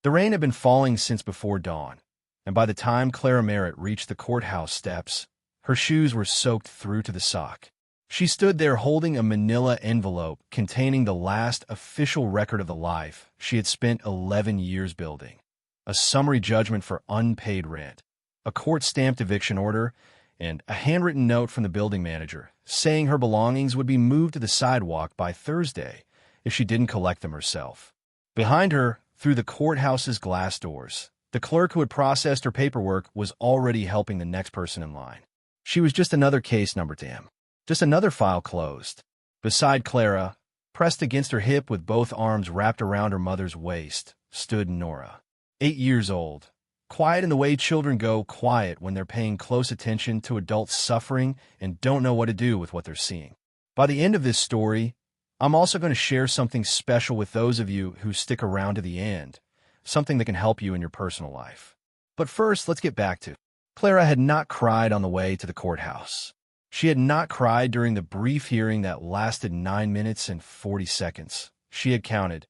The rain had been falling since before dawn, and by the time Clara Merritt reached the courthouse steps, her shoes were soaked through to the sock. She stood there holding a manila envelope containing the last official record of the life she had spent 11 years building. A summary judgment for unpaid rent, a court-stamped eviction order, and a handwritten note from the building manager saying her belongings would be moved to the sidewalk by Thursday if she didn't collect them herself. Behind her, through the courthouse's glass doors, the clerk who had processed her paperwork was already helping the next person in line. She was just another case number to him, just another file closed. Beside Clara, pressed against her hip with both arms wrapped around her mother's waist, stood Nora, 8 years old, quiet in the way children go quiet when they're paying close attention to adults suffering and don't know what to do with what they're seeing. By the end of this story, I'm also going to share something special with those of you who stick around to the end, something that can help you in your personal life. But first, let's get back to Clara had not cried on the way to the courthouse. She had not cried during the brief hearing that lasted 9 minutes and 40 seconds. She had counted,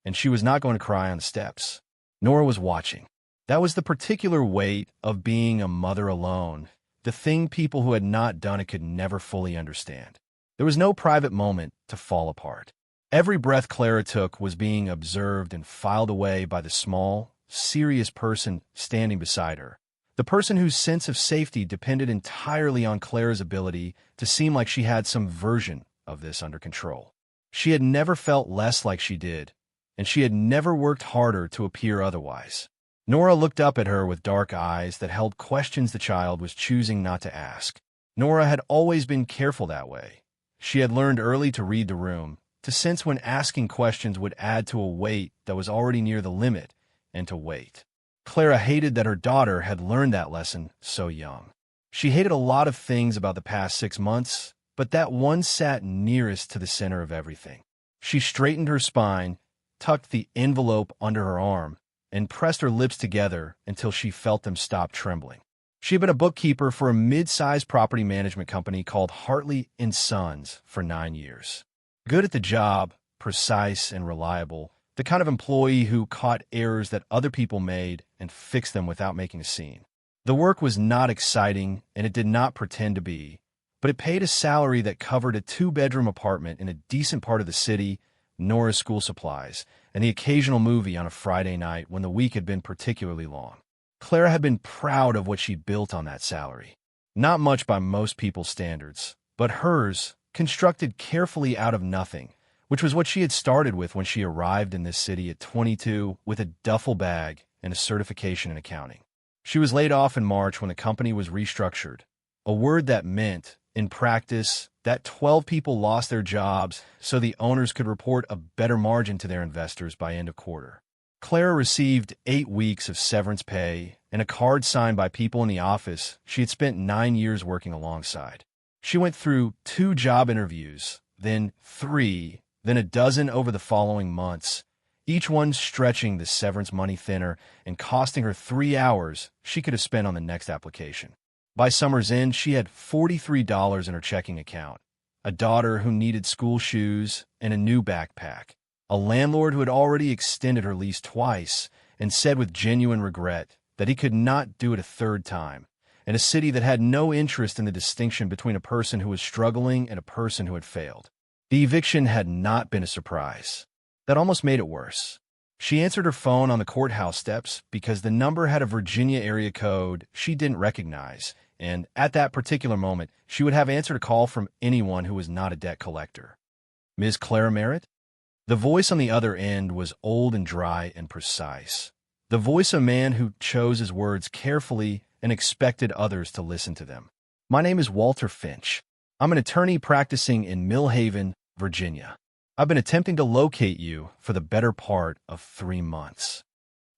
and she was not going to cry on the steps. Nora was watching. That was the particular weight of being a mother alone, the thing people who had not done it could never fully understand. There was no private moment to fall apart. Every breath Clara took was being observed and filed away by the small, serious person standing beside her, the person whose sense of safety depended entirely on Clara's ability to seem like she had some version of this under control. She had never felt less like she did, and she had never worked harder to appear otherwise. Nora looked up at her with dark eyes that held questions the child was choosing not to ask. Nora had always been careful that way. She had learned early to read the room, to sense when asking questions would add to a weight that was already near the limit, and to wait. Clara hated that her daughter had learned that lesson so young. She hated a lot of things about the past 6 months, but that one sat nearest to the center of everything. She straightened her spine, tucked the envelope under her arm, and pressed her lips together until she felt them stop trembling. She had been a bookkeeper for a mid-sized property management company called Hartley & Sons for 9 years. Good at the job, precise and reliable, the kind of employee who caught errors that other people made and fixed them without making a scene. The work was not exciting, and it did not pretend to be, but it paid a salary that covered a 2-bedroom apartment in a decent part of the city, Nora's school supplies, and the occasional movie on a Friday night when the week had been particularly long. Clara had been proud of what she built on that salary. Not much by most people's standards, but hers, constructed carefully out of nothing, which was what she had started with when she arrived in this city at 22 with a duffel bag and a certification in accounting. She was laid off in March when the company was restructured, a word that meant, in practice, that 12 people lost their jobs so the owners could report a better margin to their investors by end of quarter. Clara received 8 weeks of severance pay and a card signed by people in the office she had spent 9 years working alongside. She went through 2 job interviews, then 3, then a dozen over the following months, each one stretching the severance money thinner and costing her 3 hours she could have spent on the next application. By summer's end, she had $43 in her checking account, a daughter who needed school shoes and a new backpack, a landlord who had already extended her lease twice and said with genuine regret that he could not do it a 3rd time, and a city that had no interest in the distinction between a person who was struggling and a person who had failed. The eviction had not been a surprise. That almost made it worse. She answered her phone on the courthouse steps because the number had a Virginia area code she didn't recognize, and at that particular moment, she would have answered a call from anyone who was not a debt collector. Ms. Clara Merritt? The voice on the other end was old and dry and precise. The voice of a man who chose his words carefully and expected others to listen to them. My name is Walter Finch. I'm an attorney practicing in Millhaven, Virginia. I've been attempting to locate you for the better part of 3 months.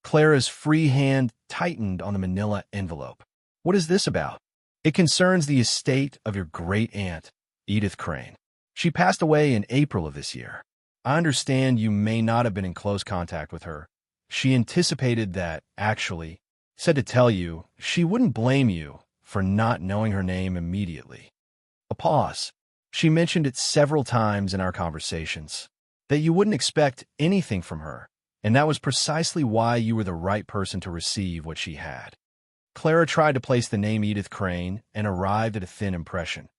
Clara's free hand tightened on the manila envelope. What is this about? It concerns the estate of your great-aunt, Edith Crane. She passed away in April of this year. I understand you may not have been in close contact with her. She anticipated that, actually, said to tell you she wouldn't blame you for not knowing her name immediately. A pause. She mentioned it several times in our conversations, that you wouldn't expect anything from her, And that was precisely why you were the right person to receive what she had. Clara tried to place the name Edith Crane and arrived at a thin impression.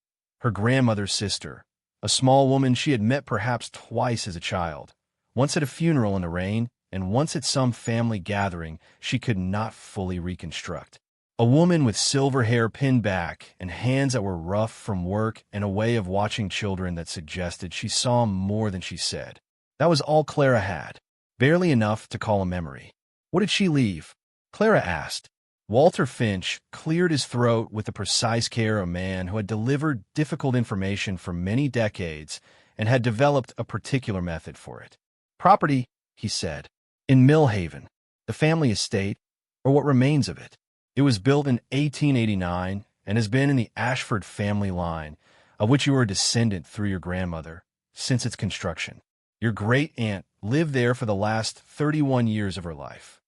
Her grandmother's sister, a small woman she had met perhaps twice as a child, once at a funeral in the rain and once at some family gathering she could not fully reconstruct. A woman with silver hair pinned back and hands that were rough from work and a way of watching children that suggested she saw more than she said. That was all Clara had, barely enough to call a memory. What did she leave? Clara asked. Walter Finch cleared his throat with the precise care of a man who had delivered difficult information for many decades and had developed a particular method for it. Property, he said, in Millhaven, the family estate, or what remains of it. It was built in 1889 and has been in the Ashford family line, of which you are a descendant through your grandmother, since its construction. Your great-aunt lived there for the last 31 years of her life.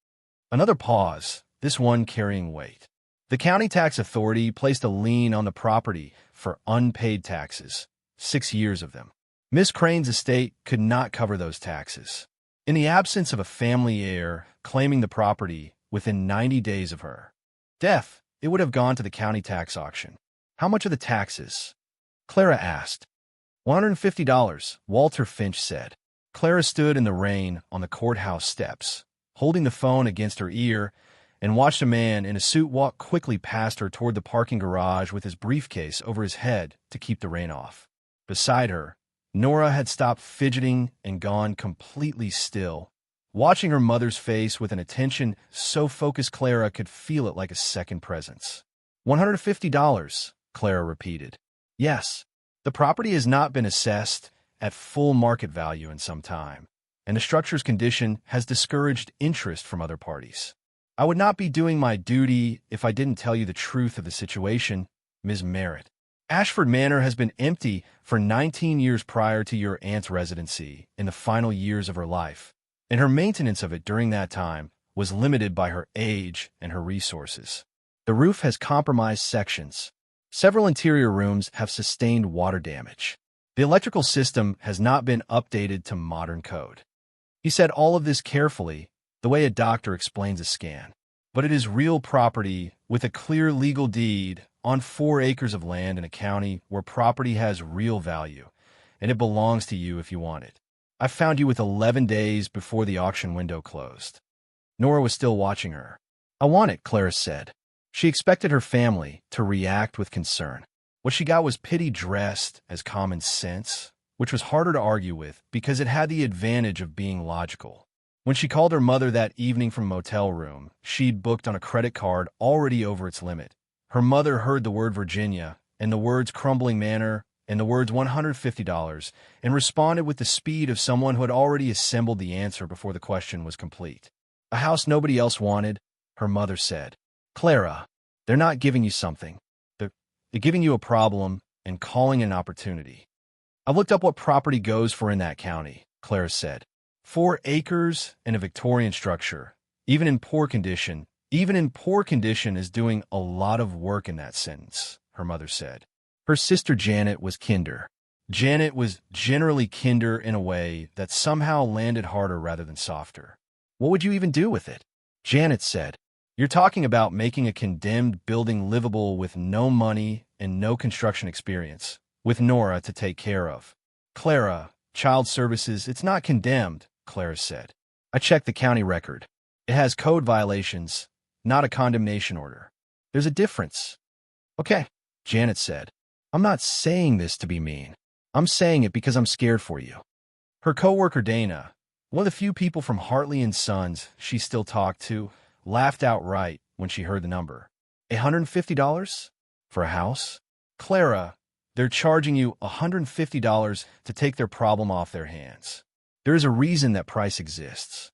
Another pause, this one carrying weight. The county tax authority placed a lien on the property for unpaid taxes, 6 years of them. Miss Crane's estate could not cover those taxes. In the absence of a family heir claiming the property within 90 days of her death, it would have gone to the county tax auction. How much are the taxes? Clara asked. $150, Walter Finch said. Clara stood in the rain on the courthouse steps, holding the phone against her ear, and watched a man in a suit walk quickly past her toward the parking garage with his briefcase over his head to keep the rain off. Beside her, Nora had stopped fidgeting and gone completely still, watching her mother's face with an attention so focused Clara could feel it like a second presence. $150, Clara repeated. Yes, the property has not been assessed at full market value in some time, and the structure's condition has discouraged interest from other parties. I would not be doing my duty if I didn't tell you the truth of the situation, Ms. Merritt. Ashford Manor has been empty for 19 years prior to your aunt's residency in the final years of her life, and her maintenance of it during that time was limited by her age and her resources. The roof has compromised sections. Several interior rooms have sustained water damage. The electrical system has not been updated to modern code. He said all of this carefully, the way a doctor explains a scan. But it is real property with a clear legal deed on 4 acres of land in a county where property has real value, and it belongs to you if you want it. I found you with 11 days before the auction window closed. Nora was still watching her. I want it, Clara said. She expected her family to react with concern. What she got was pity dressed as common sense, which was harder to argue with because it had the advantage of being logical. When she called her mother that evening from a motel room, she'd booked on a credit card already over its limit. Her mother heard the word Virginia and the words Crumbling Manor and the words $150 and responded with the speed of someone who had already assembled the answer before the question was complete. A house nobody else wanted, her mother said. Clara, they're not giving you something. They're giving you a problem and calling it an opportunity. I've looked up what property goes for in that county, Clara said. 4 acres and a Victorian structure, even in poor condition, is doing a lot of work in that sentence, her mother said. Her sister Janet was kinder. Janet was generally kinder in a way that somehow landed harder rather than softer. What would you even do with it? Janet said. You're talking about making a condemned building livable with no money and no construction experience, with Nora to take care of. Clara, child services, it's not condemned, Clara said. I checked the county record. It has code violations, not a condemnation order. There's a difference. Okay, Janet said. I'm not saying this to be mean. I'm saying it because I'm scared for you. Her coworker Dana, one of the few people from Hartley & Sons she still talked to, laughed outright when she heard the number. $150? For a house? Clara, they're charging you $150 to take their problem off their hands. There is a reason that price exists.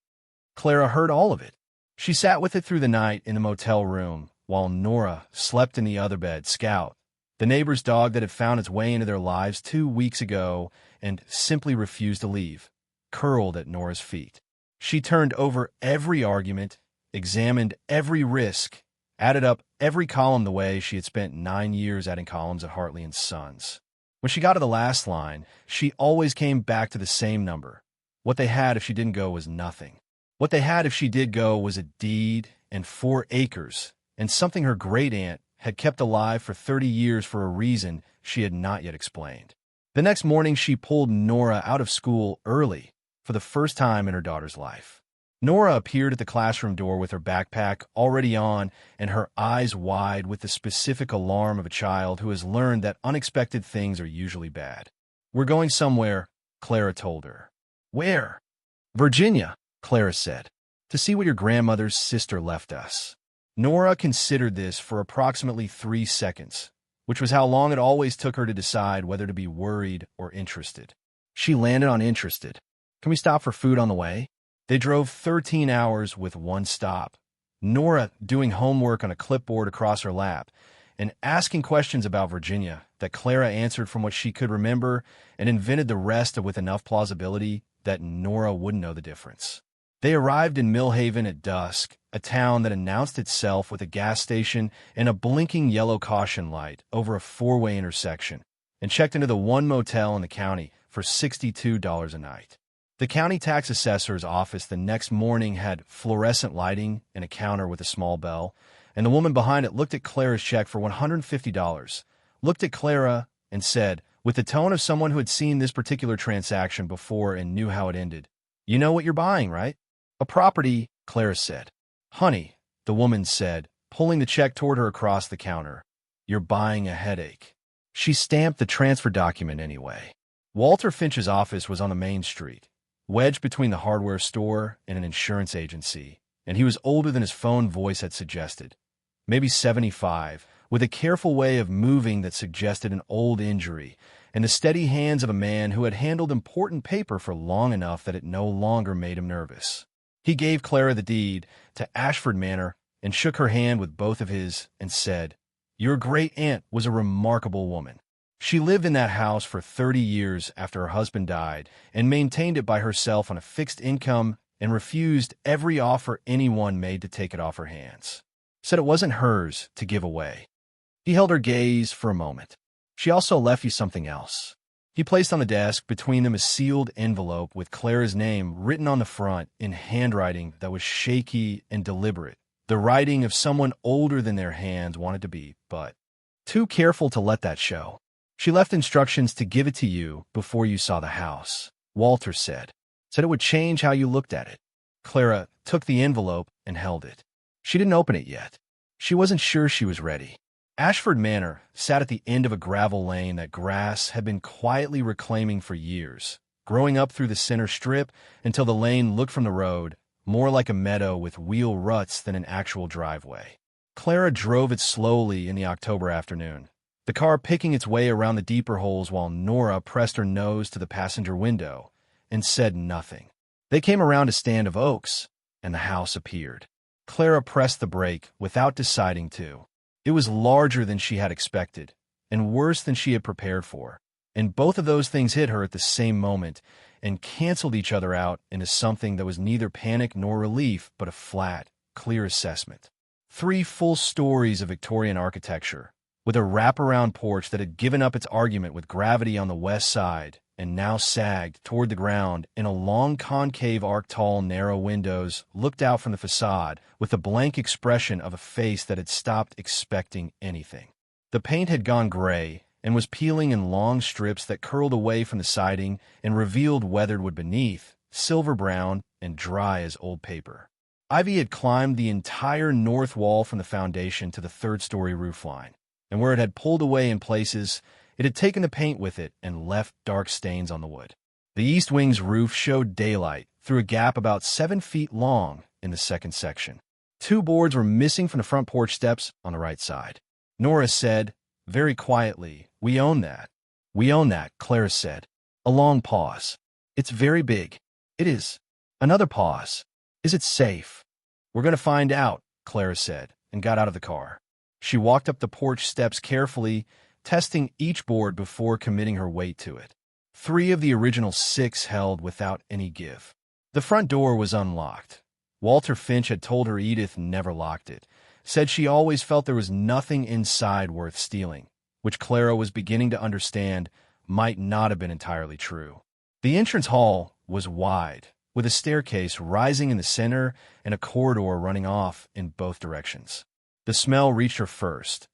Clara heard all of it. She sat with it through the night in the motel room while Nora slept in the other bed, Scout, the neighbor's dog that had found its way into their lives 2 weeks ago and simply refused to leave, curled at Nora's feet. She turned over every argument, examined every risk, added up every column the way she had spent 9 years adding columns at Hartley & Sons. When she got to the last line, she always came back to the same number. What they had if she didn't go was nothing. What they had if she did go was a deed and 4 acres, and something her great-aunt had kept alive for 30 years for a reason she had not yet explained. The next morning, she pulled Nora out of school early for the first time in her daughter's life. Nora appeared at the classroom door with her backpack already on and her eyes wide with the specific alarm of a child who has learned that unexpected things are usually bad. "We're going somewhere," Clara told her. "Where?" "Virginia," Clara said, "to see what your grandmother's sister left us." Nora considered this for approximately 3 seconds, which was how long it always took her to decide whether to be worried or interested. She landed on interested. "Can we stop for food on the way?" They drove 13 hours with 1 stop. Nora doing homework on a clipboard across her lap and asking questions about Virginia that Clara answered from what she could remember and invented the rest with enough plausibility that Nora wouldn't know the difference. They arrived in Millhaven at dusk, a town that announced itself with a gas station and a blinking yellow caution light over a 4-way intersection, and checked into the one motel in the county for $62 a night. The county tax assessor's office the next morning had fluorescent lighting and a counter with a small bell, and the woman behind it looked at Clara's check for $150, looked at Clara, and said, with the tone of someone who had seen this particular transaction before and knew how it ended, "You know what you're buying, right?" "A property," Clara said. "Honey," the woman said, pulling the check toward her across the counter, "you're buying a headache." She stamped the transfer document anyway. Walter Finch's office was on the main street, wedged between the hardware store and an insurance agency, and he was older than his phone voice had suggested, maybe 75, with a careful way of moving that suggested an old injury, and the steady hands of a man who had handled important paper for long enough that it no longer made him nervous. He gave Clara the deed to Ashford Manor and shook her hand with both of his and said, "Your great-aunt was a remarkable woman. She lived in that house for 30 years after her husband died and maintained it by herself on a fixed income and refused every offer anyone made to take it off her hands. Said it wasn't hers to give away." He held her gaze for a moment. "She also left you something else." He placed on the desk between them a sealed envelope with Clara's name written on the front in handwriting that was shaky and deliberate, the writing of someone older than their hands wanted to be, but too careful to let that show. "She left instructions to give it to you before you saw the house," Walter said. "Said it would change how you looked at it." Clara took the envelope and held it. She didn't open it yet. She wasn't sure she was ready. Ashford Manor sat at the end of a gravel lane that grass had been quietly reclaiming for years, growing up through the center strip until the lane looked from the road more like a meadow with wheel ruts than an actual driveway. Clara drove it slowly in the October afternoon, the car picking its way around the deeper holes while Nora pressed her nose to the passenger window and said nothing. They came around a stand of oaks, and the house appeared. Clara pressed the brake without deciding to. It was larger than she had expected, and worse than she had prepared for, and both of those things hit her at the same moment and canceled each other out into something that was neither panic nor relief but a flat, clear assessment. 3 full stories of Victorian architecture, with a wraparound porch that had given up its argument with gravity on the west side and now sagged toward the ground in a long concave arc-tall narrow windows looked out from the facade with the blank expression of a face that had stopped expecting anything. The paint had gone gray and was peeling in long strips that curled away from the siding and revealed weathered wood beneath, silver brown and dry as old paper. Ivy had climbed the entire north wall from the foundation to the 3rd-story roofline, and where it had pulled away in places, it had taken the paint with it and left dark stains on the wood. The east wing's roof showed daylight through a gap about 7 feet long in the 2nd section. 2 boards were missing from the front porch steps on the right side. Nora said, very quietly, "We own that." "We own that," Clara said. A long pause. "It's very big." "It is." Another pause. "Is it safe?" "We're going to find out," Clara said, and got out of the car. She walked up the porch steps carefully, testing each board before committing her weight to it. 3 of the original 6 held without any give. The front door was unlocked. Walter Finch had told her Edith never locked it, said she always felt there was nothing inside worth stealing, which Clara was beginning to understand might not have been entirely true. The entrance hall was wide, with a staircase rising in the center and a corridor running off in both directions. The smell reached her first: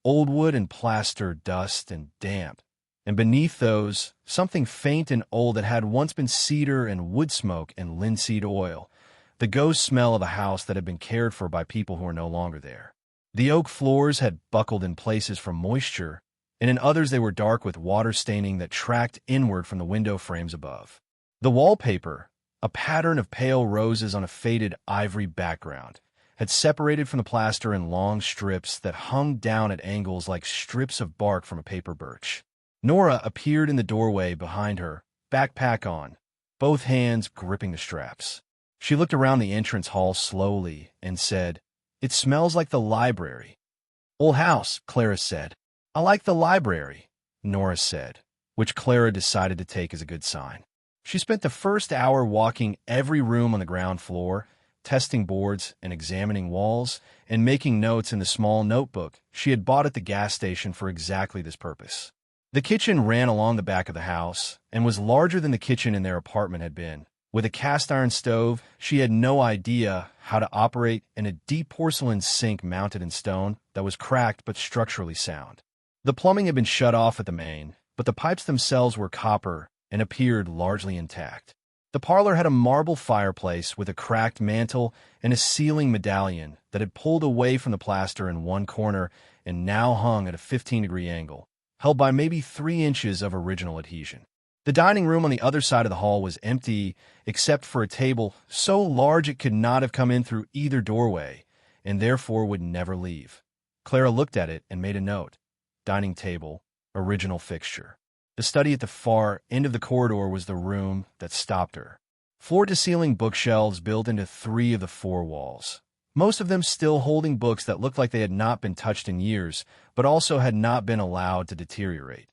old wood and plaster, dust and damp. And beneath those, something faint and old that had once been cedar and wood smoke and linseed oil, the ghost smell of a house that had been cared for by people who are no longer there. The oak floors had buckled in places from moisture, and in others they were dark with water staining that tracked inward from the window frames above. The wallpaper, a pattern of pale roses on a faded ivory background, had separated from the plaster in long strips that hung down at angles like strips of bark from a paper birch. Nora appeared in the doorway behind her, backpack on, both hands gripping the straps. She looked around the entrance hall slowly and said, "It smells like the library." "Old house," Clara said. "I like the library," Nora said, which Clara decided to take as a good sign. She spent the first hour walking every room on the ground floor, testing boards and examining walls, and making notes in the small notebook she had bought at the gas station for exactly this purpose. The kitchen ran along the back of the house and was larger than the kitchen in their apartment had been. With a cast-iron stove she had no idea how to operate, and a deep porcelain sink mounted in stone that was cracked but structurally sound. The plumbing had been shut off at the main, but the pipes themselves were copper and appeared largely intact. The parlor had a marble fireplace with a cracked mantel and a ceiling medallion that had pulled away from the plaster in one corner and now hung at a 15-degree angle, held by maybe 3 inches of original adhesion. The dining room on the other side of the hall was empty except for a table so large it could not have come in through either doorway and therefore would never leave. Clara looked at it and made a note. Dining table, original fixture. The study at the far end of the corridor was the room that stopped her. Floor-to-ceiling bookshelves built into 3 of the 4 walls, most of them still holding books that looked like they had not been touched in years, but also had not been allowed to deteriorate.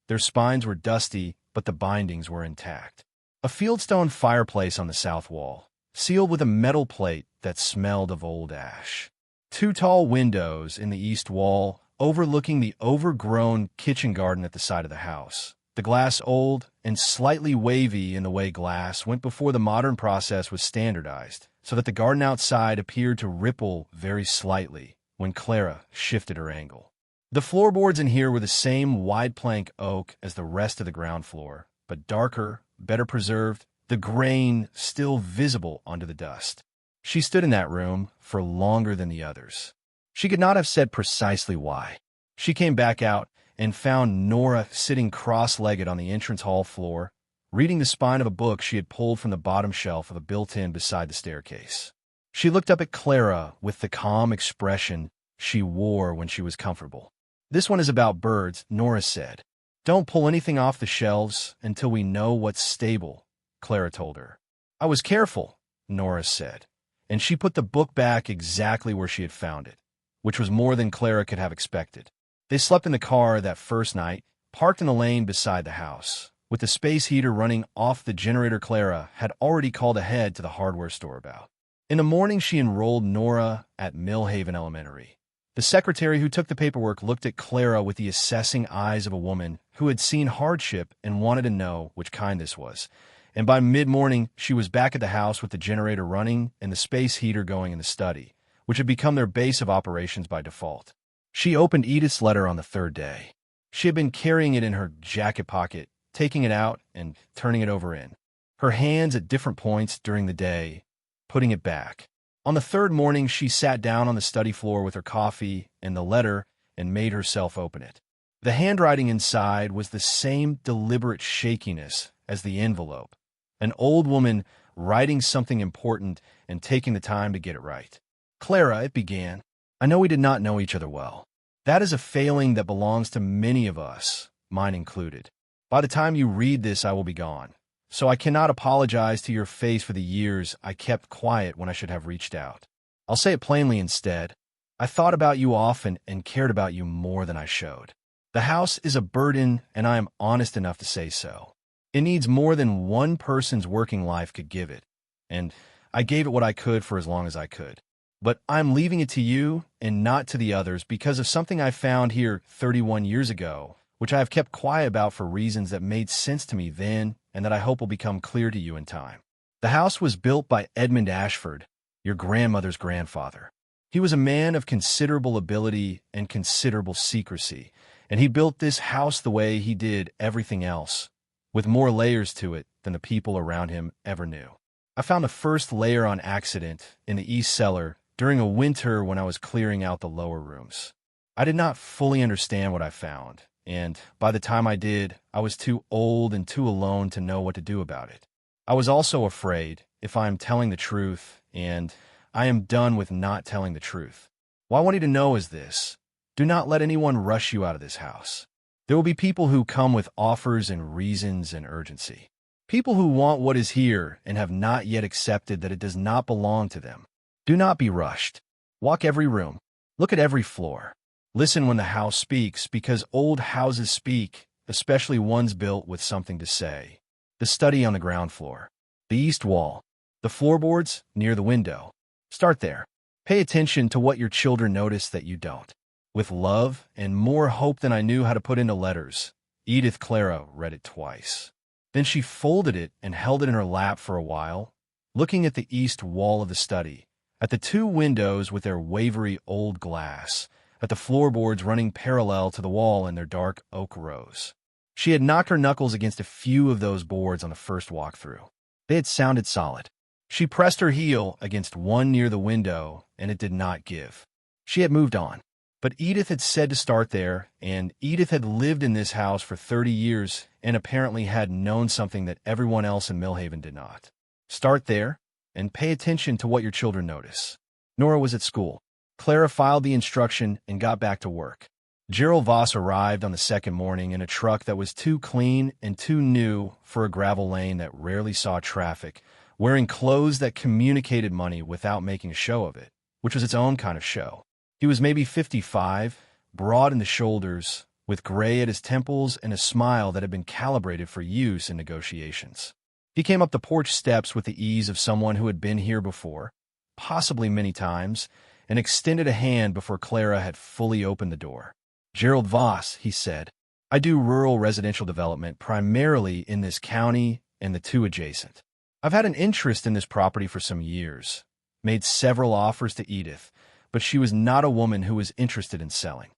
Their spines were dusty, but the bindings were intact. A fieldstone fireplace on the south wall, sealed with a metal plate that smelled of old ash. 2 tall windows in the east wall, overlooking the overgrown kitchen garden at the side of the house. The glass old and slightly wavy in the way glass went before the modern process was standardized, so that the garden outside appeared to ripple very slightly when Clara shifted her angle. The floorboards in here were the same wide plank oak as the rest of the ground floor, but darker, better preserved, the grain still visible under the dust. She stood in that room for longer than the others. She could not have said precisely why. She came back out and found Nora sitting cross-legged on the entrance hall floor, reading the spine of a book she had pulled from the bottom shelf of a built-in beside the staircase. She looked up at Clara with the calm expression she wore when she was comfortable. "This one is about birds," Nora said. "Don't pull anything off the shelves until we know what's stable," Clara told her. "I was careful," Nora said, and she put the book back exactly where she had found it, which was more than Clara could have expected. They slept in the car that first night, parked in the lane beside the house, with the space heater running off the generator Clara had already called ahead to the hardware store about. In the morning she enrolled Nora at Millhaven Elementary. The secretary who took the paperwork looked at Clara with the assessing eyes of a woman who had seen hardship and wanted to know which kind this was, and by mid-morning she was back at the house with the generator running and the space heater going in the study, which had become their base of operations by default. She opened Edith's letter on the 3rd day. She had been carrying it in her jacket pocket, taking it out and turning it over in, her hands at different points during the day, putting it back. On the 3rd morning, she sat down on the study floor with her coffee and the letter and made herself open it. The handwriting inside was the same deliberate shakiness as the envelope, an old woman writing something important and taking the time to get it right. "Clara," it began, "I know we did not know each other well. That is a failing that belongs to many of us, mine included. By the time you read this, I will be gone. So I cannot apologize to your face for the years I kept quiet when I should have reached out. I'll say it plainly instead. I thought about you often and cared about you more than I showed. The house is a burden, and I am honest enough to say so. It needs more than one person's working life could give it, and I gave it what I could for as long as I could. But I'm leaving it to you and not to the others because of something I found here 31 years ago, which I have kept quiet about for reasons that made sense to me then and that I hope will become clear to you in time. The house was built by Edmund Ashford, your grandmother's grandfather. He was a man of considerable ability and considerable secrecy, and he built this house the way he did everything else, with more layers to it than the people around him ever knew. I found the first layer on accident in the east cellar during a winter when I was clearing out the lower rooms. I did not fully understand what I found, and by the time I did, I was too old and too alone to know what to do about it. I was also afraid, if I am telling the truth, and I am done with not telling the truth. What I want you to know is this: do not let anyone rush you out of this house. There will be people who come with offers and reasons and urgency. People who want what is here and have not yet accepted that it does not belong to them. Do not be rushed. Walk every room. Look at every floor. Listen when the house speaks, because old houses speak, especially ones built with something to say. The study on the ground floor. The east wall. The floorboards near the window. Start there. Pay attention to what your children notice that you don't. With love and more hope than I knew how to put into letters, Edith Clara read it twice. Then she folded it and held it in her lap for a while, looking at the east wall of the study, at the two windows with their wavery old glass, at the floorboards running parallel to the wall in their dark oak rows. She had knocked her knuckles against a few of those boards on the first walkthrough. They had sounded solid. She pressed her heel against one near the window, and it did not give. She had moved on. But Edith had said to start there, and Edith had lived in this house for 30 years and apparently had known something that everyone else in Millhaven did not. Start there, and pay attention to what your children notice. Nora was at school. Clara filed the instruction and got back to work. Gerald Voss arrived on the second morning in a truck that was too clean and too new for a gravel lane that rarely saw traffic, wearing clothes that communicated money without making a show of it, which was its own kind of show. He was maybe 55, broad in the shoulders, with gray at his temples and a smile that had been calibrated for use in negotiations. He came up the porch steps with the ease of someone who had been here before, possibly many times, and extended a hand before Clara had fully opened the door. "Gerald Voss," he said. "I do rural residential development primarily in this county and the two adjacent. I've had an interest in this property for some years, made several offers to Edith, but she was not a woman who was interested in selling."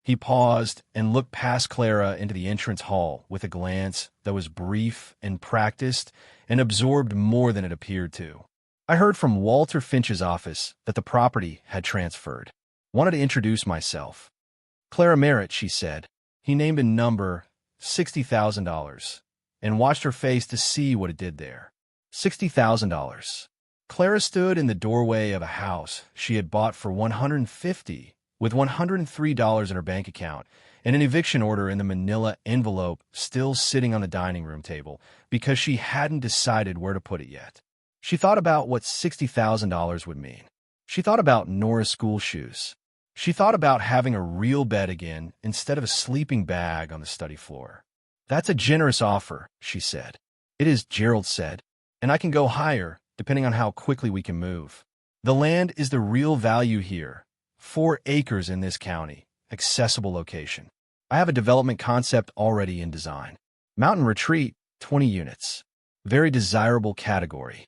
He paused and looked past Clara into the entrance hall with a glance that was brief and practiced and absorbed more than it appeared to. "I heard from Walter Finch's office that the property had transferred. Wanted to introduce myself." "Clara Merritt," she said. He named a number, $60,000, and watched her face to see what it did there. $60,000. Clara stood in the doorway of a house she had bought for $150,000, with $103 in her bank account, and an eviction order in the manila envelope still sitting on the dining room table because she hadn't decided where to put it yet. She thought about what $60,000 would mean. She thought about Nora's school shoes. She thought about having a real bed again instead of a sleeping bag on the study floor. "That's a generous offer," she said. "It is," Gerald said, "and I can go higher, depending on how quickly we can move. The land is the real value here. 4 acres in this county, accessible location. I have a development concept already in design. Mountain retreat, 20 units. Very desirable category."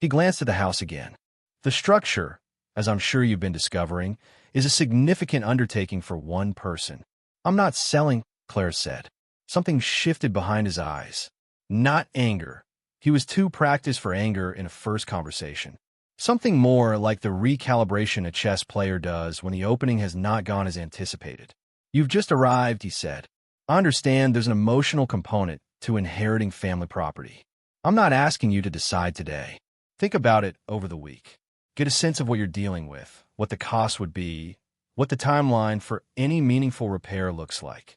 He glanced at the house again. The structure, as I'm sure you've been discovering, is a significant undertaking for one person. "I'm not selling," Claire said. Something shifted behind his eyes. Not anger. He was too practiced for anger in a first conversation. Something more like the recalibration a chess player does when the opening has not gone as anticipated. "You've just arrived," he said. "I understand there's an emotional component to inheriting family property. I'm not asking you to decide today. Think about it over the week. Get a sense of what you're dealing with, what the cost would be, what the timeline for any meaningful repair looks like."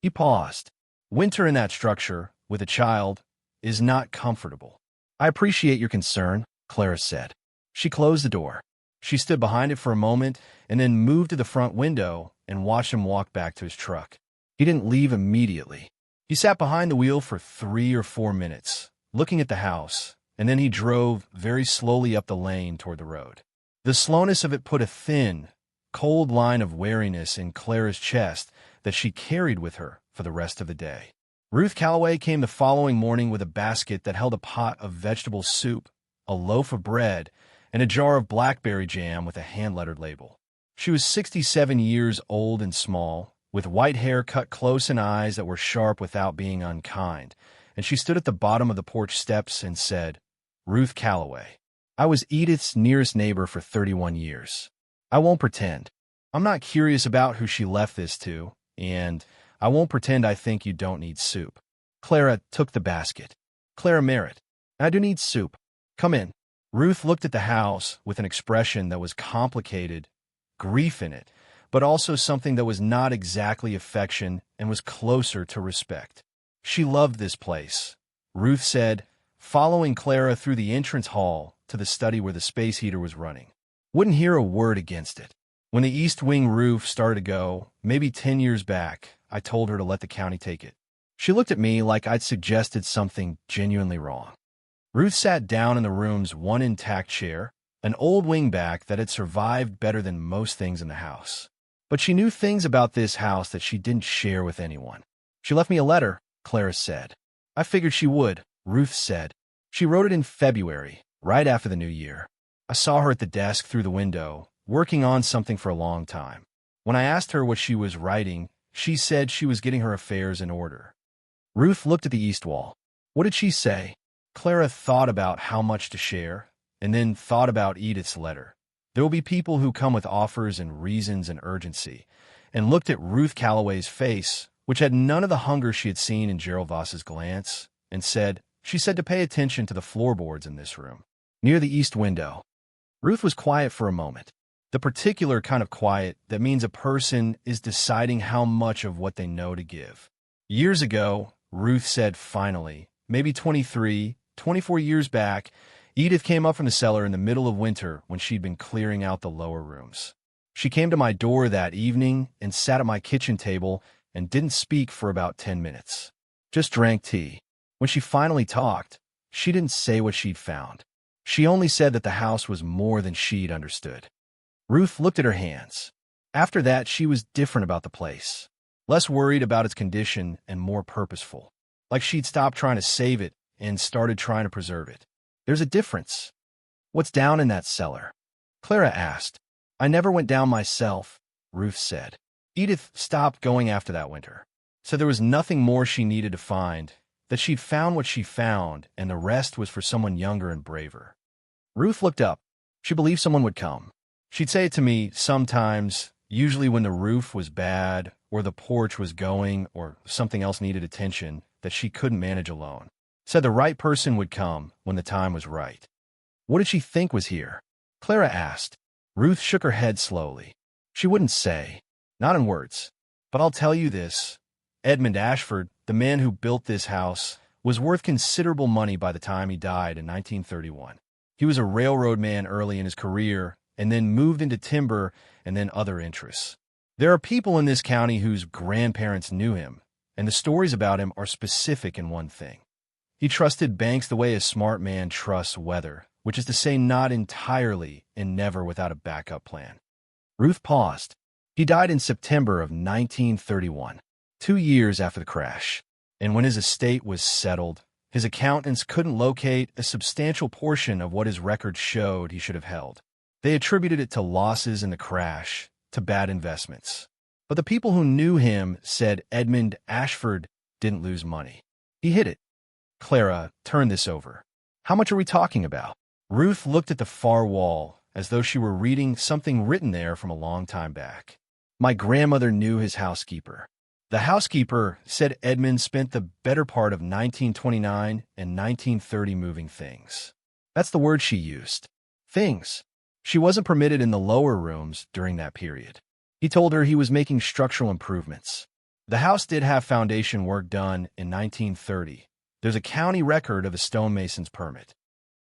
He paused. "Winter in that structure, with a child, is not comfortable." "I appreciate your concern," Clara said. She closed the door. She stood behind it for a moment and then moved to the front window and watched him walk back to his truck. He didn't leave immediately. He sat behind the wheel for 3 or 4 minutes, looking at the house, and then he drove very slowly up the lane toward the road. The slowness of it put a thin, cold line of wariness in Clara's chest that she carried with her for the rest of the day. Ruth Calloway came the following morning with a basket that held a pot of vegetable soup, a loaf of bread, and a jar of blackberry jam with a hand-lettered label. She was 67 years old and small, with white hair cut close and eyes that were sharp without being unkind, and she stood at the bottom of the porch steps and said, "Ruth Calloway. I was Edith's nearest neighbor for 31 years. I won't pretend. I'm not curious about who she left this to, and I won't pretend I think you don't need soup." Clara took the basket. "Clara Merritt. I do need soup. Come in." Ruth looked at the house with an expression that was complicated, grief in it, but also something that was not exactly affection and was closer to respect. She loved this place, Ruth said, following Clara through the entrance hall to the study where the space heater was running. Wouldn't hear a word against it. When the east wing roof started to go, maybe 10 years back, I told her to let the county take it. She looked at me like I'd suggested something genuinely wrong. Ruth sat down in the room's one intact chair, an old wingback that had survived better than most things in the house. But she knew things about this house that she didn't share with anyone. "She left me a letter," Clara said. "I figured she would," Ruth said. "She wrote it in February, right after the new year. I saw her at the desk through the window, working on something for a long time. When I asked her what she was writing, she said she was getting her affairs in order." Ruth looked at the east wall. "What did she say?" Clara thought about how much to share, and then thought about Edith's letter. There will be people who come with offers and reasons and urgency, and looked at Ruth Calloway's face, which had none of the hunger she had seen in Gerald Voss's glance, and said, "She said to pay attention to the floorboards in this room, near the east window." Ruth was quiet for a moment, the particular kind of quiet that means a person is deciding how much of what they know to give. "Years ago," Ruth said finally, "maybe 24 years back, Edith came up from the cellar in the middle of winter when she'd been clearing out the lower rooms. She came to my door that evening and sat at my kitchen table and didn't speak for about 10 minutes. Just drank tea. When she finally talked, she didn't say what she'd found. She only said that the house was more than she'd understood." Ruth looked at her hands. After that, she was different about the place. Less worried about its condition and more purposeful. Like she'd stopped trying to save it and started trying to preserve it. "There's a difference." "What's down in that cellar?" Clara asked. "I never went down myself," Ruth said. "Edith stopped going after that winter. So there was nothing more she needed to find, that she'd found what she found, and the rest was for someone younger and braver." Ruth looked up. She believed someone would come. She'd say it to me sometimes, usually when the roof was bad, or the porch was going, or something else needed attention that she couldn't manage alone. Said the right person would come when the time was right. "What did she think was here?" Clara asked. Ruth shook her head slowly. "She wouldn't say. Not in words. But I'll tell you this. Edmund Ashford, the man who built this house, was worth considerable money by the time he died in 1931. He was a railroad man early in his career, and then moved into timber and then other interests. There are people in this county whose grandparents knew him, and the stories about him are specific in one thing. He trusted banks the way a smart man trusts weather, which is to say not entirely and never without a backup plan." Ruth paused. "He died in September of 1931, 2 years after the crash, and when his estate was settled, his accountants couldn't locate a substantial portion of what his records showed he should have held. They attributed it to losses in the crash, to bad investments. But the people who knew him said Edmund Ashford didn't lose money. He hid it." Clara turned this over. "How much are we talking about?" Ruth looked at the far wall as though she were reading something written there from a long time back. "My grandmother knew his housekeeper. The housekeeper said Edmund spent the better part of 1929 and 1930 moving things. That's the word she used. Things. She wasn't permitted in the lower rooms during that period. He told her he was making structural improvements. The house did have foundation work done in 1930. There's a county record of a stonemason's permit."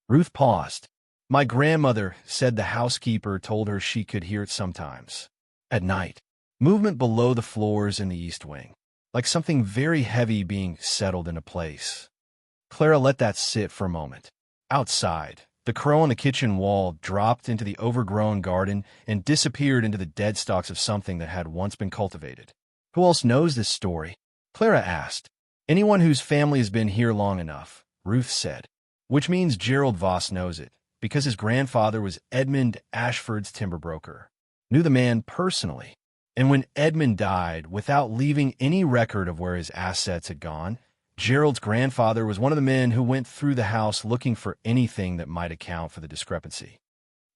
Ruth paused. "My grandmother said the housekeeper told her she could hear it sometimes. At night. Movement below the floors in the east wing. Like something very heavy being settled into place." Clara let that sit for a moment. Outside, the crow on the kitchen wall dropped into the overgrown garden and disappeared into the dead stalks of something that had once been cultivated. "Who else knows this story?" Clara asked. Anyone whose family has been here long enough, Ruth said. Which means Gerald Voss knows it, because his grandfather was Edmund Ashford's timber broker. Knew the man personally. And when Edmund died, without leaving any record of where his assets had gone, Gerald's grandfather was one of the men who went through the house looking for anything that might account for the discrepancy.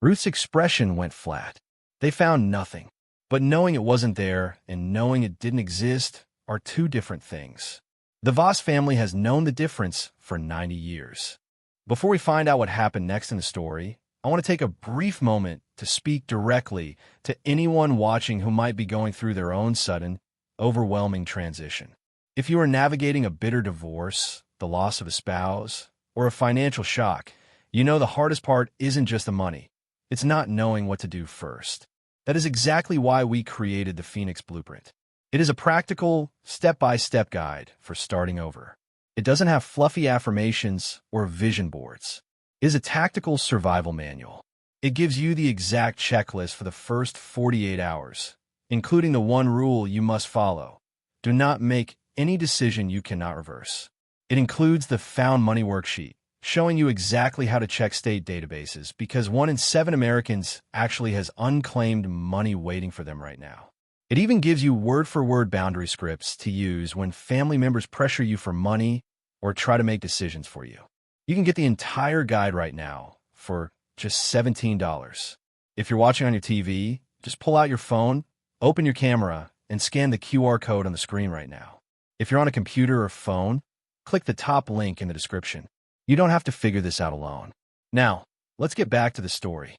Ruth's expression went flat. They found nothing. But knowing it wasn't there and knowing it didn't exist are two different things. The Voss family has known the difference for 90 years. Before we find out what happened next in the story, I want to take a brief moment to speak directly to anyone watching who might be going through their own sudden, overwhelming transition. If you are navigating a bitter divorce, the loss of a spouse, or a financial shock, you know the hardest part isn't just the money. It's not knowing what to do first. That is exactly why we created the Phoenix Blueprint. It is a practical, step-by-step guide for starting over. It doesn't have fluffy affirmations or vision boards. It is a tactical survival manual. It gives you the exact checklist for the first 48 hours, including the one rule you must follow. Do not make any decision you cannot reverse. It includes the Found Money worksheet, showing you exactly how to check state databases because 1 in 7 Americans actually has unclaimed money waiting for them right now. It even gives you word-for-word boundary scripts to use when family members pressure you for money or try to make decisions for you. You can get the entire guide right now for just $17. If you're watching on your TV, just pull out your phone, open your camera, and scan the QR code on the screen right now. If you're on a computer or phone, click the top link in the description. You don't have to figure this out alone. Now, let's get back to the story.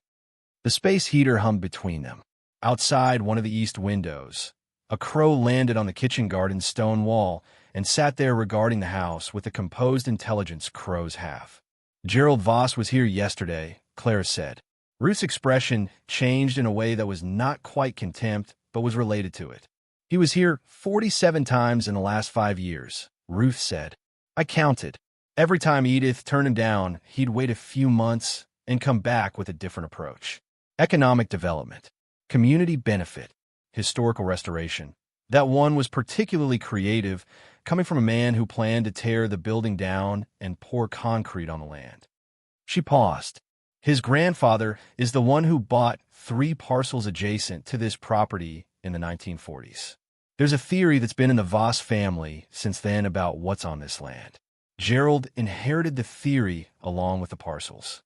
The space heater hummed between them. Outside one of the east windows, a crow landed on the kitchen garden's stone wall and sat there regarding the house with the composed intelligence crows have. Gerald Voss was here yesterday, Clara said. Ruth's expression changed in a way that was not quite contempt, but was related to it. He was here 47 times in the last 5 years, Ruth said. I counted. Every time Edith turned him down, he'd wait a few months and come back with a different approach. Economic development. Community benefit, historical restoration. That one was particularly creative, coming from a man who planned to tear the building down and pour concrete on the land. She paused. His grandfather is the one who bought 3 parcels adjacent to this property in the 1940s. There's a theory that's been in the Voss family since then about what's on this land. Gerald inherited the theory along with the parcels.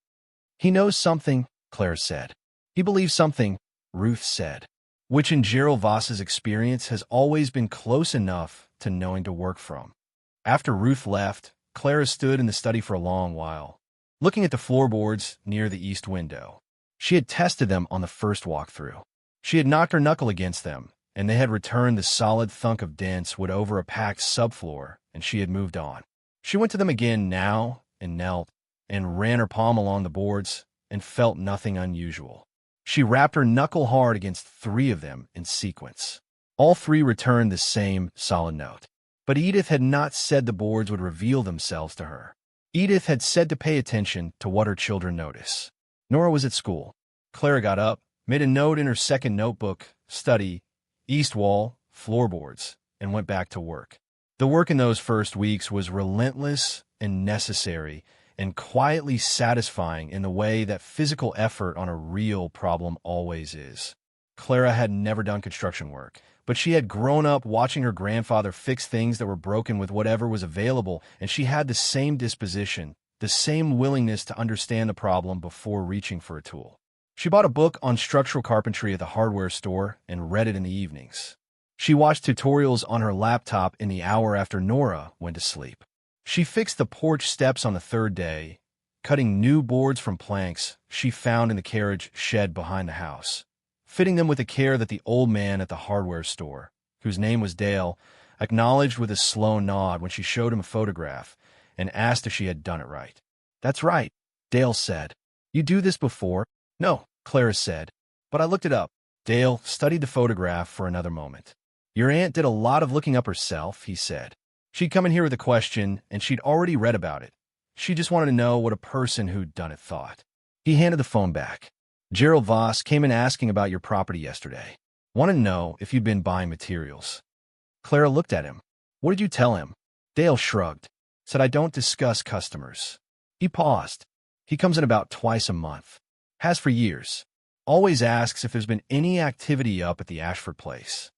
He knows something, Clara said. He believes something, Ruth said, which in Gerald Voss's experience has always been close enough to knowing to work from. After Ruth left, Clara stood in the study for a long while, looking at the floorboards near the east window. She had tested them on the first walkthrough. She had knocked her knuckle against them, and they had returned the solid thunk of dense wood over a packed subfloor, and she had moved on. She went to them again now and knelt and ran her palm along the boards and felt nothing unusual. She rapped her knuckle hard against 3 of them in sequence. All 3 returned the same solid note. But Edith had not said the boards would reveal themselves to her. Edith had said to pay attention to what her children notice. Nora was at school. Clara got up, made a note in her second notebook, study, east wall, floorboards, and went back to work. The work in those first weeks was relentless and necessary, and quietly satisfying in the way that physical effort on a real problem always is. Clara had never done construction work, but she had grown up watching her grandfather fix things that were broken with whatever was available, and she had the same disposition, the same willingness to understand the problem before reaching for a tool. She bought a book on structural carpentry at the hardware store and read it in the evenings. She watched tutorials on her laptop in the hour after Nora went to sleep. She fixed the porch steps on the 3rd day, cutting new boards from planks she found in the carriage shed behind the house, fitting them with the care that the old man at the hardware store, whose name was Dale, acknowledged with a slow nod when she showed him a photograph and asked if she had done it right. That's right, Dale said. You do this before? No, Clara said, but I looked it up. Dale studied the photograph for another moment. Your aunt did a lot of looking up herself, he said. She'd come in here with a question, and she'd already read about it. She just wanted to know what a person who'd done it thought. He handed the phone back. Gerald Voss came in asking about your property yesterday. Wanted to know if you'd been buying materials. Clara looked at him. What did you tell him? Dale shrugged, said, "I don't discuss customers." He paused. "He comes in about twice a month. Has for years. Always asks if there's been any activity up at the Ashford place."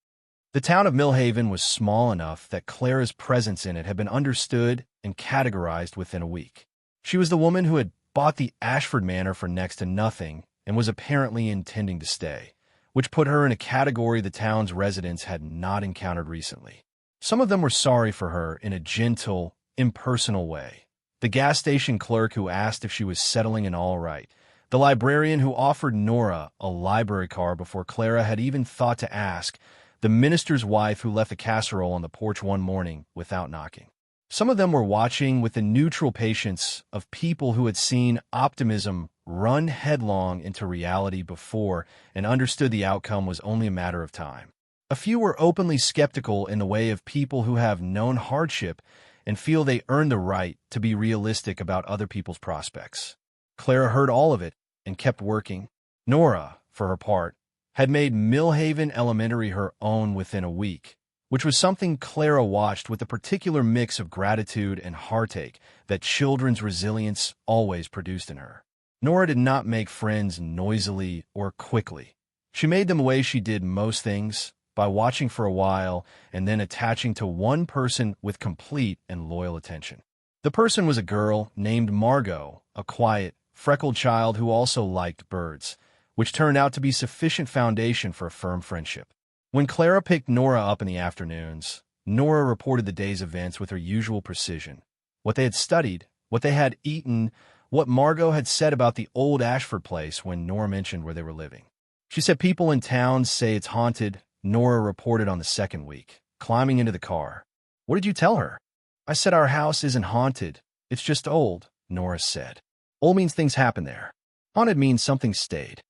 The town of Millhaven was small enough that Clara's presence in it had been understood and categorized within a week. She was the woman who had bought the Ashford Manor for next to nothing and was apparently intending to stay, which put her in a category the town's residents had not encountered recently. Some of them were sorry for her in a gentle, impersonal way. The gas station clerk who asked if she was settling in all right. The librarian who offered Nora a library card before Clara had even thought to ask. The minister's wife who left the casserole on the porch one morning without knocking. Some of them were watching with the neutral patience of people who had seen optimism run headlong into reality before and understood the outcome was only a matter of time. A few were openly skeptical in the way of people who have known hardship and feel they earn the right to be realistic about other people's prospects. Clara heard all of it and kept working. Nora, for her part, had made Millhaven Elementary her own within a week, which was something Clara watched with a particular mix of gratitude and heartache that children's resilience always produced in her. Nora did not make friends noisily or quickly. She made them the way she did most things, by watching for a while and then attaching to one person with complete and loyal attention. The person was a girl named Margot, a quiet, freckled child who also liked birds, which turned out to be sufficient foundation for a firm friendship. When Clara picked Nora up in the afternoons, Nora reported the day's events with her usual precision. What they had studied, what they had eaten, what Margot had said about the old Ashford place when Nora mentioned where they were living. She said people in town say it's haunted, Nora reported on the second week, climbing into the car. "What did you tell her?" "I said our house isn't haunted. It's just old," Nora said. "Old means things happen there. Haunted means something stayed."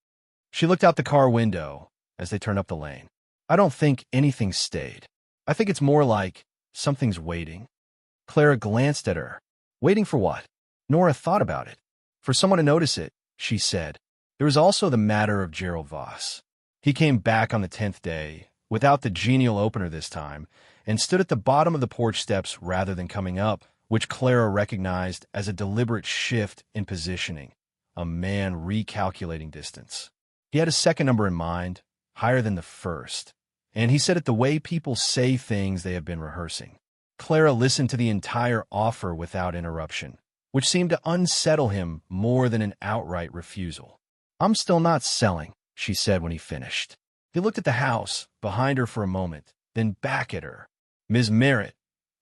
She looked out the car window as they turned up the lane. "I don't think anything stayed. I think it's more like something's waiting." Clara glanced at her. "Waiting for what?" Nora thought about it. "For someone to notice it," she said. There was also the matter of Gerald Voss. He came back on the 10th day, without the genial opener this time, and stood at the bottom of the porch steps rather than coming up, which Clara recognized as a deliberate shift in positioning, a man recalculating distance. He had a second number in mind, higher than the first, and he said it the way people say things they have been rehearsing. Clara listened to the entire offer without interruption, which seemed to unsettle him more than an outright refusal. "I'm still not selling," she said when he finished. He looked at the house, behind her for a moment, then back at her. "Ms. Merritt,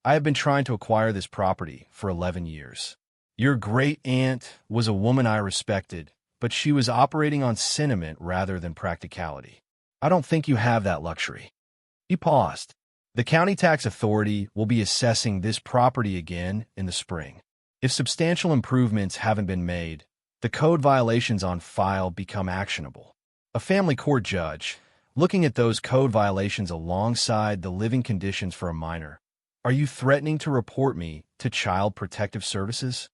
I have been trying to acquire this property for 11 years. Your great-aunt was a woman I respected, but she was operating on sentiment rather than practicality. I don't think you have that luxury." He paused. "The county tax authority will be assessing this property again in the spring. If substantial improvements haven't been made, the code violations on file become actionable. A family court judge, looking at those code violations alongside the living conditions for a minor. Are you threatening to report me to Child Protective Services?"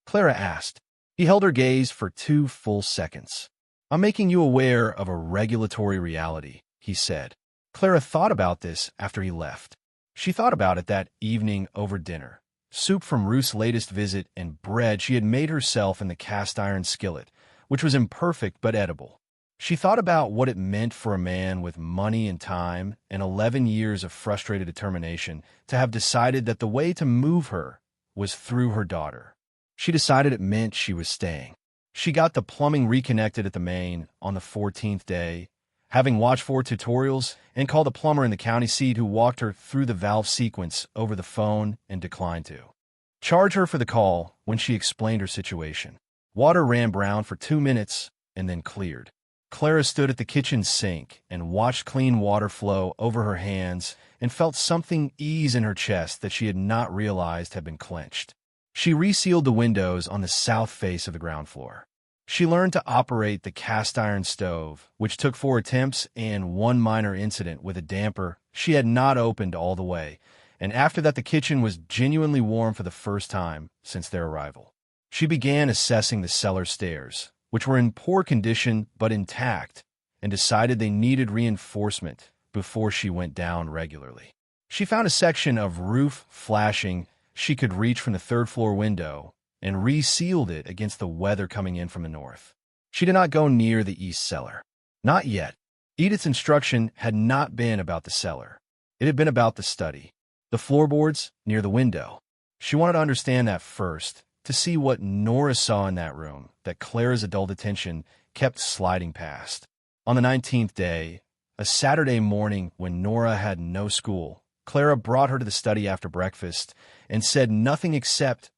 Clara asked. He held her gaze for 2 full seconds. "I'm making you aware of a regulatory reality," he said. Clara thought about this after he left. She thought about it that evening over dinner. Soup from Ruth's latest visit and bread she had made herself in the cast-iron skillet, which was imperfect but edible. She thought about what it meant for a man with money and time and 11 years of frustrated determination to have decided that the way to move her was through her daughter. She decided it meant she was staying. She got the plumbing reconnected at the main on the 14th day, having watched 4 tutorials, and called a plumber in the county seat who walked her through the valve sequence over the phone and declined to charge her for the call when she explained her situation. Water ran brown for 2 minutes and then cleared. Clara stood at the kitchen sink and watched clean water flow over her hands and felt something ease in her chest that she had not realized had been clenched. She resealed the windows on the south face of the ground floor. She learned to operate the cast-iron stove, which took 4 attempts and 1 minor incident with a damper she had not opened all the way, and after that the kitchen was genuinely warm for the first time since their arrival. She began assessing the cellar stairs, which were in poor condition but intact, and decided they needed reinforcement before she went down regularly. She found a section of roof flashing she could reach from the third-floor window and resealed it against the weather coming in from the north. She did not go near the east cellar. Not yet. Edith's instruction had not been about the cellar. It had been about the study, the floorboards near the window. She wanted to understand that first, to see what Nora saw in that room that Clara's adult attention kept sliding past. On the 19th day, a Saturday morning when Nora had no school, Clara brought her to the study after breakfast and said nothing except,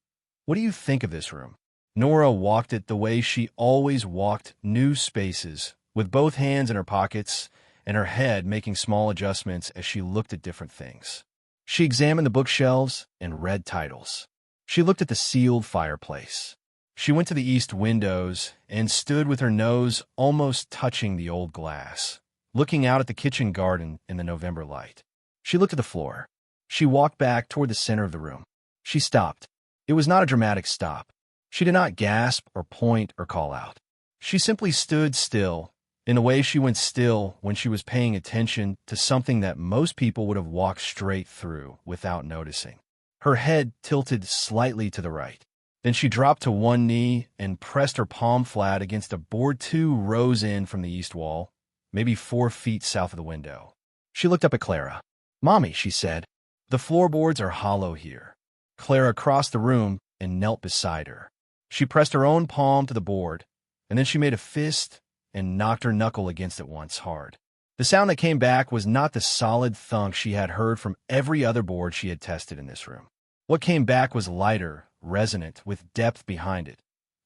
"What do you think of this room?" Nora walked it the way she always walked new spaces, with both hands in her pockets and her head making small adjustments as she looked at different things. She examined the bookshelves and read titles. She looked at the sealed fireplace. She went to the east windows and stood with her nose almost touching the old glass, looking out at the kitchen garden in the November light. She looked at the floor. She walked back toward the center of the room. She stopped. It was not a dramatic stop. She did not gasp or point or call out. She simply stood still, in a way she went still when she was paying attention to something that most people would have walked straight through without noticing. Her head tilted slightly to the right. Then she dropped to one knee and pressed her palm flat against a board 2 rows in from the east wall, maybe 4 feet south of the window. She looked up at Clara. "Mommy," she said, "the floorboards are hollow here." Clara crossed the room and knelt beside her. She pressed her own palm to the board, and then she made a fist and knocked her knuckle against it once hard. The sound that came back was not the solid thunk she had heard from every other board she had tested in this room. What came back was lighter, resonant, with depth behind it.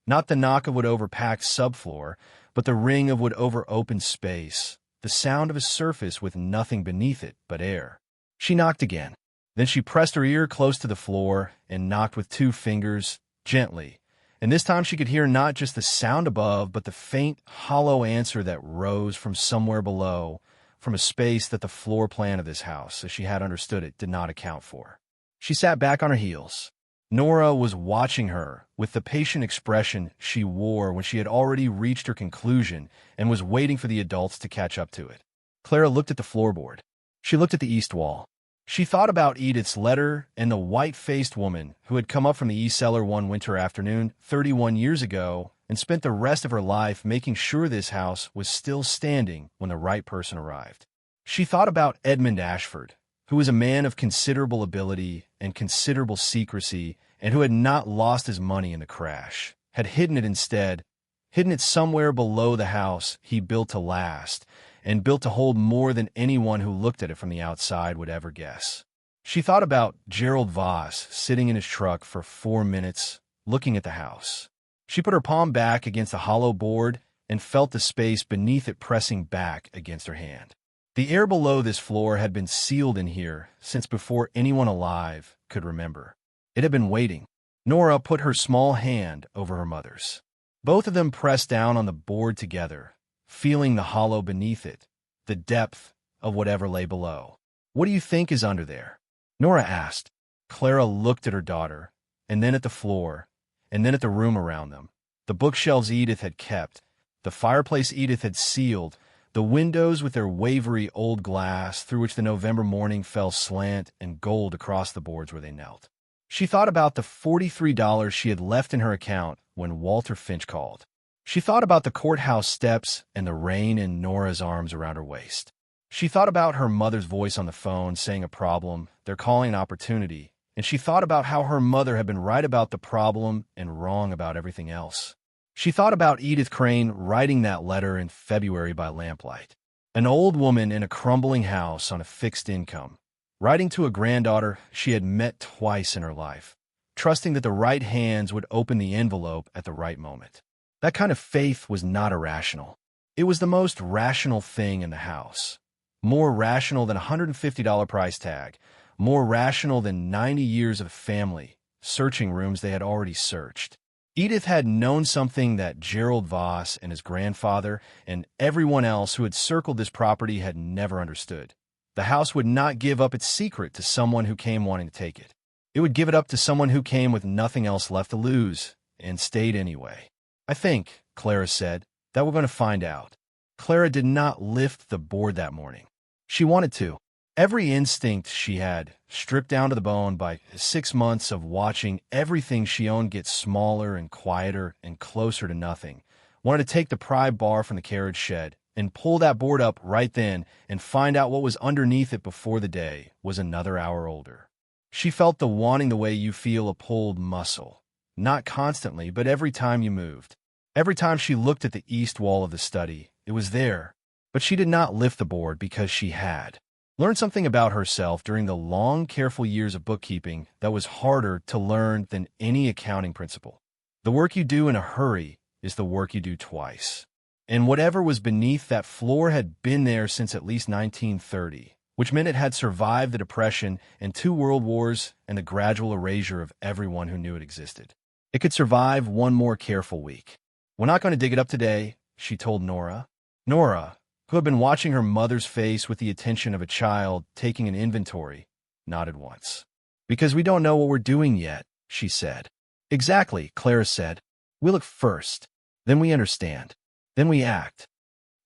Not the knock of wood over packed subfloor, but the ring of wood over open space, the sound of a surface with nothing beneath it but air. She knocked again. Then she pressed her ear close to the floor and knocked with 2 fingers, gently, and this time she could hear not just the sound above, but the faint, hollow answer that rose from somewhere below, from a space that the floor plan of this house, as she had understood it, did not account for. She sat back on her heels. Nora was watching her with the patient expression she wore when she had already reached her conclusion and was waiting for the adults to catch up to it. Clara looked at the floorboard. She looked at the east wall. She thought about Edith's letter and the white-faced woman who had come up from the east cellar one winter afternoon 31 years ago and spent the rest of her life making sure this house was still standing when the right person arrived. She thought about Edmund Ashford, who was a man of considerable ability and considerable secrecy and who had not lost his money in the crash, had hidden it instead, hidden it somewhere below the house he built to last, and built to hold more than anyone who looked at it from the outside would ever guess. She thought about Gerald Voss sitting in his truck for 4 minutes, looking at the house. She put her palm back against the hollow board and felt the space beneath it pressing back against her hand. The air below this floor had been sealed in here since before anyone alive could remember. It had been waiting. Nora put her small hand over her mother's. Both of them pressed down on the board together, feeling the hollow beneath it, the depth of whatever lay below. "What do you think is under there?" Nora asked. Clara looked at her daughter, and then at the floor, and then at the room around them. The bookshelves Edith had kept, the fireplace Edith had sealed, the windows with their wavery old glass through which the November morning fell slant and gold across the boards where they knelt. She thought about the $43 she had left in her account when Walter Finch called. She thought about the courthouse steps and the rain in Nora's arms around her waist. She thought about her mother's voice on the phone saying a problem, they're calling an opportunity, and she thought about how her mother had been right about the problem and wrong about everything else. She thought about Edith Crane writing that letter in February by lamplight. An old woman in a crumbling house on a fixed income, writing to a granddaughter she had met twice in her life, trusting that the right hands would open the envelope at the right moment. That kind of faith was not irrational. It was the most rational thing in the house. More rational than a $150 price tag. More rational than 90 years of family, searching rooms they had already searched. Edith had known something that Gerald Voss and his grandfather and everyone else who had circled this property had never understood. The house would not give up its secret to someone who came wanting to take it. It would give it up to someone who came with nothing else left to lose, and stayed anyway. "I think," Clara said, "that we're going to find out." Clara did not lift the board that morning. She wanted to. Every instinct she had, stripped down to the bone by 6 months of watching everything she owned get smaller and quieter and closer to nothing, wanted to take the pry bar from the carriage shed and pull that board up right then and find out what was underneath it before the day was another hour older. She felt the wanting the way you feel a pulled muscle, not constantly, but every time you moved. Every time she looked at the east wall of the study, it was there, but she did not lift the board because she had learned something about herself during the long, careful years of bookkeeping that was harder to learn than any accounting principle. The work you do in a hurry is the work you do twice. And whatever was beneath that floor had been there since at least 1930, which meant it had survived the Depression and 2 world wars and the gradual erasure of everyone who knew it existed. It could survive one more careful week. "We're not going to dig it up today," she told Nora. Nora, who had been watching her mother's face with the attention of a child taking an inventory, nodded once. "Because we don't know what we're doing yet," she said. "Exactly," Clara said. "We look first, then we understand, then we act."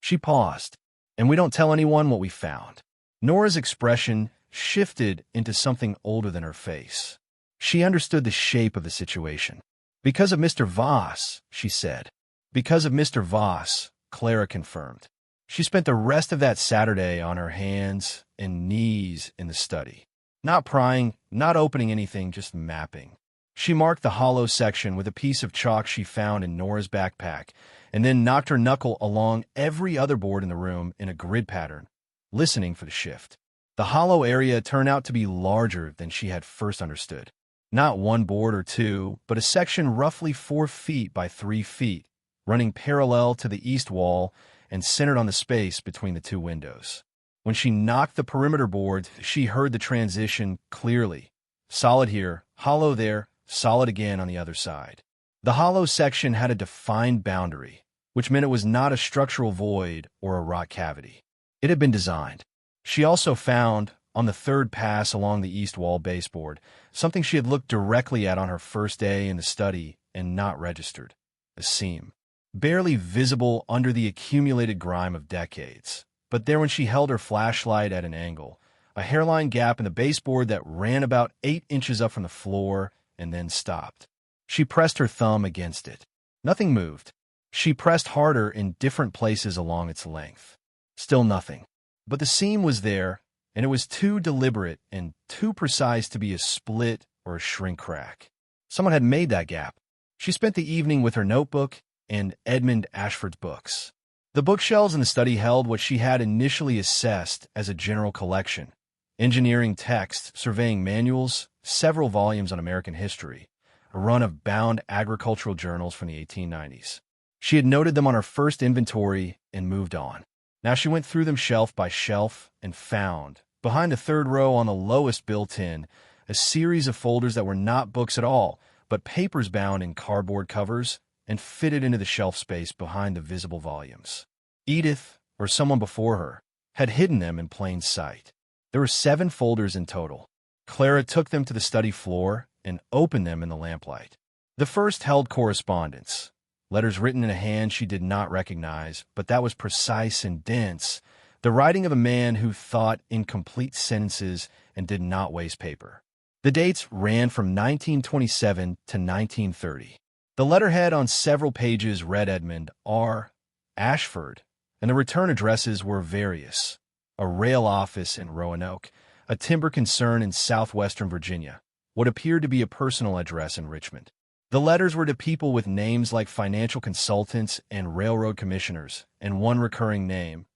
She paused. "And we don't tell anyone what we found." Nora's expression shifted into something older than her face. She understood the shape of the situation. "Because of Mr. Voss," she said. "Because of Mr. Voss," Clara confirmed. She spent the rest of that Saturday on her hands and knees in the study. Not prying, not opening anything, just mapping. She marked the hollow section with a piece of chalk she found in Nora's backpack, and then knocked her knuckle along every other board in the room in a grid pattern, listening for the shift. The hollow area turned out to be larger than she had first understood. Not one board or two, but a section roughly 4 feet by 3 feet, running parallel to the east wall and centered on the space between the 2 windows. When she knocked the perimeter boards, she heard the transition clearly. Solid here, hollow there, solid again on the other side. The hollow section had a defined boundary, which meant it was not a structural void or a rock cavity. It had been designed. She also found, on the 3rd pass along the east wall baseboard, something she had looked directly at on her first day in the study and not registered: a seam. Barely visible under the accumulated grime of decades, but there when she held her flashlight at an angle, a hairline gap in the baseboard that ran about 8 inches up from the floor and then stopped. She pressed her thumb against it. Nothing moved. She pressed harder in different places along its length. Still nothing. But the seam was there, and it was too deliberate and too precise to be a split or a shrink crack. Someone had made that gap. She spent the evening with her notebook and Edmund Ashford's books. The bookshelves in the study held what she had initially assessed as a general collection: engineering texts, surveying manuals, several volumes on American history, a run of bound agricultural journals from the 1890s. She had noted them on her first inventory and moved on. Now she went through them shelf by shelf and found, behind the 3rd row on the lowest built-in, a series of folders that were not books at all, but papers bound in cardboard covers and fitted into the shelf space behind the visible volumes. Edith, or someone before her, had hidden them in plain sight. There were 7 folders in total. Clara took them to the study floor and opened them in the lamplight. The first held correspondence, letters written in a hand she did not recognize, but that was precise and dense, the writing of a man who thought in complete sentences and did not waste paper. The dates ran from 1927 to 1930. The letterhead on several pages read Edmund R. Ashford, and the return addresses were various: a rail office in Roanoke, a timber concern in southwestern Virginia, what appeared to be a personal address in Richmond. The letters were to people with names like financial consultants and railroad commissioners, and one recurring name: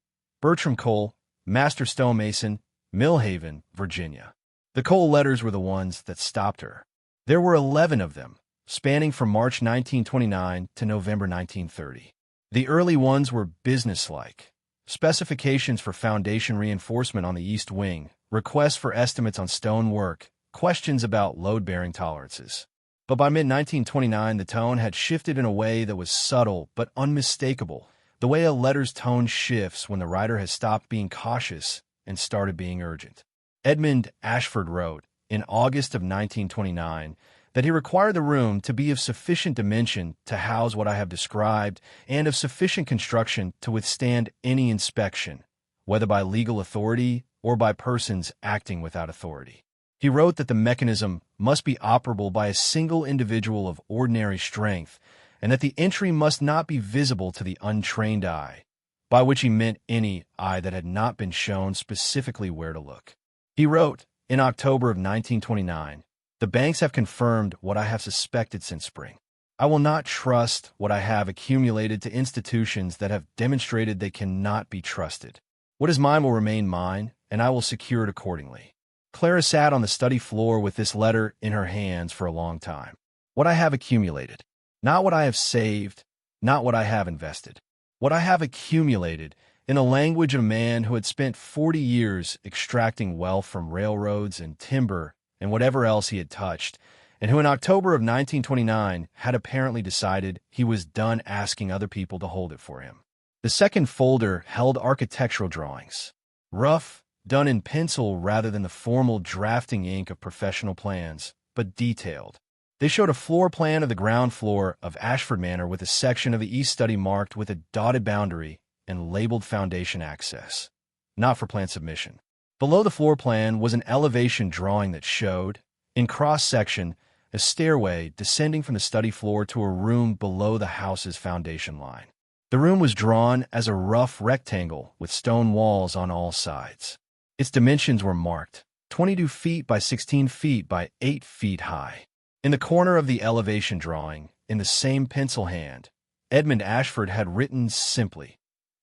Bertram Cole, Master Stonemason, Millhaven, Virginia. The Cole letters were the ones that stopped her. There were 11 of them, spanning from March 1929 to November 1930. The early ones were businesslike: specifications for foundation reinforcement on the east wing, requests for estimates on stone work, questions about load-bearing tolerances. But by mid-1929, the tone had shifted in a way that was subtle but unmistakable, the way a letter's tone shifts when the writer has stopped being cautious and started being urgent. Edmund Ashford wrote, in August of 1929, that he required the room to be of sufficient dimension to house what I have described and of sufficient construction to withstand any inspection, whether by legal authority or by persons acting without authority. He wrote that the mechanism must be operable by a single individual of ordinary strength, and that the entry must not be visible to the untrained eye, by which he meant any eye that had not been shown specifically where to look. He wrote, in October of 1929, "The banks have confirmed what I have suspected since spring. I will not trust what I have accumulated to institutions that have demonstrated they cannot be trusted. What is mine will remain mine, and I will secure it accordingly." Clara sat on the study floor with this letter in her hands for a long time. What I have accumulated. Not what I have saved, not what I have invested. What I have accumulated, in the language of a man who had spent 40 years extracting wealth from railroads and timber and whatever else he had touched, and who in October of 1929 had apparently decided he was done asking other people to hold it for him. The second folder held architectural drawings. Rough, done in pencil rather than the formal drafting ink of professional plans, but detailed. They showed a floor plan of the ground floor of Ashford Manor with a section of the east study marked with a dotted boundary and labeled foundation access, not for plan submission. Below the floor plan was an elevation drawing that showed, in cross-section, a stairway descending from the study floor to a room below the house's foundation line. The room was drawn as a rough rectangle with stone walls on all sides. Its dimensions were marked, 22 feet by 16 feet by 8 feet high. In the corner of the elevation drawing, in the same pencil hand, Edmund Ashford had written simply,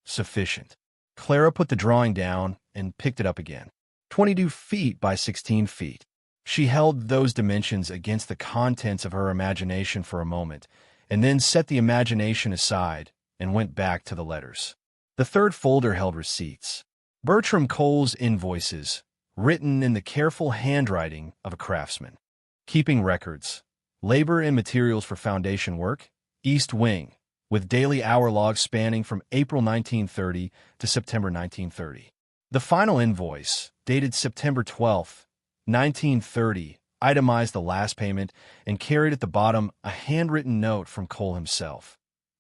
"Sufficient." Clara put the drawing down and picked it up again. 22 feet by 16 feet. She held those dimensions against the contents of her imagination for a moment, and then set the imagination aside and went back to the letters. The third folder held receipts. Bertram Cole's invoices, written in the careful handwriting of a craftsman. Keeping records. Labor and materials for foundation work, East Wing, with daily hour logs spanning from April 1930 to September 1930. The final invoice, dated September 12, 1930, itemized the last payment and carried at the bottom a handwritten note from Cole himself.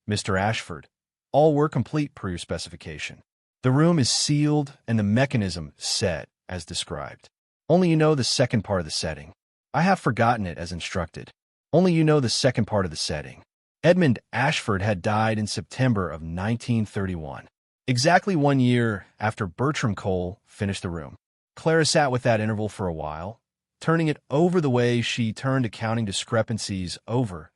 "Mr. Ashford, all work complete per your specification. The room is sealed and the mechanism set as described. Only you know the second part of the setting. I have forgotten it as instructed. Only you know the second part of the setting." Edmund Ashford had died in September of 1931, exactly 1 year after Bertram Cole finished the room. Clara sat with that interval for a while, turning it over the way she turned accounting discrepancies over,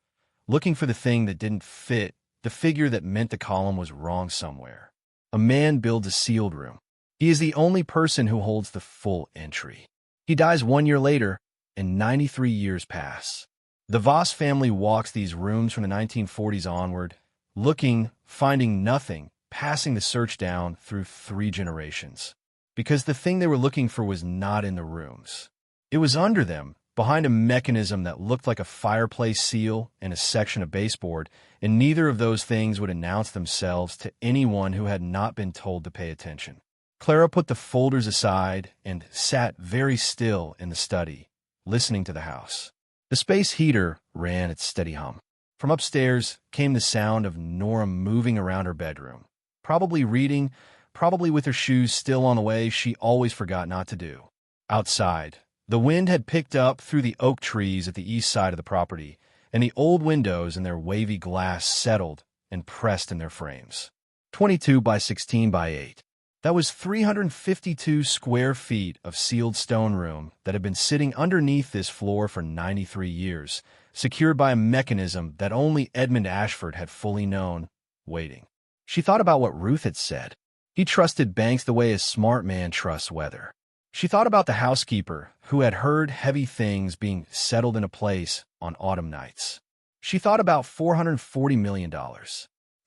looking for the thing that didn't fit, the figure that meant the column was wrong somewhere. A man builds a sealed room. He is the only person who holds the full entry. He dies 1 year later, and 93 years pass. The Voss family walks these rooms from the 1940s onward, looking, finding nothing, passing the search down through 3 generations. Because the thing they were looking for was not in the rooms. It was under them, behind a mechanism that looked like a fireplace seal and a section of baseboard, and neither of those things would announce themselves to anyone who had not been told to pay attention. Clara put the folders aside and sat very still in the study, listening to the house. The space heater ran its steady hum. From upstairs came the sound of Nora moving around her bedroom, probably reading, probably with her shoes still on the way she always forgot not to do. Outside, the wind had picked up through the oak trees at the east side of the property, and the old windows in their wavy glass settled and pressed in their frames. 22 by 16 by 8. That was 352 square feet of sealed stone room that had been sitting underneath this floor for 93 years, secured by a mechanism that only Edmund Ashford had fully known, waiting. She thought about what Ruth had said. He trusted banks the way a smart man trusts weather. She thought about the housekeeper who had heard heavy things being settled into place on autumn nights. She thought about $440 million.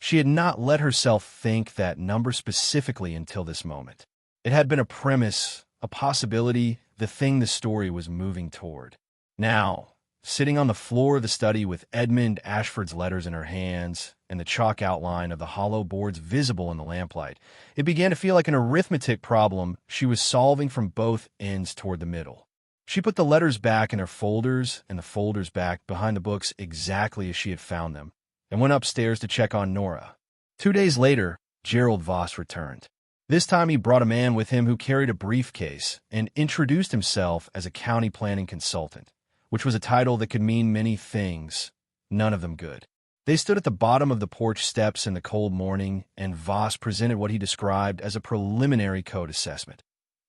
She had not let herself think that number specifically until this moment. It had been a premise, a possibility, the thing the story was moving toward. Now, sitting on the floor of the study with Edmund Ashford's letters in her hands and the chalk outline of the hollow boards visible in the lamplight, it began to feel like an arithmetic problem she was solving from both ends toward the middle. She put the letters back in their folders and the folders back behind the books exactly as she had found them, and went upstairs to check on Nora. 2 days later, Gerald Voss returned. This time he brought a man with him who carried a briefcase and introduced himself as a county planning consultant, which was a title that could mean many things, none of them good. They stood at the bottom of the porch steps in the cold morning, and Voss presented what he described as a preliminary code assessment.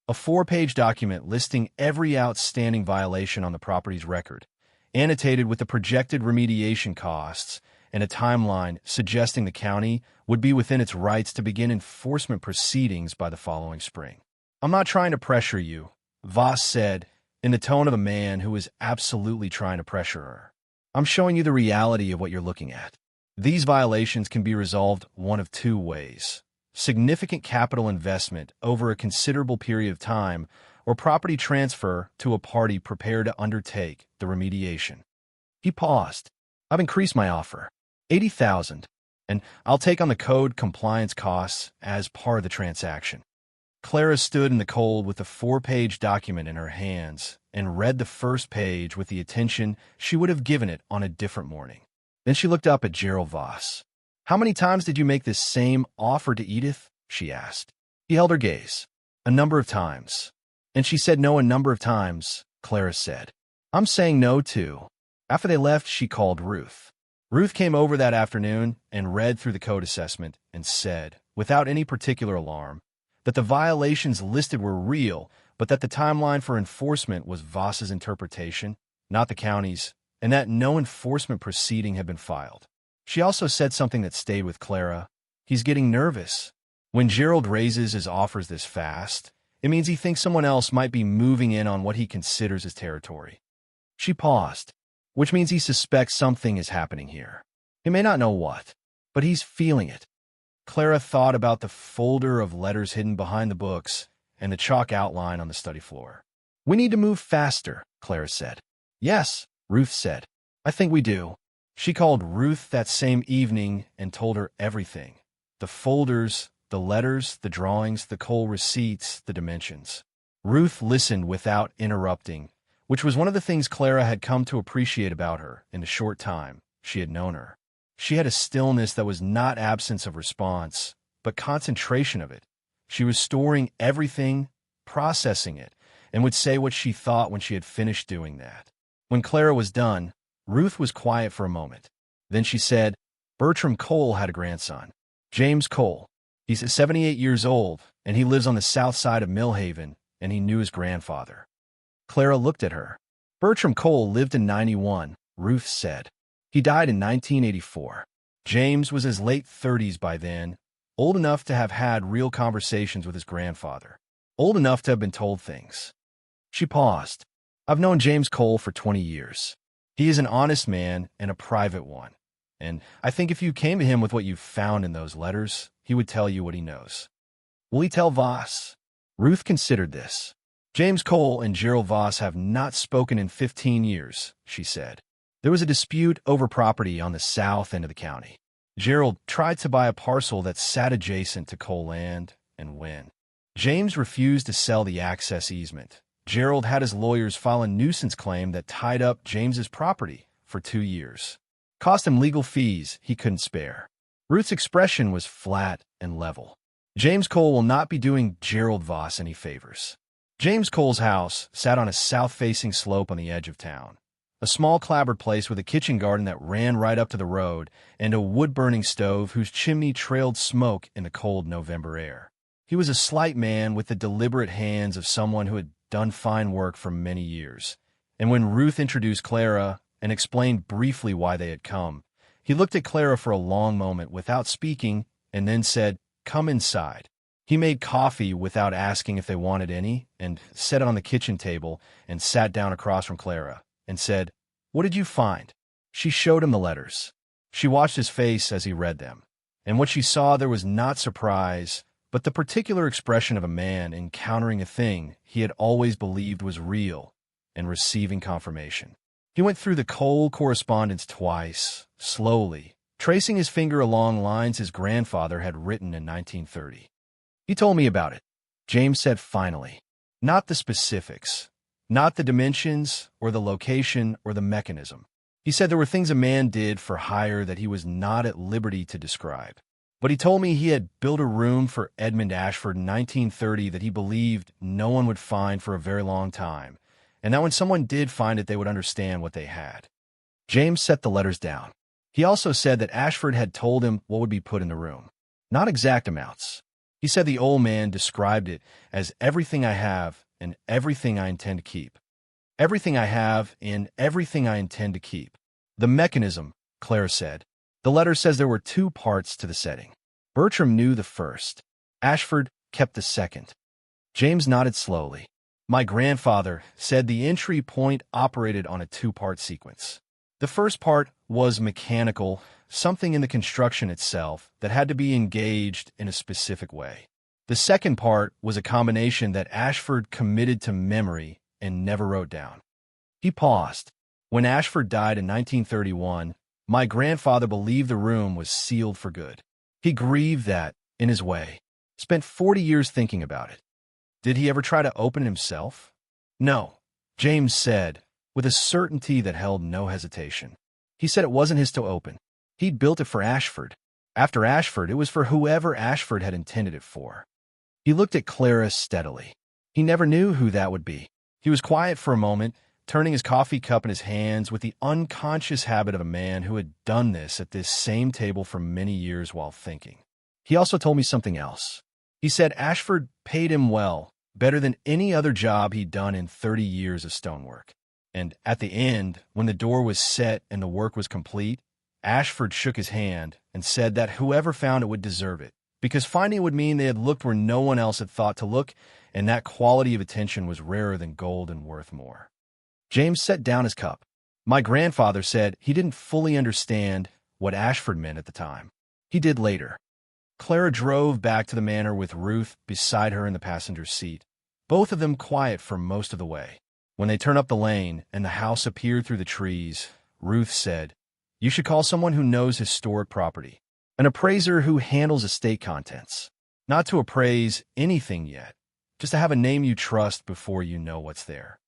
A 4-page document listing every outstanding violation on the property's record, annotated with the projected remediation costs and a timeline suggesting the county would be within its rights to begin enforcement proceedings by the following spring. "I'm not trying to pressure you," Voss said, in the tone of a man who is absolutely trying to pressure her. "I'm showing you the reality of what you're looking at. These violations can be resolved one of two ways: significant capital investment over a considerable period of time, or property transfer to a party prepared to undertake the remediation." He paused. "I've increased my offer, $80,000, and I'll take on the code compliance costs as part of the transaction." Clara stood in the cold with the 4-page document in her hands and read the first page with the attention she would have given it on a different morning. Then she looked up at Gerald Voss. "How many times did you make this same offer to Edith?" she asked. He held her gaze. "A number of times." "And she said no a number of times," Clara said. "I'm saying no, too." After they left, she called Ruth. Ruth came over that afternoon and read through the code assessment and said, without any particular alarm, that the violations listed were real, but that the timeline for enforcement was Voss's interpretation, not the county's, and that no enforcement proceeding had been filed. She also said something that stayed with Clara. "He's getting nervous. When Gerald raises his offers this fast, it means he thinks someone else might be moving in on what he considers his territory." She paused, "which means he suspects something is happening here. He may not know what, but he's feeling it." Clara thought about the folder of letters hidden behind the books and the chalk outline on the study floor. "We need to move faster," Clara said. "Yes," Ruth said. "I think we do." She called Ruth that same evening and told her everything: the folders, the letters, the drawings, the coal receipts, the dimensions. Ruth listened without interrupting, which was one of the things Clara had come to appreciate about her in the short time she had known her. She had a stillness that was not absence of response, but concentration of it. She was storing everything, processing it, and would say what she thought when she had finished doing that. When Clara was done, Ruth was quiet for a moment. Then she said, "Bertram Cole had a grandson, James Cole. He's 78 years old, and he lives on the south side of Millhaven, and he knew his grandfather." Clara looked at her. "Bertram Cole lived in 91, Ruth said. He died in 1984. James was his late 30s by then, old enough to have had real conversations with his grandfather, old enough to have been told things." She paused. "I've known James Cole for 20 years. He is an honest man and a private one, and I think if you came to him with what you found in those letters, he would tell you what he knows." "Will he tell Voss?" Ruth considered this. "James Cole and Gerald Voss have not spoken in 15 years, she said. There was a dispute over property on the south end of the county. Gerald tried to buy a parcel that sat adjacent to Cole land and win. James refused to sell the access easement. Gerald had his lawyers file a nuisance claim that tied up James's property for 2 years. Cost him legal fees he couldn't spare." Ruth's expression was flat and level. "James Cole will not be doing Gerald Voss any favors." James Cole's house sat on a south-facing slope on the edge of town. A small clapboard place with a kitchen garden that ran right up to the road and a wood-burning stove whose chimney trailed smoke in the cold November air. He was a slight man with the deliberate hands of someone who had done fine work for many years. And when Ruth introduced Clara and explained briefly why they had come, he looked at Clara for a long moment without speaking and then said, "Come inside." He made coffee without asking if they wanted any and set it on the kitchen table and sat down across from Clara and said, "What did you find?" She showed him the letters. She watched his face as he read them, and what she saw there was not surprise, but the particular expression of a man encountering a thing he had always believed was real and receiving confirmation. He went through the cold correspondence twice, slowly, tracing his finger along lines his grandfather had written in 1930. "He told me about it," James said finally. "Not the specifics. Not the dimensions, or the location, or the mechanism. He said there were things a man did for hire that he was not at liberty to describe. But he told me he had built a room for Edmund Ashford in 1930 that he believed no one would find for a very long time, and that when someone did find it, they would understand what they had. James set the letters down. He also said that Ashford had told him what would be put in the room. Not exact amounts. He said the old man described it as everything I have and everything I intend to keep. Everything I have and everything I intend to keep. The mechanism, Clara said. The letter says there were 2 parts to the setting. Bertram knew the first. Ashford kept the second. James nodded slowly. My grandfather said the entry point operated on a 2-part sequence. The first part was mechanical, something in the construction itself that had to be engaged in a specific way. The second part was a combination that Ashford committed to memory and never wrote down. He paused. When Ashford died in 1931, my grandfather believed the room was sealed for good. He grieved that, in his way. Spent 40 years thinking about it. Did he ever try to open it himself? No, James said, with a certainty that held no hesitation. He said it wasn't his to open. He'd built it for Ashford. After Ashford, it was for whoever Ashford had intended it for. He looked at Clara steadily. He never knew who that would be. He was quiet for a moment, turning his coffee cup in his hands with the unconscious habit of a man who had done this at this same table for many years while thinking. He also told me something else. He said Ashford paid him well, better than any other job he'd done in 30 years of stonework. And at the end, when the door was set and the work was complete, Ashford shook his hand and said that whoever found it would deserve it, because finding it would mean they had looked where no one else had thought to look, and that quality of attention was rarer than gold and worth more. James set down his cup. My grandfather said he didn't fully understand what Ashford meant at the time. He did later. Clara drove back to the manor with Ruth beside her in the passenger seat, both of them quiet for most of the way. When they turned up the lane and the house appeared through the trees, Ruth said, "You should call someone who knows historic property, an appraiser who handles estate contents. Not to appraise anything yet, just to have a name you trust before you know what's there."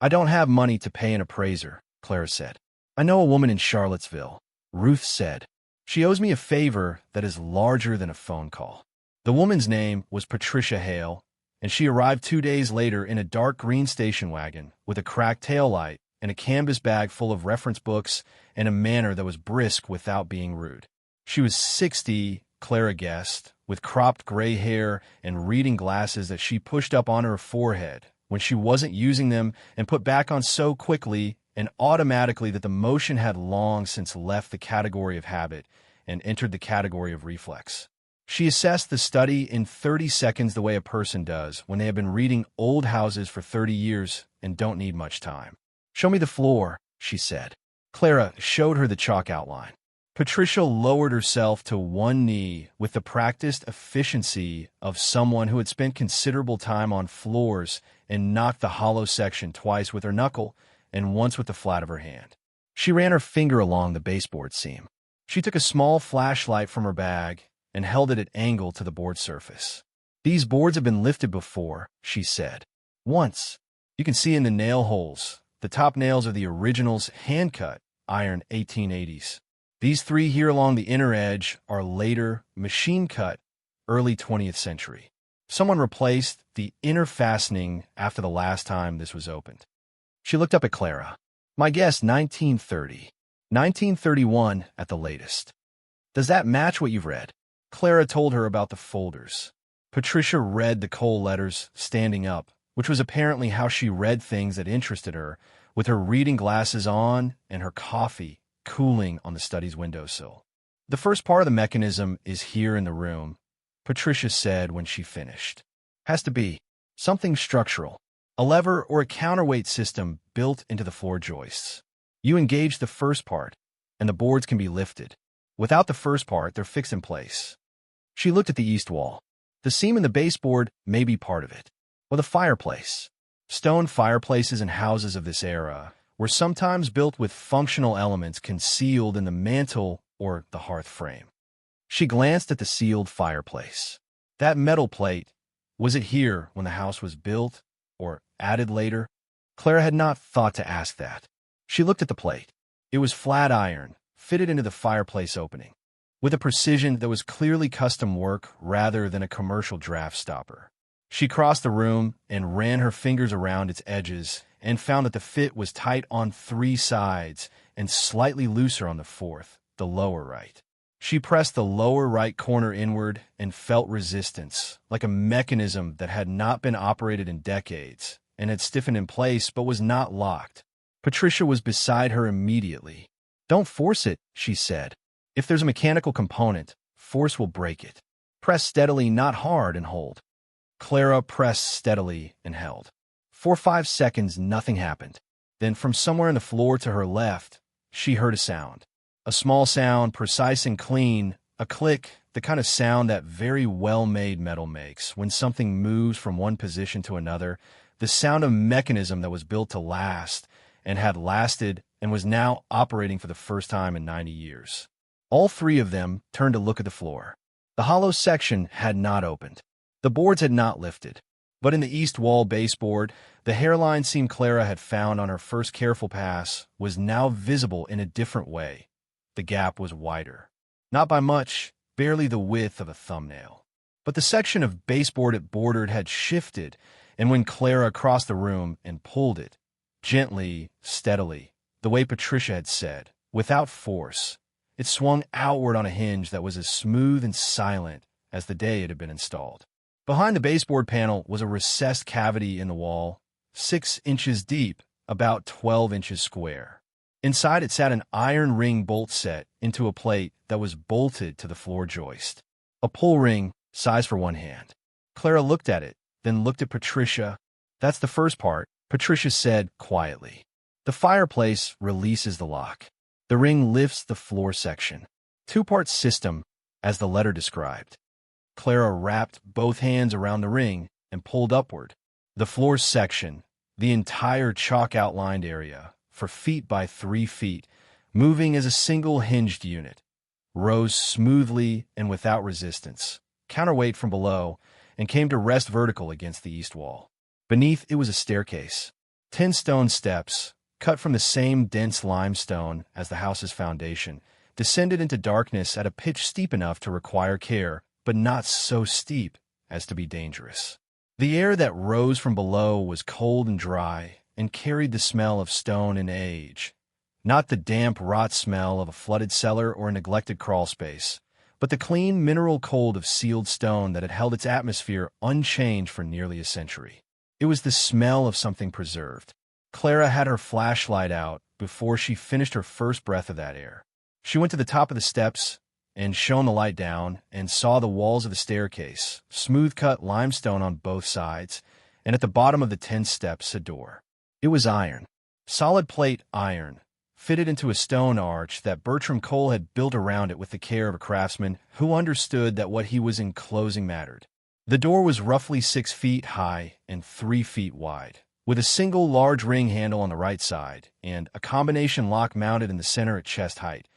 "I don't have money to pay an appraiser," Clara said. "I know a woman in Charlottesville," Ruth said. "She owes me a favor that is larger than a phone call." The woman's name was Patricia Hale, and she arrived 2 days later in a dark green station wagon with a cracked taillight and a canvas bag full of reference books and a manner that was brisk without being rude. She was 60, Clara guessed, with cropped gray hair and reading glasses that she pushed up on her forehead when she wasn't using them and put back on so quickly and automatically that the motion had long since left the category of habit and entered the category of reflex. She assessed the study in 30 seconds the way a person does when they have been reading old houses for 30 years and don't need much time. "Show me the floor," she said. Clara showed her the chalk outline. Patricia lowered herself to one knee with the practiced efficiency of someone who had spent considerable time on floors and knocked the hollow section twice with her knuckle and once with the flat of her hand. She ran her finger along the baseboard seam. She took a small flashlight from her bag and held it at angle to the board surface. "These boards have been lifted before," she said. "Once. You can see in the nail holes. The top nails are the originals, hand-cut, iron 1880s. These 3 here along the inner edge are later, machine-cut, early 20th century. Someone replaced the inner fastening after the last time this was opened." She looked up at Clara. "My guess, 1930. 1931 at the latest. Does that match what you've read?" Clara told her about the folders. Patricia read the coal letters standing up, which was apparently how she read things that interested her, with her reading glasses on and her coffee cooling on the study's windowsill. "The first part of the mechanism is here in the room," Patricia said when she finished. "Has to be something structural, a lever or a counterweight system built into the floor joists. You engage the first part, and the boards can be lifted. Without the first part, they're fixed in place." She looked at the east wall. "The seam in the baseboard may be part of it. Or the fireplace." Stone fireplaces in houses of this era were sometimes built with functional elements concealed in the mantel or the hearth frame. She glanced at the sealed fireplace. That metal plate, was it here when the house was built or added later? Clara had not thought to ask that. She looked at the plate. It was flat iron, fitted into the fireplace opening. with a precision that was clearly custom work rather than a commercial draft stopper. She crossed the room and ran her fingers around its edges and found that the fit was tight on 3 sides and slightly looser on the 4th, the lower right. She pressed the lower right corner inward and felt resistance, like a mechanism that had not been operated in decades and had stiffened in place but was not locked. Patricia was beside her immediately. "Don't force it," she said. "If there's a mechanical component, force will break it. Press steadily, not hard, and hold." Clara pressed steadily and held. For 5 seconds, nothing happened. Then, from somewhere on the floor to her left, she heard a sound. A small sound, precise and clean, a click, the kind of sound that very well-made metal makes when something moves from one position to another, the sound of a mechanism that was built to last and had lasted and was now operating for the first time in 90 years. All 3 of them turned to look at the floor. The hollow section had not opened. The boards had not lifted. But in the east wall baseboard, the hairline seam Clara had found on her first careful pass was now visible in a different way. The gap was wider. Not by much, barely the width of a thumbnail. But the section of baseboard it bordered had shifted, and when Clara crossed the room and pulled it, gently, steadily, the way Patricia had said, without force, it swung outward on a hinge that was as smooth and silent as the day it had been installed. Behind the baseboard panel was a recessed cavity in the wall, 6 inches deep, about 12 inches square. Inside it sat an iron ring bolt set into a plate that was bolted to the floor joist. A pull ring, size for one hand. Clara looked at it, then looked at Patricia. "That's the first part," Patricia said quietly. "The fireplace releases the lock. The ring lifts the floor section. 2-part system, as the letter described." Clara wrapped both hands around the ring and pulled upward. The floor section, the entire chalk-outlined area, for feet by 3 feet, moving as a single hinged unit, rose smoothly and without resistance, counterweight from below, and came to rest vertical against the east wall. Beneath it was a staircase. 10 stone steps, cut from the same dense limestone as the house's foundation, descended into darkness at a pitch steep enough to require care, but not so steep as to be dangerous. The air that rose from below was cold and dry and carried the smell of stone and age, not the damp rot smell of a flooded cellar or a neglected crawlspace, but the clean mineral cold of sealed stone that had held its atmosphere unchanged for nearly a century. It was the smell of something preserved. Clara had her flashlight out before she finished her first breath of that air. She went to the top of the steps and shone the light down and saw the walls of the staircase, smooth-cut limestone on both sides, and at the bottom of the 10 steps a door. It was iron, solid plate iron, fitted into a stone arch that Bertram Cole had built around it with the care of a craftsman who understood that what he was enclosing mattered. The door was roughly 6 feet high and 3 feet wide, with a single large ring handle on the right side and a combination lock mounted in the center at chest height.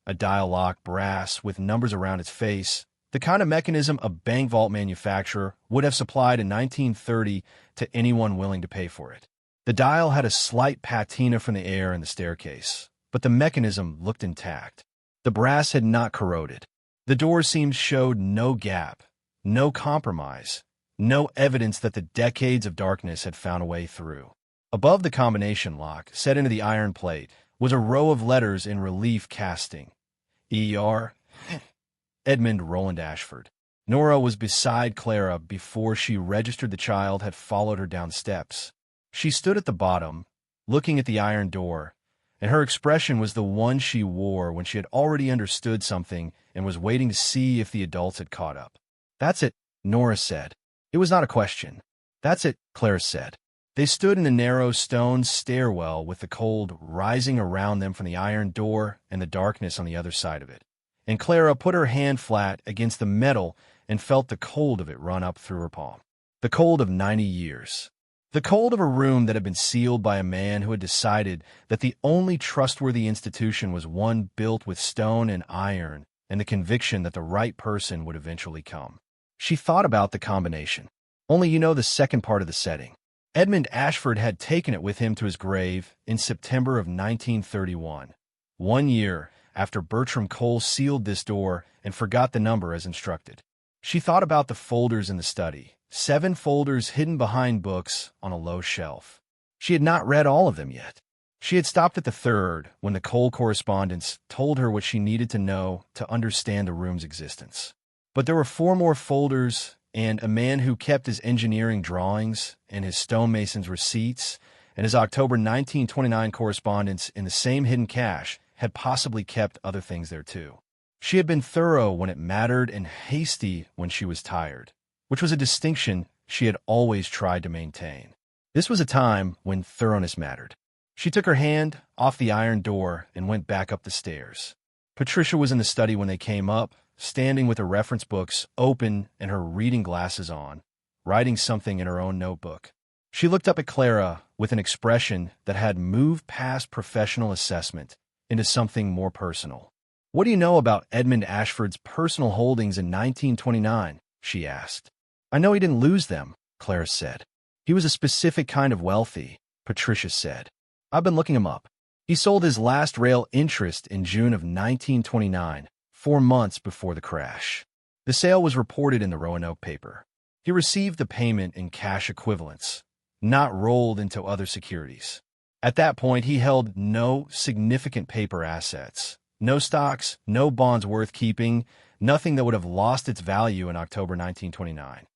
A dial lock, brass, with numbers around its face, the kind of mechanism a bank vault manufacturer would have supplied in 1930 to anyone willing to pay for it. The dial had a slight patina from the air in the staircase, but the mechanism looked intact. The brass had not corroded. The door seams showed no gap, no compromise, no evidence that the decades of darkness had found a way through. Above the combination lock, set into the iron plate, was a row of letters in relief casting. E.R. Edmund Roland Ashford. Nora was beside Clara before she registered the child had followed her down steps. She stood at the bottom, looking at the iron door, and her expression was the one she wore when she had already understood something and was waiting to see if the adults had caught up. "That's it," Nora said. It was not a question. "That's it," Clara said. They stood in a narrow stone stairwell with the cold rising around them from the iron door and the darkness on the other side of it. And Clara put her hand flat against the metal and felt the cold of it run up through her palm. The cold of 90 years. The cold of a room that had been sealed by a man who had decided that the only trustworthy institution was one built with stone and iron, and the conviction that the right person would eventually come. She thought about the combination. Only you know the second part of the setting. Edmund Ashford had taken it with him to his grave in September of 1931, 1 year after Bertram Cole sealed this door and forgot the number as instructed. She thought about the folders in the study, 7 folders hidden behind books on a low shelf. She had not read all of them yet. She had stopped at the 3rd when the Cole correspondence told her what she needed to know to understand the room's existence. But there were 4 more folders, and a man who kept his engineering drawings and his stonemason's receipts and his October 1929 correspondence in the same hidden cache had possibly kept other things there too. She had been thorough when it mattered and hasty when she was tired, which was a distinction she had always tried to maintain. This was a time when thoroughness mattered. She took her hand off the iron door and went back up the stairs. Patricia was in the study when they came up, standing with her reference books open and her reading glasses on, writing something in her own notebook. She looked up at Clara with an expression that had moved past professional assessment into something more personal. "What do you know about Edmund Ashford's personal holdings in 1929? She asked. "I know he didn't lose them," Clara said. "He was a specific kind of wealthy," Patricia said. "I've been looking him up. He sold his last rail interest in June of 1929, 4 months before the crash. The sale was reported in the Roanoke paper. He received the payment in cash equivalents, not rolled into other securities. At that point, he held no significant paper assets, no stocks, no bonds worth keeping, nothing that would have lost its value in October 1929.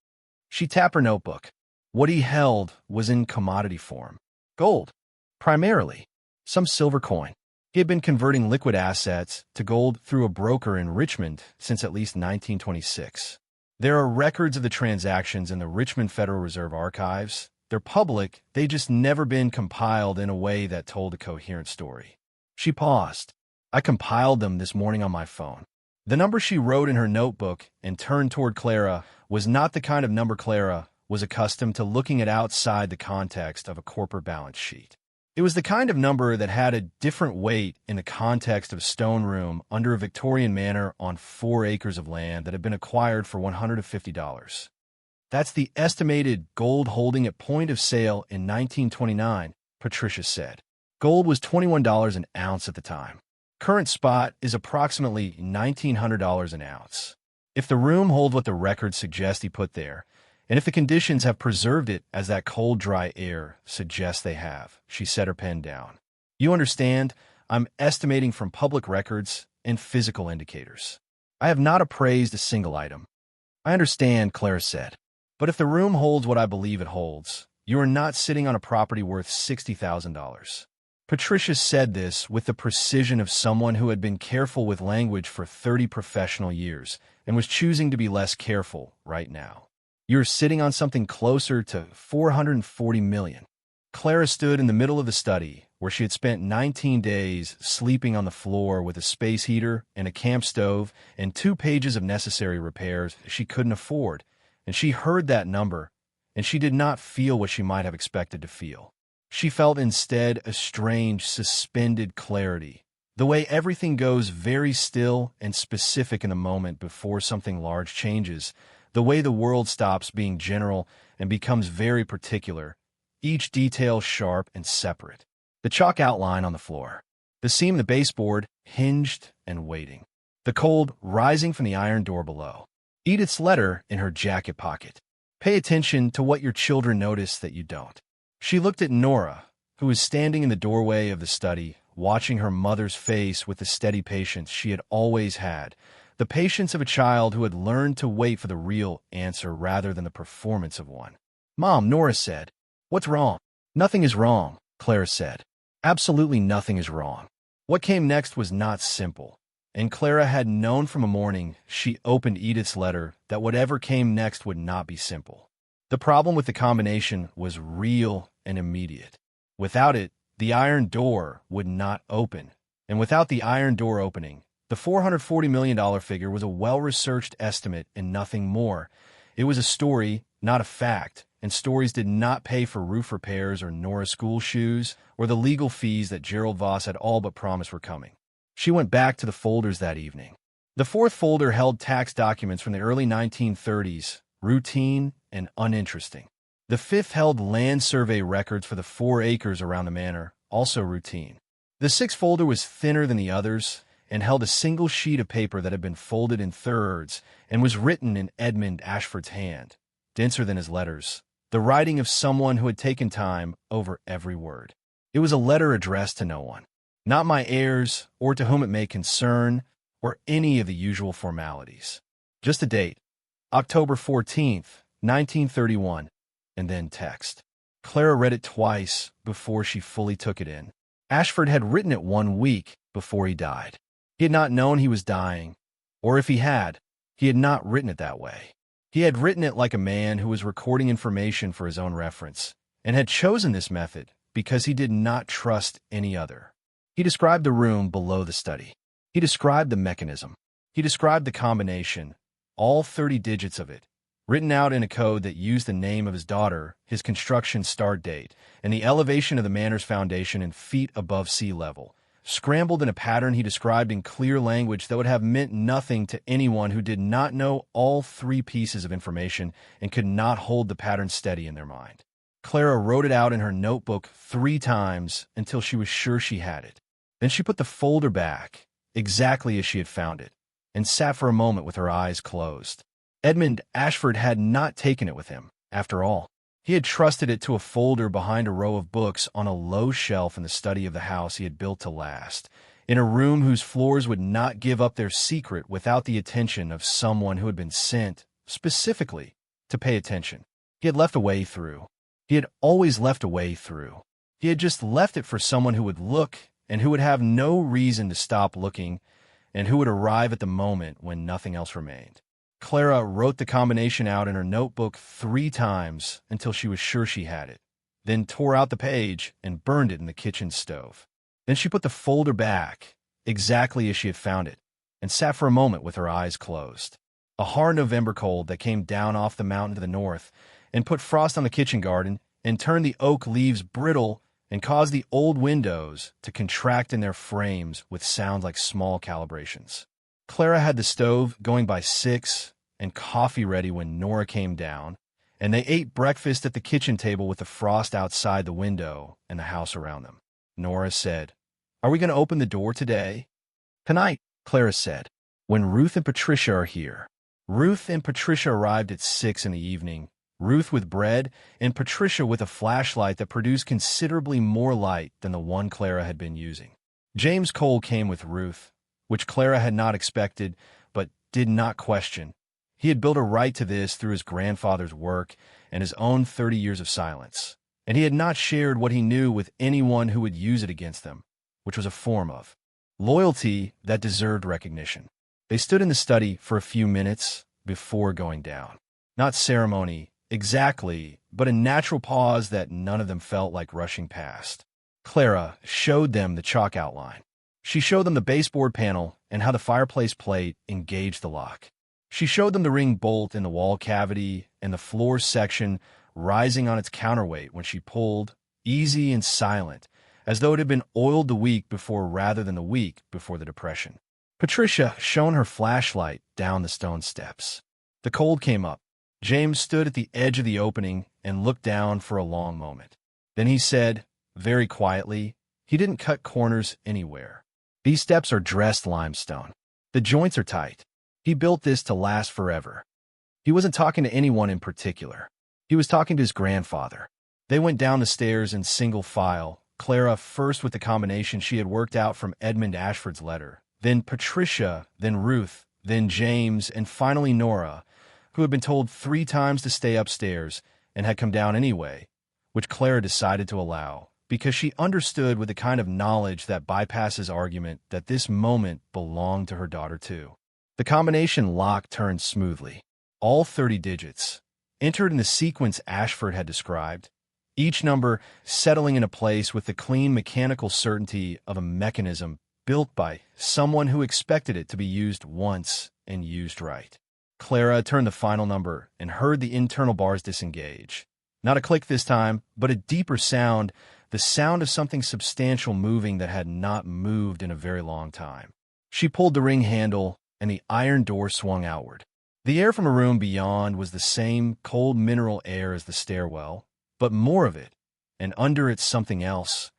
She tapped her notebook. What he held was in commodity form. Gold, primarily. Some silver coin. He had been converting liquid assets to gold through a broker in Richmond since at least 1926. There are records of the transactions in the Richmond Federal Reserve archives. They're public, they just never been compiled in a way that told a coherent story. She paused. I compiled them this morning on my phone. The number she wrote in her notebook and turned toward Clara was not the kind of number Clara was accustomed to looking at outside the context of a corporate balance sheet. It was the kind of number that had a different weight in the context of a stone room under a Victorian manor on 4 acres of land that had been acquired for $150. That's the estimated gold holding at point of sale in 1929, Patricia said. Gold was $21 an ounce at the time. Current spot is approximately $1,900 an ounce. If the room holds what the records suggest he put there, and if the conditions have preserved it as that cold, dry air suggests they have, she set her pen down. You understand, I'm estimating from public records and physical indicators. I have not appraised a single item. I understand, Clara said. But if the room holds what I believe it holds, you are not sitting on a property worth $60,000. Patricia said this with the precision of someone who had been careful with language for 30 professional years and was choosing to be less careful right now. You're sitting on something closer to $440 million. Clara stood in the middle of the study, where she had spent 19 days sleeping on the floor with a space heater and a camp stove and 2 pages of necessary repairs she couldn't afford, and she heard that number, and she did not feel what she might have expected to feel. She felt instead a strange, suspended clarity, the way everything goes very still and specific in the moment before something large changes, the way the world stops being general and becomes very particular, each detail sharp and separate. The chalk outline on the floor, the seam of the baseboard hinged and waiting, the cold rising from the iron door below. Edith's letter in her jacket pocket. Pay attention to what your children notice that you don't. She looked at Nora, who was standing in the doorway of the study, watching her mother's face with the steady patience she had always had, the patience of a child who had learned to wait for the real answer rather than the performance of one. Mom, Nora said. What's wrong? Nothing is wrong, Clara said. Absolutely nothing is wrong. What came next was not simple, and Clara had known from a morning she opened Edith's letter that whatever came next would not be simple. The problem with the combination was real and immediate. Without it, the iron door would not open, and without the iron door opening, the $440 million figure was a well-researched estimate and nothing more. It was a story, not a fact, and stories did not pay for roof repairs or Nora's school shoes or the legal fees that Gerald Voss had all but promised were coming. She went back to the folders that evening. The 4th folder held tax documents from the early 1930s, routine and uninteresting. The 5th held land survey records for the 4 acres around the manor, also routine. The 6th folder was thinner than the others, and held a single sheet of paper that had been folded in thirds and was written in Edmund Ashford's hand, denser than his letters, the writing of someone who had taken time over every word. It was a letter addressed to no one, not my heirs or to whom it may concern, or any of the usual formalities. Just a date, October 14th, 1931, and then text. Clara read it twice before she fully took it in. Ashford had written it 1 week before he died. He had not known he was dying, or if he had not written it that way. He had written it like a man who was recording information for his own reference, and had chosen this method because he did not trust any other. He described the room below the study. He described the mechanism. He described the combination, all 30 digits of it, written out in a code that used the name of his daughter, his construction start date, and the elevation of the manor's foundation in feet above sea level, scrambled in a pattern he described in clear language that would have meant nothing to anyone who did not know all 3 pieces of information and could not hold the pattern steady in their mind. Clara wrote it out in her notebook 3 times until she was sure she had it. Then she put the folder back, exactly as she had found it, and sat for a moment with her eyes closed. Edmund Ashford had not taken it with him, after all. He had trusted it to a folder behind a row of books on a low shelf in the study of the house he had built to last, in a room whose floors would not give up their secret without the attention of someone who had been sent, specifically, to pay attention. He had left a way through. He had always left a way through. He had just left it for someone who would look and who would have no reason to stop looking and who would arrive at the moment when nothing else remained. Clara wrote the combination out in her notebook 3 times until she was sure she had it, then tore out the page and burned it in the kitchen stove. Then she put the folder back, exactly as she had found it, and sat for a moment with her eyes closed. A hard November cold that came down off the mountain to the north and put frost on the kitchen garden and turned the oak leaves brittle and caused the old windows to contract in their frames with sounds like small calibrations. Clara had the stove going by 6 and coffee ready when Nora came down, and they ate breakfast at the kitchen table with the frost outside the window and the house around them. Nora said, "Are we going to open the door today?" "Tonight," Clara said, "when Ruth and Patricia are here." Ruth and Patricia arrived at 6 in the evening, Ruth with bread and Patricia with a flashlight that produced considerably more light than the one Clara had been using. James Cole came with Ruth, which Clara had not expected but did not question. He had built a right to this through his grandfather's work and his own 30 years of silence, and he had not shared what he knew with anyone who would use it against them, which was a form of loyalty that deserved recognition. They stood in the study for a few minutes before going down. Not ceremony, exactly, but a natural pause that none of them felt like rushing past. Clara showed them the chalk outline. She showed them the baseboard panel and how the fireplace plate engaged the lock. She showed them the ring bolt in the wall cavity and the floor section rising on its counterweight when she pulled, easy and silent, as though it had been oiled the week before rather than the week before the depression. Patricia shone her flashlight down the stone steps. The cold came up. James stood at the edge of the opening and looked down for a long moment. Then he said, very quietly, he didn't cut corners anywhere. "These steps are dressed limestone. The joints are tight. He built this to last forever." He wasn't talking to anyone in particular. He was talking to his grandfather. They went down the stairs in single file, Clara first with the combination she had worked out from Edmund Ashford's letter, then Patricia, then Ruth, then James, and finally Nora, who had been told 3 times to stay upstairs and had come down anyway, which Clara decided to allow, because she understood with the kind of knowledge that bypasses argument that this moment belonged to her daughter too. The combination lock turned smoothly. All 30 digits, entered in the sequence Ashford had described, each number settling in a place with the clean mechanical certainty of a mechanism built by someone who expected it to be used once and used right. Clara turned the final number and heard the internal bars disengage. Not a click this time, but a deeper sound, the sound of something substantial moving that had not moved in a very long time. She pulled the ring handle, and the iron door swung outward. The air from a room beyond was the same cold mineral air as the stairwell, but more of it, and under it something else,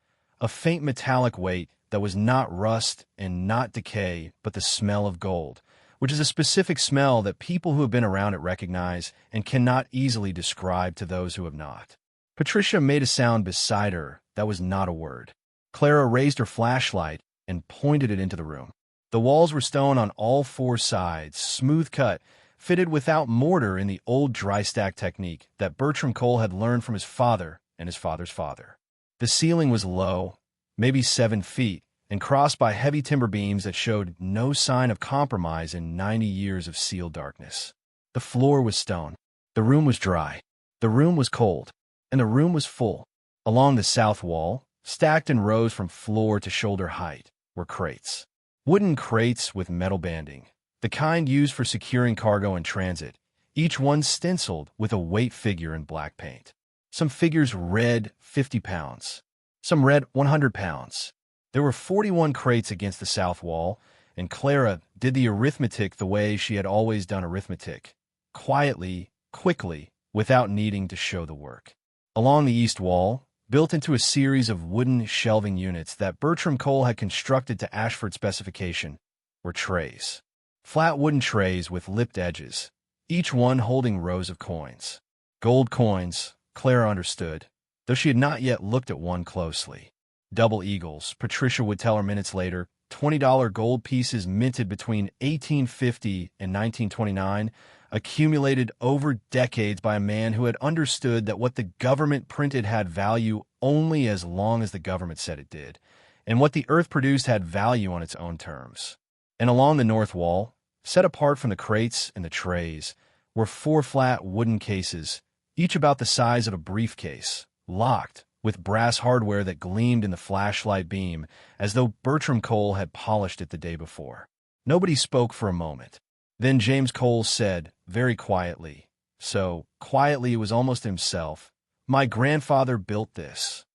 a faint metallic weight that was not rust and not decay, but the smell of gold, which is a specific smell that people who have been around it recognize and cannot easily describe to those who have not. Patricia made a sound beside her that was not a word. Clara raised her flashlight and pointed it into the room. The walls were stone on all four sides, smooth cut, fitted without mortar in the old dry stack technique that Bertram Cole had learned from his father and his father's father. The ceiling was low, maybe 7 feet, and crossed by heavy timber beams that showed no sign of compromise in 90 years of sealed darkness. The floor was stone. The room was dry. The room was cold. And the room was full. Along the south wall, stacked in rows from floor to shoulder height, were crates. Wooden crates with metal banding, the kind used for securing cargo in transit, each one stenciled with a weight figure in black paint. Some figures read 50 pounds. Some read 100 pounds. There were 41 crates against the south wall, and Clara did the arithmetic the way she had always done arithmetic, quietly, quickly, without needing to show the work. Along the east wall, built into a series of wooden shelving units that Bertram Cole had constructed to Ashford specification, were trays. Flat wooden trays with lipped edges, each one holding rows of coins. Gold coins, Clara understood, though she had not yet looked at one closely. Double eagles, Patricia would tell her minutes later, $20 gold pieces minted between 1850 and 1929, accumulated over decades by a man who had understood that what the government printed had value only as long as the government said it did, and what the earth produced had value on its own terms. And along the north wall, set apart from the crates and the trays, were 4 flat wooden cases, each about the size of a briefcase, locked, with brass hardware that gleamed in the flashlight beam as though Bertram Cole had polished it the day before. Nobody spoke for a moment. Then James Cole said, very quietly, so quietly it was almost himself, "My grandfather built this."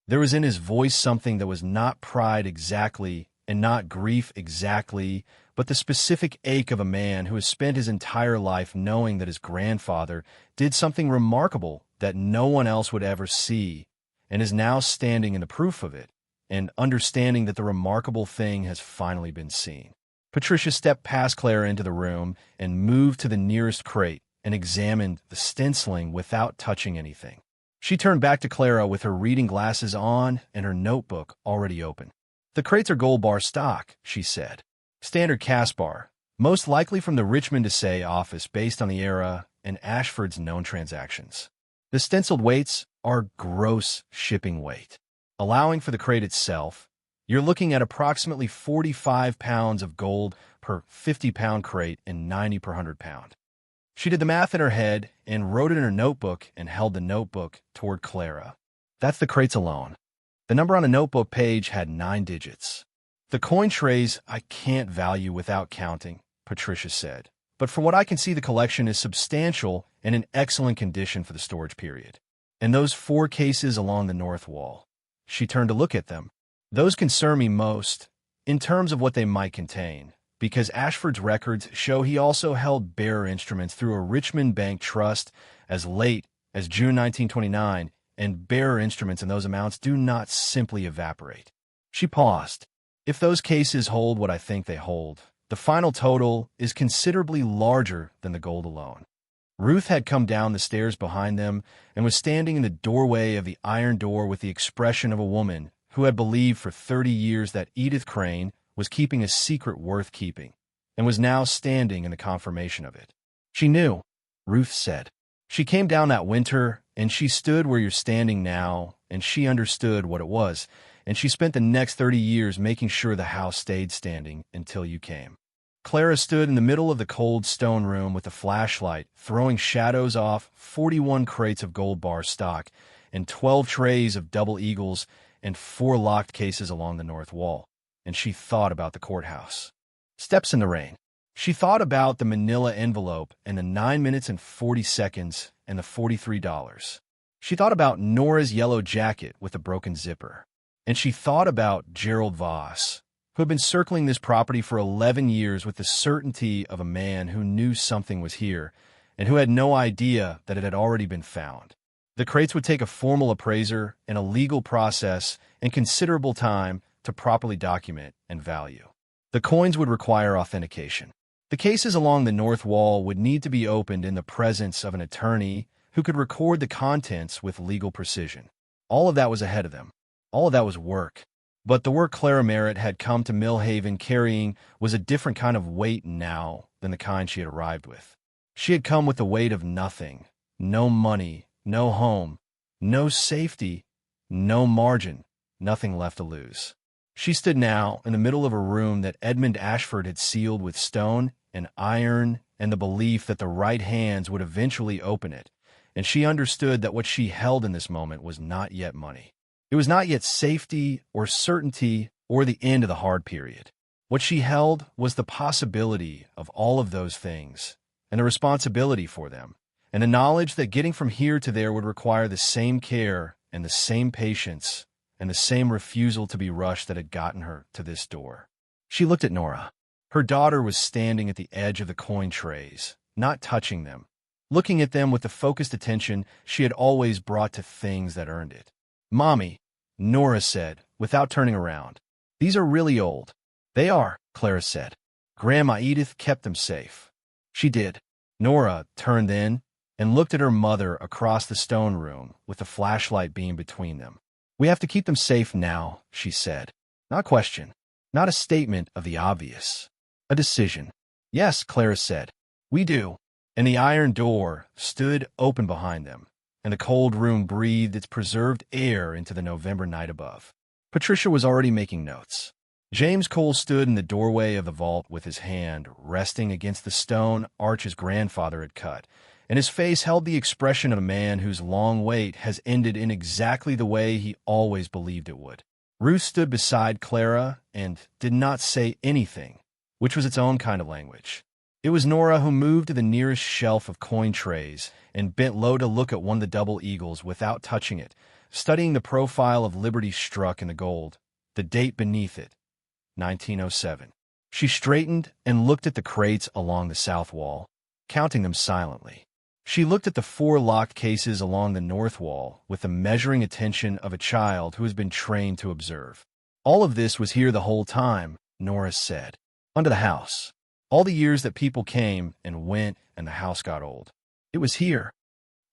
There was in his voice something that was not pride exactly and not grief exactly, but the specific ache of a man who has spent his entire life knowing that his grandfather did something remarkable that no one else would ever see, and is now standing in the proof of it, and understanding that the remarkable thing has finally been seen. Patricia stepped past Clara into the room and moved to the nearest crate and examined the stenciling without touching anything. She turned back to Clara with her reading glasses on and her notebook already open. "The crates are gold bar stock," she said. "Standard cast bar, most likely from the Richmond Assay office based on the era and Ashford's known transactions. The stenciled weights are gross shipping weight. Allowing for the crate itself, you're looking at approximately 45 pounds of gold per 50-pound crate and 90 per 100-pound. She did the math in her head and wrote it in her notebook and held the notebook toward Clara. "That's the crates alone." The number on a notebook page had 9 digits. "The coin trays I can't value without counting," Patricia said. "But from what I can see, the collection is substantial and in excellent condition for the storage period. And those 4 cases along the north wall." She turned to look at them. "Those concern me most, in terms of what they might contain, because Ashford's records show he also held bearer instruments through a Richmond Bank trust as late as June 1929, and bearer instruments in those amounts do not simply evaporate." She paused. "If those cases hold what I think they hold, the final total is considerably larger than the gold alone." Ruth had come down the stairs behind them and was standing in the doorway of the iron door with the expression of a woman who had believed for 30 years that Edith Crane was keeping a secret worth keeping, and was now standing in the confirmation of it. "She knew," Ruth said. "She came down that winter, and she stood where you're standing now, and she understood what it was, and she spent the next 30 years making sure the house stayed standing until you came." Clara stood in the middle of the cold stone room with a flashlight, throwing shadows off 41 crates of gold bar stock and 12 trays of double eagles and 4 locked cases along the north wall, and she thought about the courthouse. Steps in the rain. She thought about the manila envelope and the 9 minutes and 40 seconds and the $43. She thought about Nora's yellow jacket with a broken zipper. And she thought about Gerald Voss, who had been circling this property for 11 years with the certainty of a man who knew something was here and who had no idea that it had already been found. The crates would take a formal appraiser and a legal process and considerable time to properly document and value. The coins would require authentication. The cases along the north wall would need to be opened in the presence of an attorney who could record the contents with legal precision. All of that was ahead of them. All of that was work. But the work Clara Merritt had come to Millhaven carrying was a different kind of weight now than the kind she had arrived with. She had come with the weight of nothing. No money, no home, no safety, no margin, nothing left to lose. She stood now in the middle of a room that Edmund Ashford had sealed with stone and iron and the belief that the right hands would eventually open it, and she understood that what she held in this moment was not yet money. It was not yet safety or certainty or the end of the hard period. What she held was the possibility of all of those things and the responsibility for them, and the knowledge that getting from here to there would require the same care and the same patience and the same refusal to be rushed that had gotten her to this door. She looked at Nora. Her daughter was standing at the edge of the coin trays, not touching them, looking at them with the focused attention she had always brought to things that earned it. "Mommy," Nora said, without turning around. "These are really old." "They are," Clara said. "Grandma Edith kept them safe." "She did." Nora turned then and looked at her mother across the stone room with the flashlight beam between them. "We have to keep them safe now," she said. "Not a question. Not a statement of the obvious. A decision." "Yes," Clara said. "We do." And the iron door stood open behind them, and the cold room breathed its preserved air into the November night above. Patricia was already making notes. James Cole stood in the doorway of the vault with his hand resting against the stone arch his grandfather had cut, and his face held the expression of a man whose long wait has ended in exactly the way he always believed it would. Ruth stood beside Clara and did not say anything, which was its own kind of language. It was Nora who moved to the nearest shelf of coin trays and bent low to look at one of the double eagles without touching it, studying the profile of Liberty struck in the gold, the date beneath it, 1907. She straightened and looked at the crates along the south wall, counting them silently. She looked at the 4 locked cases along the north wall with the measuring attention of a child who has been trained to observe. "All of this was here the whole time," Nora said. "Under the house. All the years that people came and went and the house got old. It was here."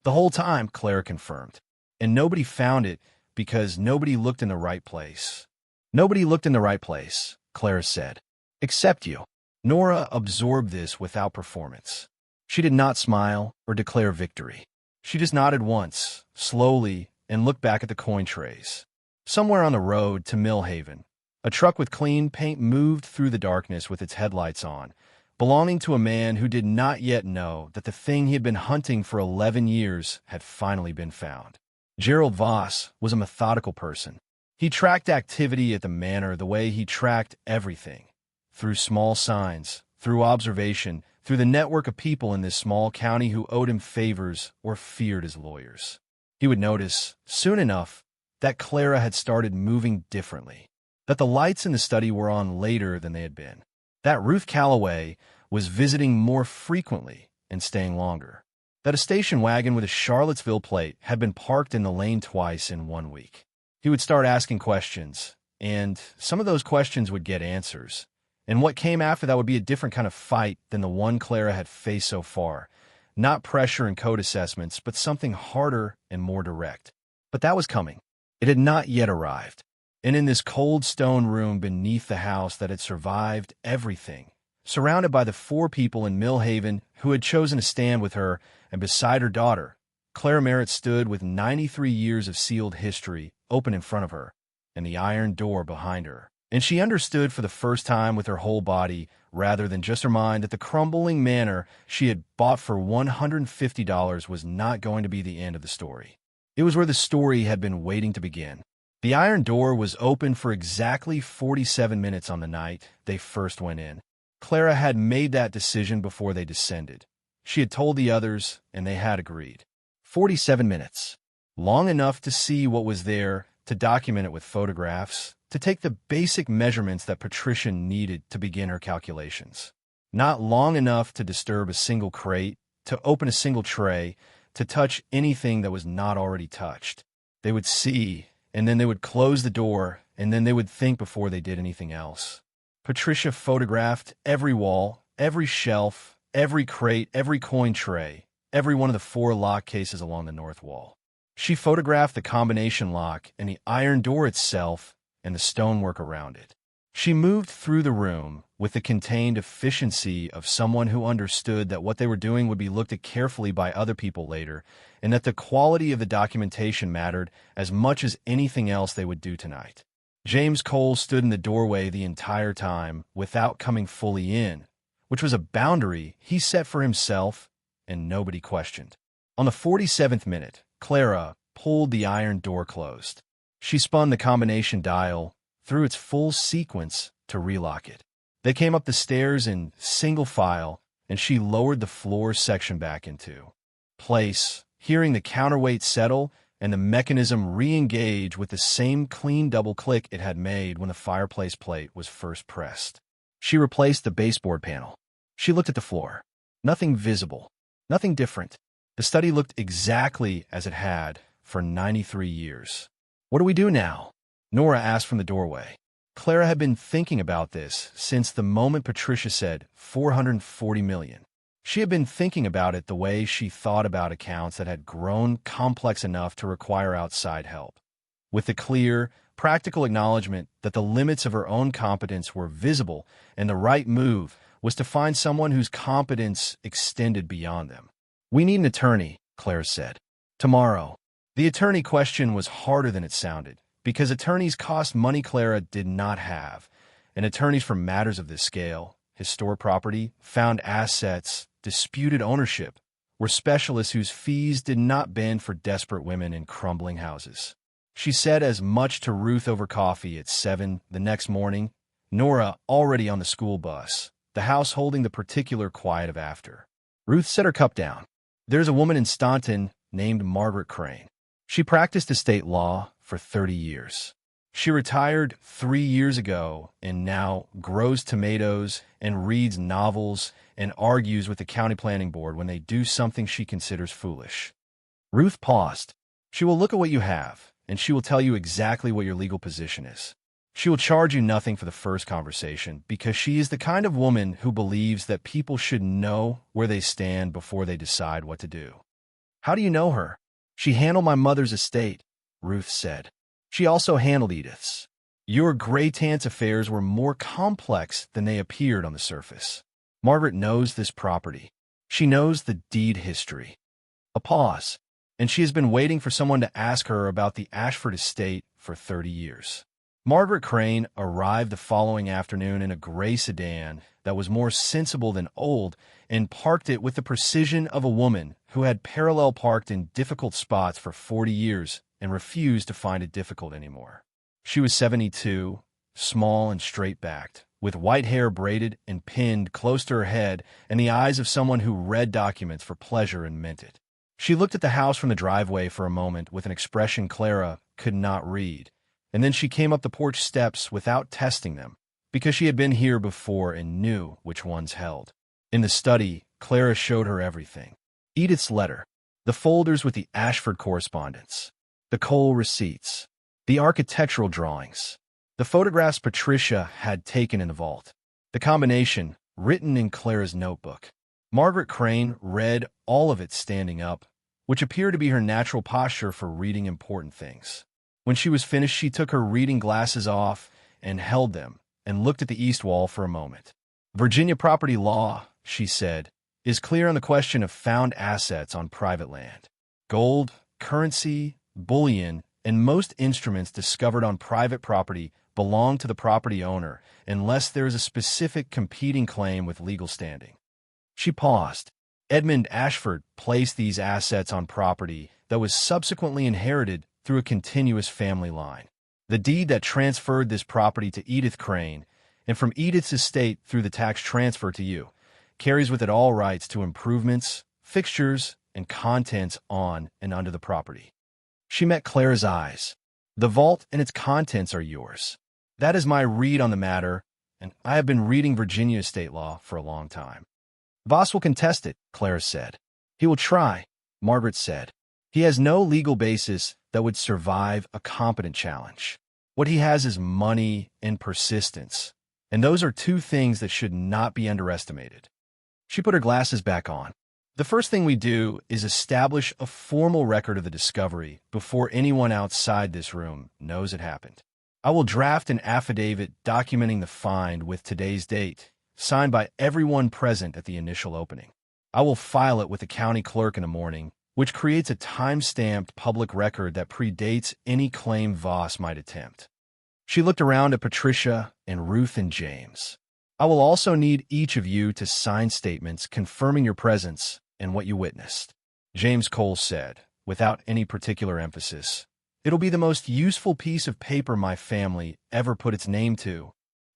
"The whole time," Clara confirmed. "And nobody found it because nobody looked in the right place." "Nobody looked in the right place," Clara said. "Except you." Nora absorbed this without performance. She did not smile or declare victory. She just nodded once, slowly, and looked back at the coin trays. Somewhere on the road to Millhaven, a truck with clean paint moved through the darkness with its headlights on, belonging to a man who did not yet know that the thing he had been hunting for 11 years had finally been found. Gerald Voss was a methodical person. He tracked activity at the manor the way he tracked everything, through small signs, through observation, through the network of people in this small county who owed him favors or feared his lawyers. He would notice, soon enough, that Clara had started moving differently, that the lights in the study were on later than they had been, that Ruth Calloway was visiting more frequently and staying longer, that a station wagon with a Charlottesville plate had been parked in the lane twice in 1 week. He would start asking questions, and some of those questions would get answers. And what came after that would be a different kind of fight than the one Clara had faced so far. Not pressure and code assessments, but something harder and more direct. But that was coming. It had not yet arrived. And in this cold stone room beneath the house that had survived everything, surrounded by the 4 people in Millhaven who had chosen to stand with her, and beside her daughter, Clara Merritt stood with 93 years of sealed history open in front of her, and the iron door behind her. And she understood for the first time with her whole body, rather than just her mind, that the Crumbling Manor she had bought for $150 was not going to be the end of the story. It was where the story had been waiting to begin. The iron door was open for exactly 47 minutes on the night they first went in. Clara had made that decision before they descended. She had told the others, and they had agreed. 47 minutes. Long enough to see what was there, to document it with photographs, to take the basic measurements that Patricia needed to begin her calculations. Not long enough to disturb a single crate, to open a single tray, to touch anything that was not already touched. They would see, and then they would close the door and then they would think before they did anything else. Patricia photographed every wall, every shelf, every crate, every coin tray, every one of the 4 lock cases along the north wall. She photographed the combination lock and the iron door itself and the stonework around it. She moved through the room with the contained efficiency of someone who understood that what they were doing would be looked at carefully by other people later, and that the quality of the documentation mattered as much as anything else they would do tonight. James Cole stood in the doorway the entire time without coming fully in, which was a boundary he set for himself and nobody questioned. On the 47th minute, Clara pulled the iron door closed. She spun the combination dial through its full sequence to relock it. They came up the stairs in single file, and she lowered the floor section back into place, hearing the counterweight settle and the mechanism re-engage with the same clean double click it had made when the fireplace plate was first pressed. She replaced the baseboard panel. She looked at the floor. Nothing visible. Nothing different. The study looked exactly as it had for 93 years. "What do we do now?" Nora asked from the doorway. Clara had been thinking about this since the moment Patricia said $440 million. She had been thinking about it the way she thought about accounts that had grown complex enough to require outside help, with the clear, practical acknowledgement that the limits of her own competence were visible and the right move was to find someone whose competence extended beyond them. "We need an attorney," Clara said. "Tomorrow." The attorney question was harder than it sounded, because attorneys cost money Clara did not have, and attorneys for matters of this scale, historic property, found assets, disputed ownership, were specialists whose fees did not bend for desperate women in crumbling houses. She said as much to Ruth over coffee at 7 the next morning, Nora already on the school bus, the house holding the particular quiet of after. Ruth set her cup down. "There's a woman in Staunton named Margaret Crane. She practiced estate law for 30 years. She retired 3 years ago and now grows tomatoes and reads novels and argues with the county planning board when they do something she considers foolish." Ruth paused. "She will look at what you have, and she will tell you exactly what your legal position is. She will charge you nothing for the first conversation because she is the kind of woman who believes that people should know where they stand before they decide what to do." "How do you know her?" "She handled my mother's estate," Ruth said. "She also handled Edith's. Your great-aunt's affairs were more complex than they appeared on the surface. Margaret knows this property. She knows the deed history." A pause, and she has been waiting for someone to ask her about the Ashford estate for 30 years. Margaret Crane arrived the following afternoon in a gray sedan that was more sensible than old and parked it with the precision of a woman who had parallel parked in difficult spots for 40 years and refused to find it difficult anymore. She was 72, small and straight-backed, with white hair braided and pinned close to her head and the eyes of someone who read documents for pleasure and meant it. She looked at the house from the driveway for a moment with an expression Clara could not read, and then she came up the porch steps without testing them, because she had been here before and knew which ones held. In the study, Clara showed her everything. Edith's letter, the folders with the Ashford correspondence, the Cole receipts, the architectural drawings, the photographs Patricia had taken in the vault, the combination written in Clara's notebook. Margaret Crane read all of it standing up, which appeared to be her natural posture for reading important things. When she was finished, she took her reading glasses off and held them and looked at the east wall for a moment. "Virginia property law," she said, "is clear on the question of found assets on private land. Gold, currency, bullion, and most instruments discovered on private property belong to the property owner unless there is a specific competing claim with legal standing." She paused. Edmund Ashford placed these assets on property that was subsequently inherited through a continuous family line. The deed that transferred this property to Edith Crane, and from Edith's estate through the tax transfer to you, carries with it all rights to improvements, fixtures, and contents on and under the property. She met Clara's eyes. "The vault and its contents are yours. That is my read on the matter, and I have been reading Virginia estate law for a long time." "Voss will contest it," Clara said. "He will try," Margaret said. "He has no legal basis that would survive a competent challenge." What he has is money and persistence, and those are two things that should not be underestimated. She put her glasses back on. The first thing we do is establish a formal record of the discovery before anyone outside this room knows it happened. I will draft an affidavit documenting the find with today's date, signed by everyone present at the initial opening. I will file it with the county clerk in the morning, which creates a time-stamped public record that predates any claim Voss might attempt. She looked around at Patricia and Ruth and James. I will also need each of you to sign statements confirming your presence and what you witnessed. James Cole said, without any particular emphasis, "It'll be the most useful piece of paper my family ever put its name to."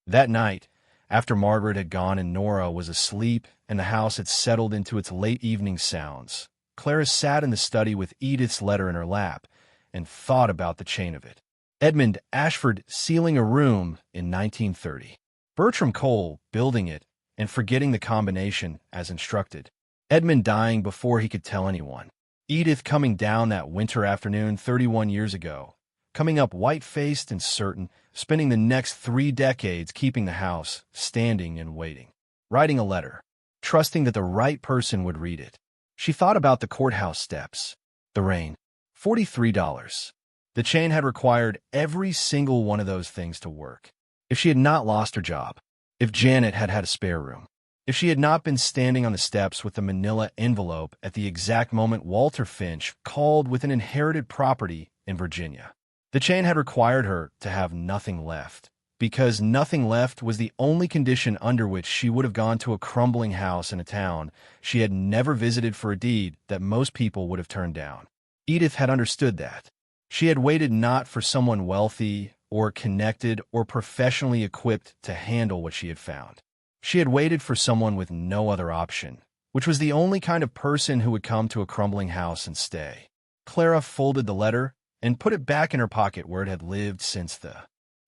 That night, after Margaret had gone and Nora was asleep and the house had settled into its late evening sounds, Clara sat in the study with Edith's letter in her lap and thought about the chain of it. Edmund Ashford sealing a room in 1930. Bertram Cole building it and forgetting the combination as instructed. Edmund dying before he could tell anyone. Edith coming down that winter afternoon 31 years ago, coming up white-faced and certain, spending the next 3 decades keeping the house standing and waiting. Writing a letter, trusting that the right person would read it. She thought about the courthouse steps. The rain. $43. The chain had required every single one of those things to work. If she had not lost her job, if Janet had had a spare room, if she had not been standing on the steps with the manila envelope at the exact moment Walter Finch called with an inherited property in Virginia. The chain had required her to have nothing left, because nothing left was the only condition under which she would have gone to a crumbling house in a town she had never visited for a deed that most people would have turned down. Edith had understood that. She had waited not for someone wealthy or connected or professionally equipped to handle what she had found. She had waited for someone with no other option, which was the only kind of person who would come to a crumbling house and stay. Clara folded the letter and put it back in her pocket where it had lived since the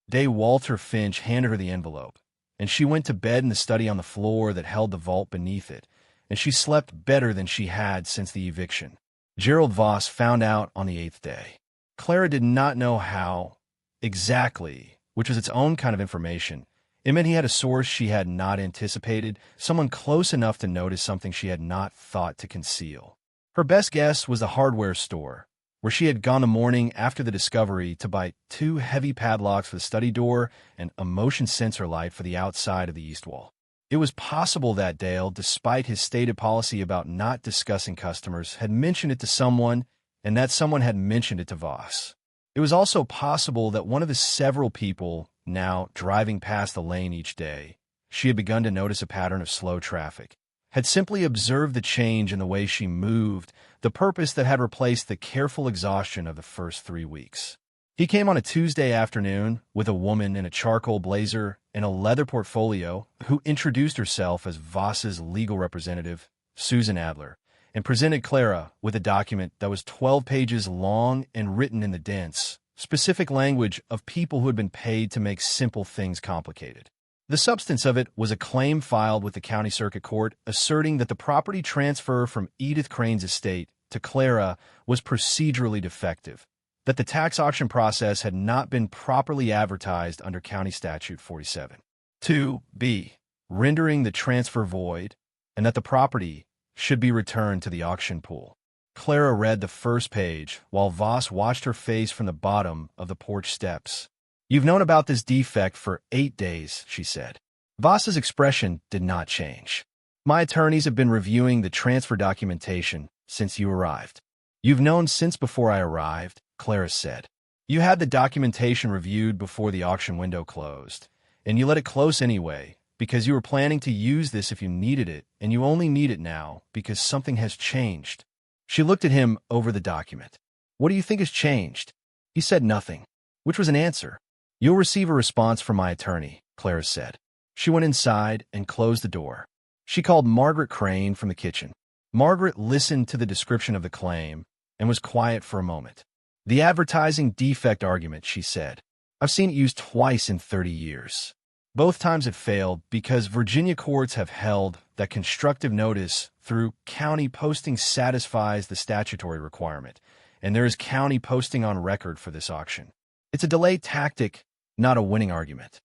day Walter Finch handed her the envelope, and she went to bed in the study on the floor that held the vault beneath it, and she slept better than she had since the eviction. Gerald Voss found out on the 8th day. Clara did not know how exactly, which was its own kind of information. It meant he had a source she had not anticipated, someone close enough to notice something she had not thought to conceal. Her best guess was the hardware store, where she had gone the morning after the discovery to buy 2 heavy padlocks for the study door and a motion sensor light for the outside of the east wall. It was possible that Dale, despite his stated policy about not discussing customers, had mentioned it to someone, and that someone had mentioned it to Voss. It was also possible that one of the several people now driving past the lane each day, she had begun to notice a pattern of slow traffic, had simply observed the change in the way she moved, the purpose that had replaced the careful exhaustion of the first 3 weeks. He came on a Tuesday afternoon with a woman in a charcoal blazer and a leather portfolio who introduced herself as Voss's legal representative, Susan Adler, and presented Clara with a document that was 12 pages long and written in the dense, specific language of people who had been paid to make simple things complicated. The substance of it was a claim filed with the county circuit court asserting that the property transfer from Edith Crane's estate to Clara was procedurally defective, that the tax auction process had not been properly advertised under County Statute 47. 2b, rendering the transfer void, and that the property should be returned to the auction pool. Clara read the first page while Voss watched her face from the bottom of the porch steps. "You've known about this defect for 8 days, she said. Voss's expression did not change. "My attorneys have been reviewing the transfer documentation since you arrived." "You've known since before I arrived," Clara said. "You had the documentation reviewed before the auction window closed, and you let it close anyway, because you were planning to use this if you needed it, and you only need it now because something has changed." She looked at him over the document. "What do you think has changed?" He said nothing, which was an answer. "You'll receive a response from my attorney," Clara said. She went inside and closed the door. She called Margaret Crane from the kitchen. Margaret listened to the description of the claim and was quiet for a moment. "The advertising defect argument," she said. "I've seen it used twice in 30 years. Both times it failed because Virginia courts have held that constructive notice through county posting satisfies the statutory requirement, and there is county posting on record for this auction. It's a delay tactic, not a winning argument.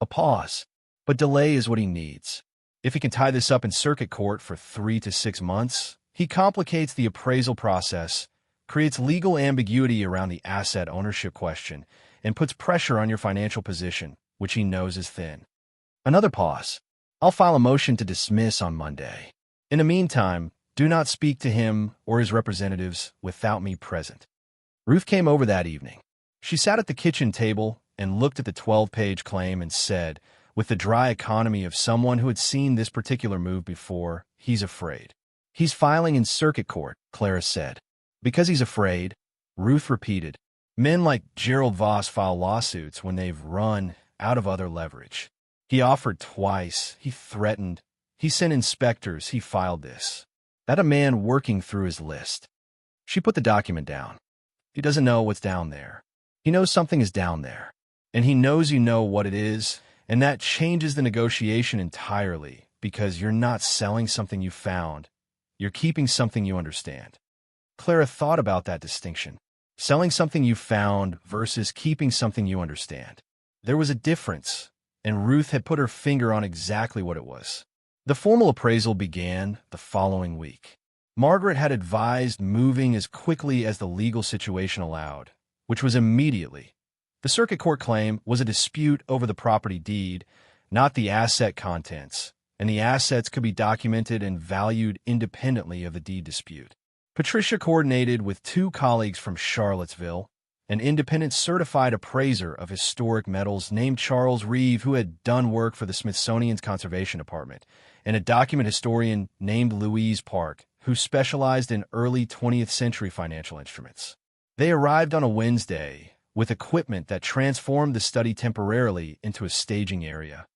A pause. But delay is what he needs. If he can tie this up in circuit court for 3 to 6 months, he complicates the appraisal process, creates legal ambiguity around the asset ownership question, and puts pressure on your financial position, which he knows is thin. Another pause. I'll file a motion to dismiss on Monday. In the meantime, do not speak to him or his representatives without me present. Ruth came over that evening. She sat at the kitchen table and looked at the 12-page claim and said, with the dry economy of someone who had seen this particular move before, he's afraid. He's filing in circuit court, Clara said. Because he's afraid, Ruth repeated. Men like Gerald Voss file lawsuits when they've run out of other leverage. He offered twice. He threatened. He sent inspectors. He filed this. That a man working through his list. She put the document down. He doesn't know what's down there. He knows something is down there. And he knows you know what it is, and that changes the negotiation entirely because you're not selling something you found. You're keeping something you understand. Clara thought about that distinction. Selling something you found versus keeping something you understand. There was a difference, and Ruth had put her finger on exactly what it was. The formal appraisal began the following week. Margaret had advised moving as quickly as the legal situation allowed, which was immediately. The circuit court claim was a dispute over the property deed, not the asset contents, and the assets could be documented and valued independently of the deed dispute. Patricia coordinated with 2 colleagues from Charlottesville, an independent certified appraiser of historic metals named Charles Reeve, who had done work for the Smithsonian's Conservation Department, and a document historian named Louise Park, who specialized in early 20th century financial instruments. They arrived on a Wednesday with equipment that transformed the study temporarily into a staging area.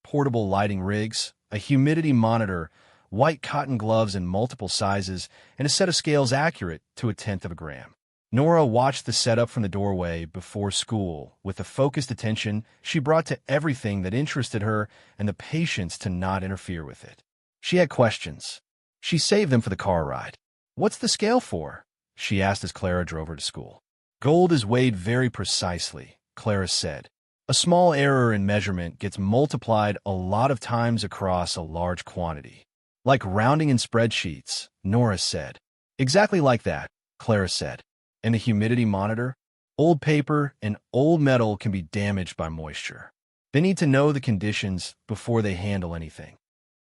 Portable lighting rigs, a humidity monitor, white cotton gloves in multiple sizes, and a set of scales accurate to 1/10 of a gram. Nora watched the setup from the doorway before school with the focused attention she brought to everything that interested her and the patience to not interfere with it. She had questions. She saved them for the car ride. "What's the scale for?" she asked as Clara drove her to school. "Gold is weighed very precisely," Clara said. "A small error in measurement gets multiplied a lot of times across a large quantity." "Like rounding in spreadsheets," Nora said. "Exactly like that," Clara said. "And the humidity monitor? Old paper and old metal can be damaged by moisture. They need to know the conditions before they handle anything."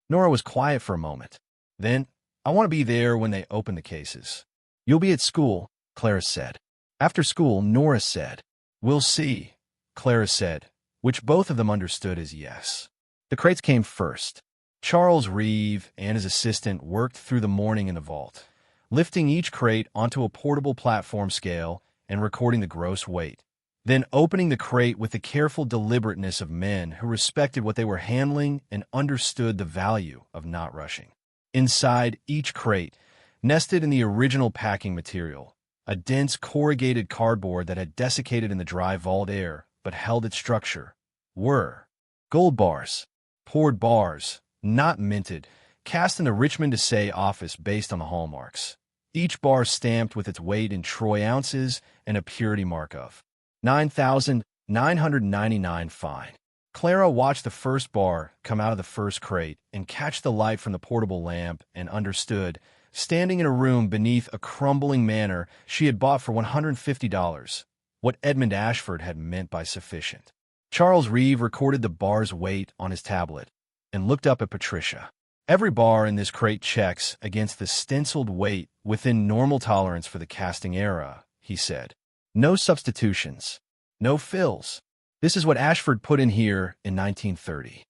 Nora was quiet for a moment. Then, "I want to be there when they open the cases." "You'll be at school," Clara said. After school, Nora said. "We'll see," Clara said, which both of them understood as yes. The crates came first. Charles Reeve and his assistant worked through the morning in the vault, lifting each crate onto a portable platform scale and recording the gross weight, then opening the crate with the careful deliberateness of men who respected what they were handling and understood the value of not rushing. Inside each crate, nested in the original packing material, a dense corrugated cardboard that had desiccated in the dry vault air but held its structure, were gold bars, poured bars, not minted, cast in the Richmond Assay office based on the hallmarks. Each bar stamped with its weight in troy ounces and a purity mark of 9,999 fine. Clara watched the first bar come out of the first crate and catch the light from the portable lamp and understood, standing in a room beneath a crumbling manor she had bought for $150, what Edmund Ashford had meant by sufficient. Charles Reeve recorded the bar's weight on his tablet and looked up at Patricia. "Every bar in this crate checks against the stenciled weight within normal tolerance for the casting era," he said. "No substitutions. No fills. This is what Ashford put in here in 1930.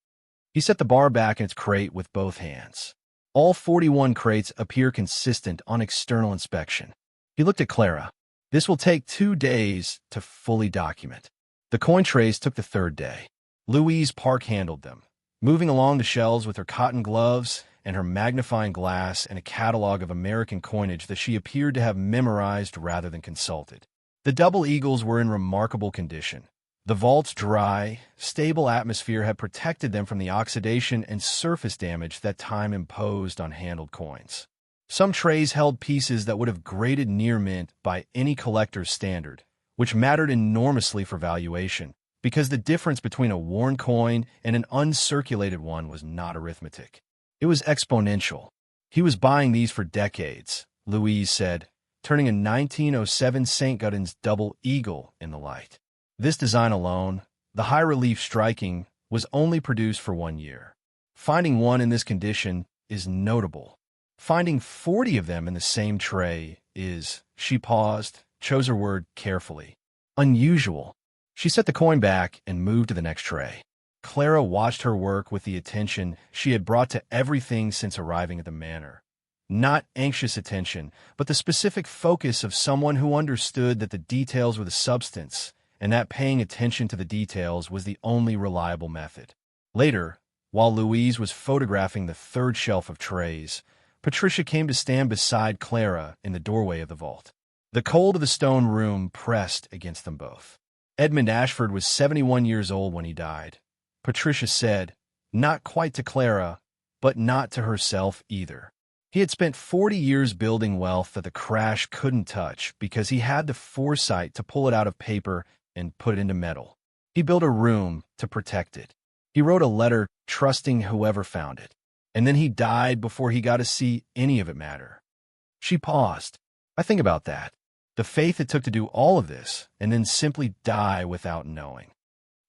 He set the bar back in its crate with both hands. All 41 crates appear consistent on external inspection. He looked at Clara. "This will take 2 days to fully document." The coin trays took the 3rd day. Louise Park handled them, moving along the shelves with her cotton gloves and her magnifying glass and a catalog of American coinage that she appeared to have memorized rather than consulted. The double eagles were in remarkable condition. The vault's dry, stable atmosphere had protected them from the oxidation and surface damage that time imposed on handled coins. Some trays held pieces that would have graded near mint by any collector's standard, which mattered enormously for valuation, because the difference between a worn coin and an uncirculated one was not arithmetic. It was exponential. He was buying these for decades, Louise said, turning a 1907 St. Gaudens double eagle in the light. This design alone, the high-relief striking, was only produced for 1 year. Finding one in this condition is notable. Finding 40 of them in the same tray is, she paused, chose her word carefully, unusual. She set the coin back and moved to the next tray. Clara watched her work with the attention she had brought to everything since arriving at the manor. Not anxious attention, but the specific focus of someone who understood that the details were the substance, and that paying attention to the details was the only reliable method. Later, while Louise was photographing the third shelf of trays, Patricia came to stand beside Clara in the doorway of the vault. The cold of the stone room pressed against them both. Edmund Ashford was 71 years old when he died. Patricia said, not quite to Clara, but not to herself either. He had spent 40 years building wealth that the crash couldn't touch because he had the foresight to pull it out of paper and put it into metal. He built a room to protect it. He wrote a letter trusting whoever found it. And then he died before he got to see any of it matter. She paused. I think about that. The faith it took to do all of this and then simply die without knowing.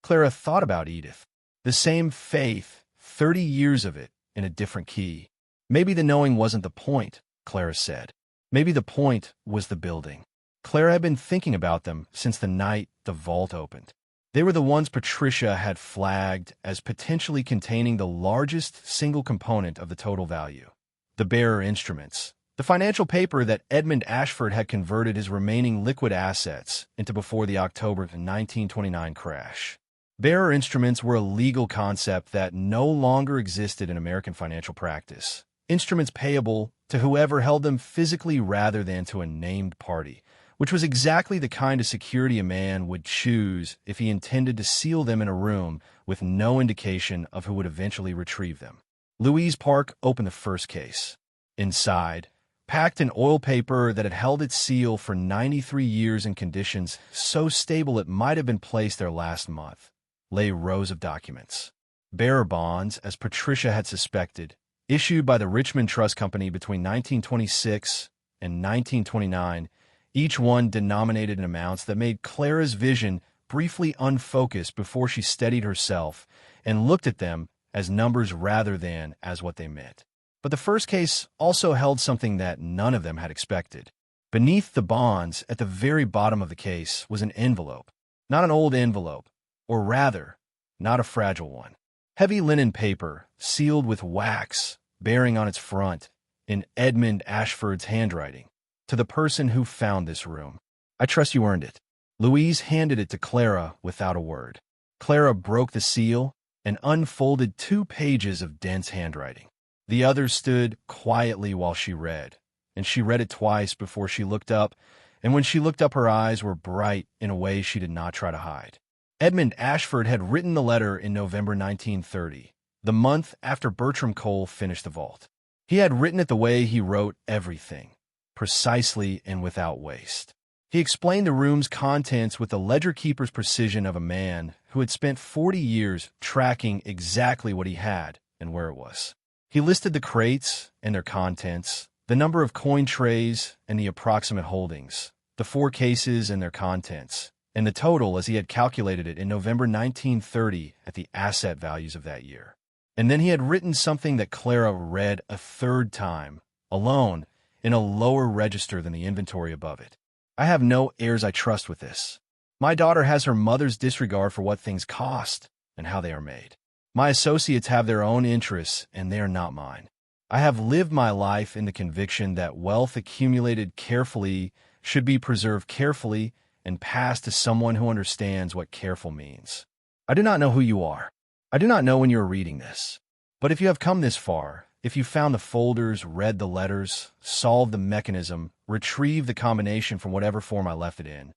Clara thought about Edith. The same faith, 30 years of it, in a different key. Maybe the knowing wasn't the point, Clara said. Maybe the point was the building. Clara had been thinking about them since the night the vault opened. They were the ones Patricia had flagged as potentially containing the largest single component of the total value. The bearer instruments. The financial paper that Edmund Ashford had converted his remaining liquid assets into before the October 1929 crash. Bearer instruments were a legal concept that no longer existed in American financial practice. Instruments payable to whoever held them physically rather than to a named party, which was exactly the kind of security a man would choose if he intended to seal them in a room with no indication of who would eventually retrieve them. Louise Park opened the first case. Inside, packed in oil paper that had held its seal for 93 years in conditions so stable it might have been placed there last month, lay rows of documents. Bearer bonds, as Patricia had suspected, issued by the Richmond Trust Company between 1926 and 1929, each one denominated in amounts that made Clara's vision briefly unfocused before she steadied herself and looked at them as numbers rather than as what they meant. But the first case also held something that none of them had expected. Beneath the bonds, at the very bottom of the case, was an envelope. Not an old envelope, or rather, not a fragile one. Heavy linen paper, sealed with wax, bearing on its front, in Edmund Ashford's handwriting, to the person who found this room. I trust you earned it. Louise handed it to Clara without a word. Clara broke the seal and unfolded 2 pages of dense handwriting. The others stood quietly while she read, and she read it twice before she looked up, and when she looked up her eyes were bright in a way she did not try to hide. Edmund Ashford had written the letter in November 1930, the month after Bertram Cole finished the vault. He had written it the way he wrote everything, precisely and without waste. He explained the room's contents with the ledger-keeper's precision of a man who had spent 40 years tracking exactly what he had and where it was. He listed the crates and their contents, the number of coin trays and the approximate holdings, the 4 cases and their contents, and the total as he had calculated it in November 1930 at the asset values of that year. And then he had written something that Clara read a 3rd time, alone, in a lower register than the inventory above it. I have no heirs I trust with this. My daughter has her mother's disregard for what things cost and how they are made. My associates have their own interests, and they are not mine. I have lived my life in the conviction that wealth accumulated carefully should be preserved carefully and passed to someone who understands what careful means. I do not know who you are. I do not know when you are reading this. But if you have come this far, if you found the folders, read the letters, solved the mechanism, retrieved the combination from whatever form I left it in,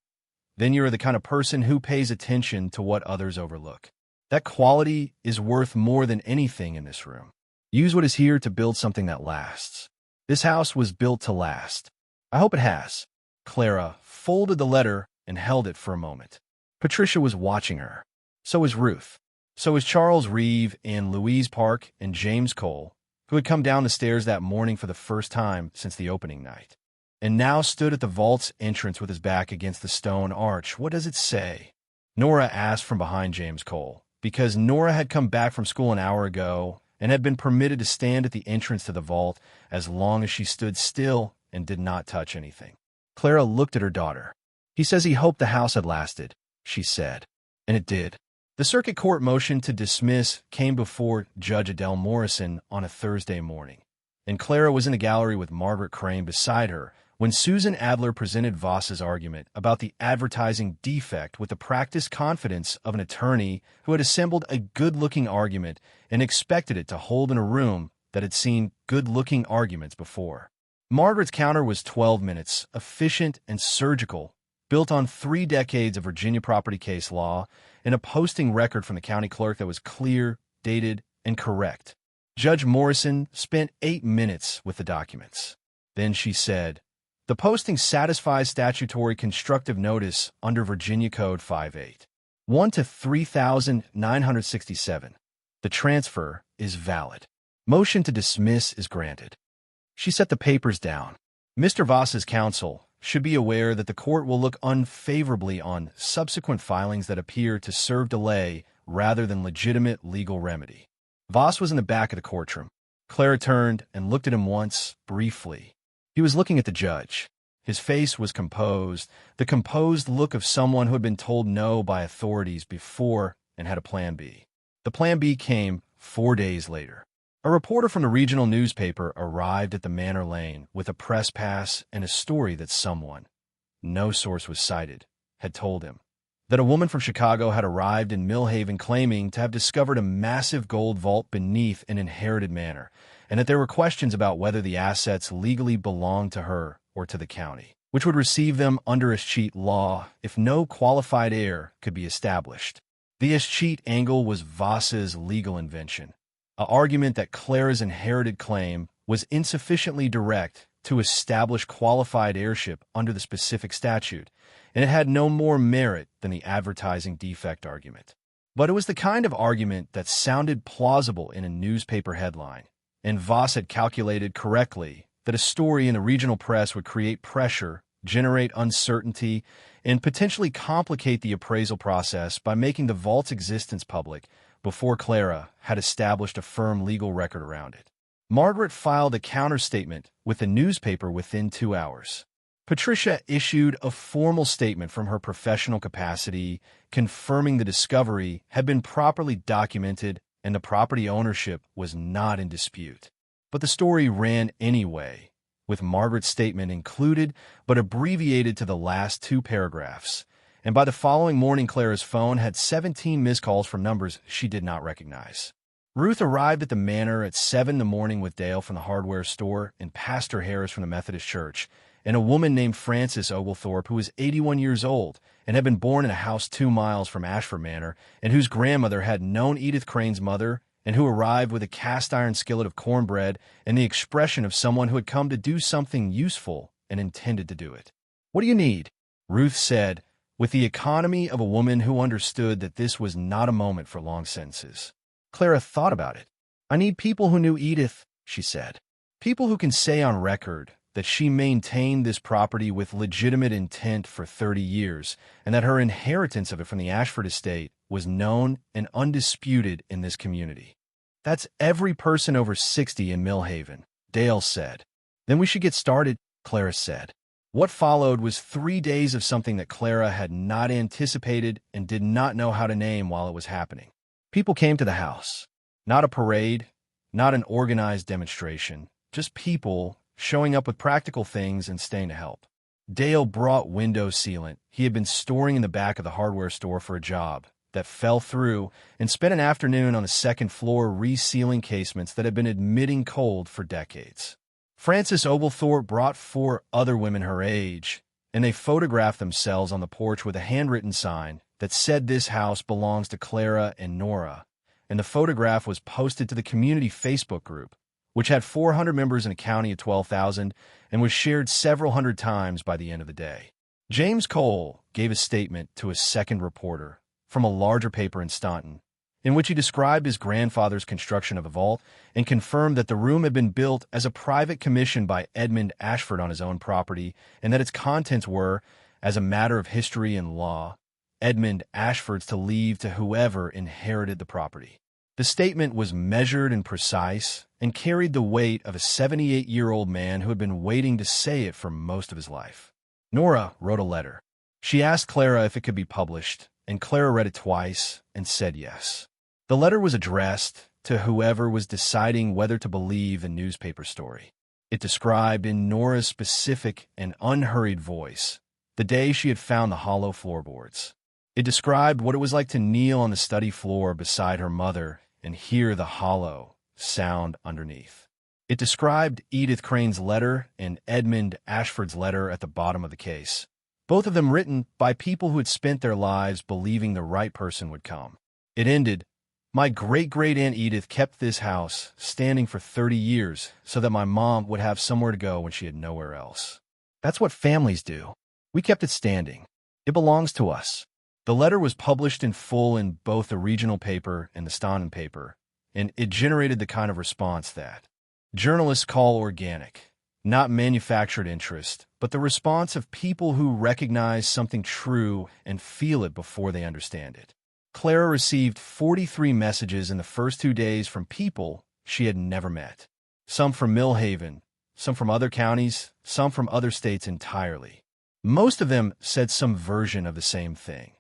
then you are the kind of person who pays attention to what others overlook. That quality is worth more than anything in this room. Use what is here to build something that lasts. This house was built to last. I hope it has. Clara folded the letter and held it for a moment. Patricia was watching her. So was Ruth. So was Charles Reeve and Louise Park and James Cole, who had come down the stairs that morning for the first time since the opening night, and now stood at the vault's entrance with his back against the stone arch. "What does it say?" Nora asked from behind James Cole, because Nora had come back from school an hour ago and had been permitted to stand at the entrance to the vault as long as she stood still and did not touch anything. Clara looked at her daughter. "He says he hoped the house had lasted," she said. And it did. The circuit court motion to dismiss came before Judge Adele Morrison on a Thursday morning, and Clara was in the gallery with Margaret Crane beside her when Susan Adler presented Voss's argument about the advertising defect with the practiced confidence of an attorney who had assembled a good-looking argument and expected it to hold in a room that had seen good-looking arguments before. Margaret's counter was 12 minutes, efficient and surgical, built on 3 decades of Virginia property case law and a posting record from the county clerk that was clear, dated, and correct. Judge Morrison spent 8 minutes with the documents. Then she said, "The posting satisfies statutory constructive notice under Virginia Code 5.8.1 to 3,967. The transfer is valid. Motion to dismiss is granted." She set the papers down. Mr. Voss's counsel should be aware that the court will look unfavorably on subsequent filings that appear to serve delay rather than legitimate legal remedy. Voss was in the back of the courtroom. Clara turned and looked at him once, briefly. He was looking at the judge. His face was composed, the composed look of someone who had been told no by authorities before and had a plan B. The plan B came 4 days later. A reporter from the regional newspaper arrived at the Manor Lane with a press pass and a story that someone, no source was cited, had told him. That a woman from Chicago had arrived in Millhaven claiming to have discovered a massive gold vault beneath an inherited manor, and that there were questions about whether the assets legally belonged to her or to the county, which would receive them under escheat law if no qualified heir could be established. The escheat angle was Voss's legal invention. An argument that Clara's inherited claim was insufficiently direct to establish qualified heirship under the specific statute, and it had no more merit than the advertising defect argument. But it was the kind of argument that sounded plausible in a newspaper headline, and Voss had calculated correctly that a story in the regional press would create pressure, generate uncertainty, and potentially complicate the appraisal process by making the vault's existence public before Clara had established a firm legal record around it. Margaret filed a counterstatement with the newspaper within 2 hours. Patricia issued a formal statement from her professional capacity confirming the discovery had been properly documented and the property ownership was not in dispute. But the story ran anyway, with Margaret's statement included but abbreviated to the last 2 paragraphs. And by the following morning, Clara's phone had 17 missed calls from numbers she did not recognize. Ruth arrived at the manor at 7 in the morning with Dale from the hardware store and Pastor Harris from the Methodist Church, and a woman named Frances Oglethorpe who was 81 years old and had been born in a house 2 miles from Ashford Manor, and whose grandmother had known Edith Crane's mother, and who arrived with a cast-iron skillet of cornbread and the expression of someone who had come to do something useful and intended to do it. "What do you need?" Ruth said, with the economy of a woman who understood that this was not a moment for long sentences. Clara thought about it. "I need people who knew Edith," she said. "People who can say on record that she maintained this property with legitimate intent for 30 years, and that her inheritance of it from the Ashford estate was known and undisputed in this community." "That's every person over 60 in Millhaven," Dale said. "Then we should get started," Clara said. What followed was 3 days of something that Clara had not anticipated and did not know how to name while it was happening. People came to the house. Not a parade, not an organized demonstration, just people showing up with practical things and staying to help. Dale brought window sealant he had been storing in the back of the hardware store for a job that fell through, and spent an afternoon on the 2nd floor resealing casements that had been admitting cold for decades. Frances Oglethorpe brought 4 other women her age, and they photographed themselves on the porch with a handwritten sign that said this house belongs to Clara and Nora, and the photograph was posted to the community Facebook group, which had 400 members in a county of 12,000 and was shared several hundred times by the end of the day. James Cole gave a statement to a second reporter from a larger paper in Staunton, in which he described his grandfather's construction of a vault and confirmed that the room had been built as a private commission by Edmund Ashford on his own property, and that its contents were, as a matter of history and law, Edmund Ashford's to leave to whoever inherited the property. The statement was measured and precise and carried the weight of a 78-year-old man who had been waiting to say it for most of his life. Nora wrote a letter. She asked Clara if it could be published, and Clara read it twice and said yes. The letter was addressed to whoever was deciding whether to believe the newspaper story. It described in Nora's specific and unhurried voice the day she had found the hollow floorboards. It described what it was like to kneel on the study floor beside her mother and hear the hollow sound underneath. It described Edith Crane's letter and Edmund Ashford's letter at the bottom of the case, both of them written by people who had spent their lives believing the right person would come. It ended, "My great-great-aunt Edith kept this house standing for 30 years so that my mom would have somewhere to go when she had nowhere else. That's what families do. We kept it standing. It belongs to us." The letter was published in full in both the regional paper and the Staunton paper, and it generated the kind of response that journalists call organic, not manufactured interest, but the response of people who recognize something true and feel it before they understand it. Clara received 43 messages in the first 2 days from people she had never met. Some from Millhaven, some from other counties, some from other states entirely. Most of them said some version of the same thing,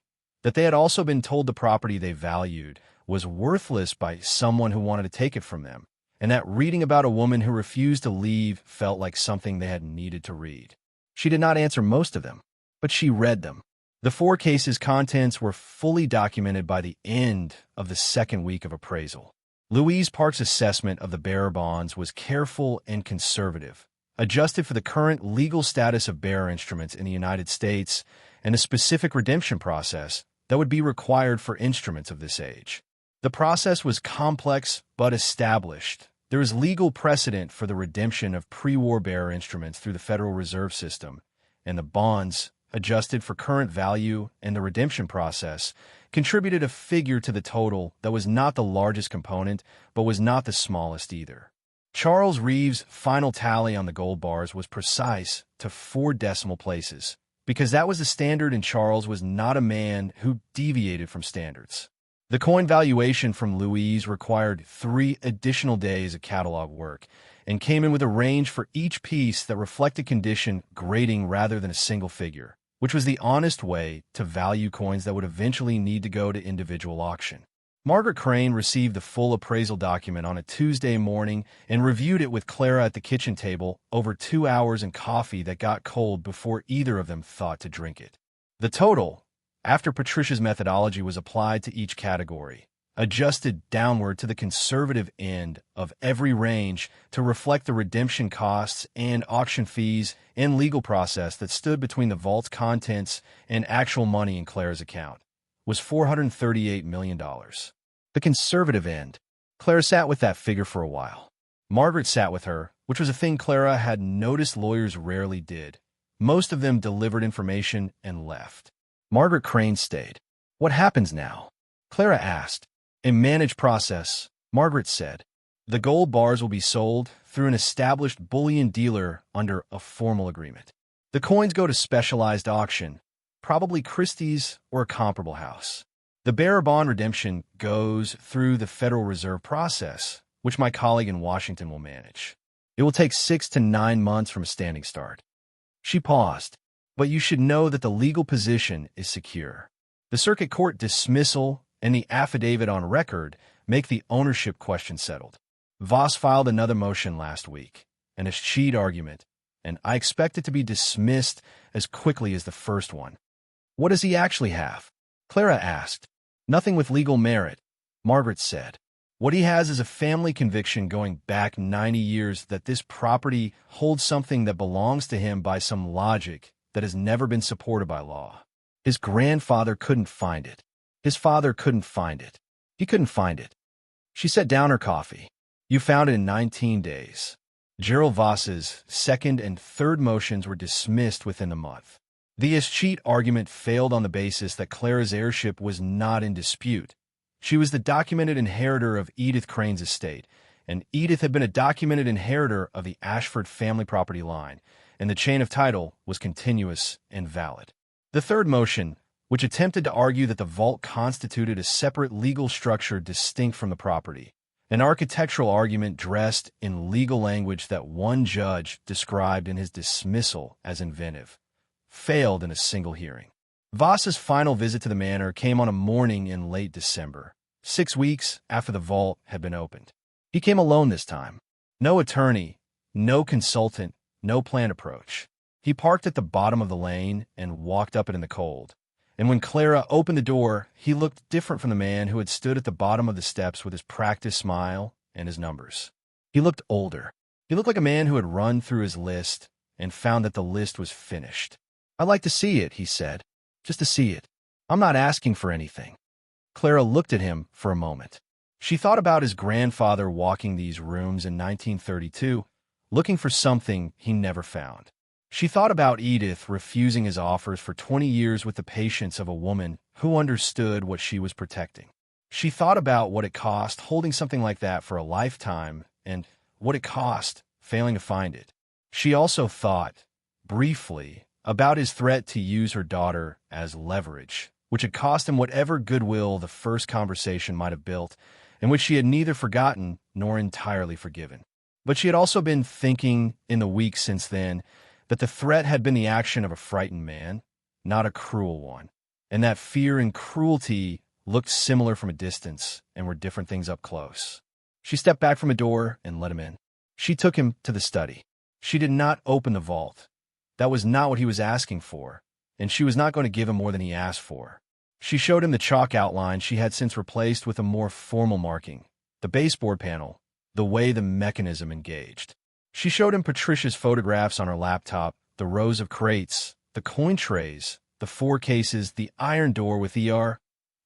that they had also been told the property they valued was worthless by someone who wanted to take it from them, and that reading about a woman who refused to leave felt like something they had needed to read. She did not answer most of them, but she read them. The 4 cases' contents were fully documented by the end of the second week of appraisal. Louise Park's assessment of the bearer bonds was careful and conservative, adjusted for the current legal status of bearer instruments in the United States and the specific redemption process that would be required for instruments of this age. The process was complex but established. There is legal precedent for the redemption of pre-war bearer instruments through the Federal Reserve System, and the bonds, adjusted for current value and the redemption process, contributed a figure to the total that was not the largest component, but was not the smallest either. Charles Reeves' final tally on the gold bars was precise to 4 decimal places, because that was the standard and Charles was not a man who deviated from standards. The coin valuation from Louise required 3 additional days of catalog work and came in with a range for each piece that reflected condition grading rather than a single figure, which was the honest way to value coins that would eventually need to go to individual auction. Margaret Crane received the full appraisal document on a Tuesday morning and reviewed it with Clara at the kitchen table over 2 hours and coffee that got cold before either of them thought to drink it. The total, after Patricia's methodology was applied to each category, adjusted downward to the conservative end of every range to reflect the redemption costs and auction fees and legal process that stood between the vault's contents and actual money in Clara's account, was $438 million. The conservative end. Clara sat with that figure for a while. Margaret sat with her, which was a thing Clara had noticed lawyers rarely did. Most of them delivered information and left. Margaret Crane stayed. "What happens now?" Clara asked. "A managed process," Margaret said. "The gold bars will be sold through an established bullion dealer under a formal agreement. The coins go to specialized auction, probably Christie's or a comparable house. The bearer bond redemption goes through the Federal Reserve process, which my colleague in Washington will manage. It will take 6 to 9 months from a standing start." She paused. "But you should know that the legal position is secure. The circuit court dismissal and the affidavit on record make the ownership question settled. Voss filed another motion last week, an escheat argument, and I expect it to be dismissed as quickly as the first one." "What does he actually have?" Clara asked. "Nothing with legal merit," Margaret said. "What he has is a family conviction going back 90 years that this property holds something that belongs to him by some logic that has never been supported by law. His grandfather couldn't find it. His father couldn't find it. He couldn't find it." She set down her coffee. "You found it in 19 days. Gerald Voss's second and third motions were dismissed within the month. The escheat argument failed on the basis that Clara's heirship was not in dispute. She was the documented inheritor of Edith Crane's estate, and Edith had been a documented inheritor of the Ashford family property line, and the chain of title was continuous and valid. The third motion, which attempted to argue that the vault constituted a separate legal structure distinct from the property, an architectural argument dressed in legal language that one judge described in his dismissal as inventive, failed in a single hearing. Voss's final visit to the manor came on a morning in late December, 6 weeks after the vault had been opened. He came alone this time. No attorney, no consultant, no planned approach. He parked at the bottom of the lane and walked up it in the cold. And when Clara opened the door, he looked different from the man who had stood at the bottom of the steps with his practiced smile and his numbers. He looked older. He looked like a man who had run through his list and found that the list was finished. "I'd like to see it," he said. "Just to see it. I'm not asking for anything." Clara looked at him for a moment. She thought about his grandfather walking these rooms in 1932, looking for something he never found. She thought about Edith refusing his offers for 20 years with the patience of a woman who understood what she was protecting. She thought about what it cost holding something like that for a lifetime and what it cost failing to find it. She also thought, briefly, about his threat to use her daughter as leverage, which had cost him whatever goodwill the first conversation might have built, and which she had neither forgotten nor entirely forgiven. But she had also been thinking in the weeks since then that the threat had been the action of a frightened man, not a cruel one, and that fear and cruelty looked similar from a distance and were different things up close. She stepped back from a door and let him in. She took him to the study. She did not open the vault. That was not what he was asking for, and she was not going to give him more than he asked for. She showed him the chalk outline she had since replaced with a more formal marking, the baseboard panel, the way the mechanism engaged. She showed him Patricia's photographs on her laptop, the rows of crates, the coin trays, the 4 cases, the iron door with ER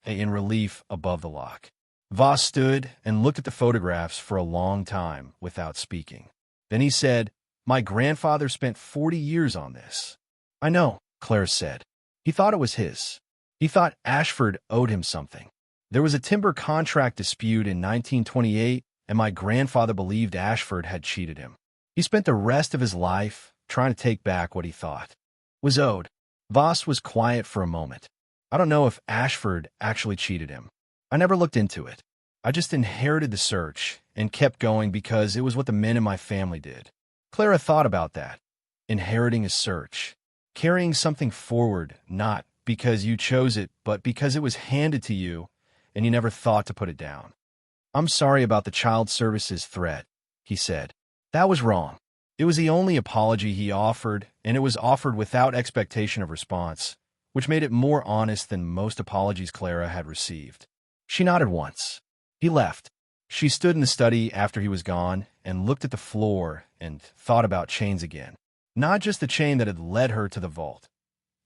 in relief above the lock. Voss stood and looked at the photographs for a long time without speaking. Then he said, "My grandfather spent 40 years on this." "I know," Clara said. "He thought it was his. He thought Ashford owed him something. There was a timber contract dispute in 1928, and my grandfather believed Ashford had cheated him. He spent the rest of his life trying to take back what he thought was owed." Voss was quiet for a moment. "I don't know if Ashford actually cheated him. I never looked into it. I just inherited the search and kept going because it was what the men in my family did." Clara thought about that. Inheriting a search. Carrying something forward, not because you chose it, but because it was handed to you and you never thought to put it down. "I'm sorry about the child services threat," he said. "That was wrong." It was the only apology he offered, and it was offered without expectation of response, which made it more honest than most apologies Clara had received. She nodded once. He left. She stood in the study after he was gone and looked at the floor and thought about chains again. Not just the chain that had led her to the vault.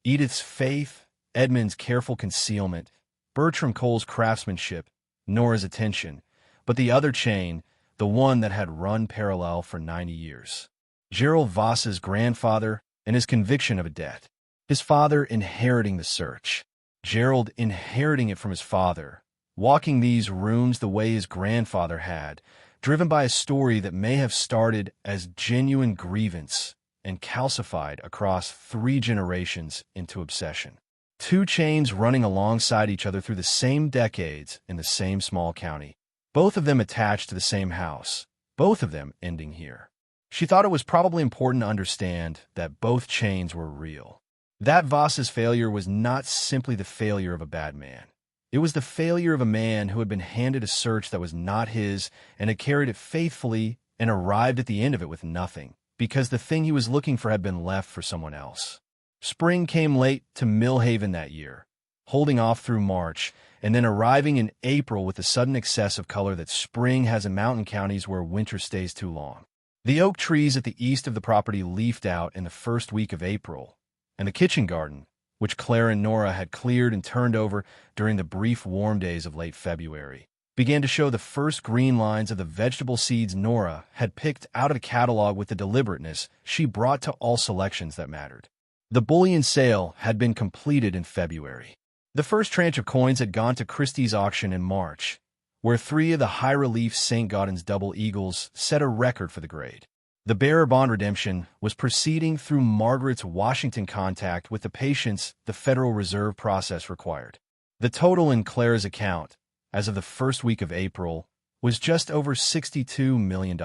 Edith's faith, Edmund's careful concealment, Bertram Cole's craftsmanship, Nora's attention, but the other chain, the one that had run parallel for 90 years. Gerald Voss's grandfather and his conviction of a debt. His father inheriting the search. Gerald inheriting it from his father, walking these rooms the way his grandfather had, driven by a story that may have started as genuine grievance and calcified across 3 generations into obsession. 2 chains running alongside each other through the same decades in the same small county. Both of them attached to the same house, both of them ending here. She thought it was probably important to understand that both chains were real. That Voss's failure was not simply the failure of a bad man. It was the failure of a man who had been handed a search that was not his and had carried it faithfully and arrived at the end of it with nothing, because the thing he was looking for had been left for someone else. Spring came late to Millhaven that year, holding off through March, and then arriving in April with the sudden excess of color that spring has in mountain counties where winter stays too long. The oak trees at the east of the property leafed out in the first week of April, and the kitchen garden, which Clara and Nora had cleared and turned over during the brief warm days of late February, began to show the first green lines of the vegetable seeds Nora had picked out of the catalog with the deliberateness she brought to all selections that mattered. The bullion sale had been completed in February. The first tranche of coins had gone to Christie's auction in March, where 3 of the high-relief St. Gaudens double eagles set a record for the grade. The bearer bond redemption was proceeding through Margaret's Washington contact with the patience the Federal Reserve process required. The total in Clara's account, as of the first week of April, was just over $62 million,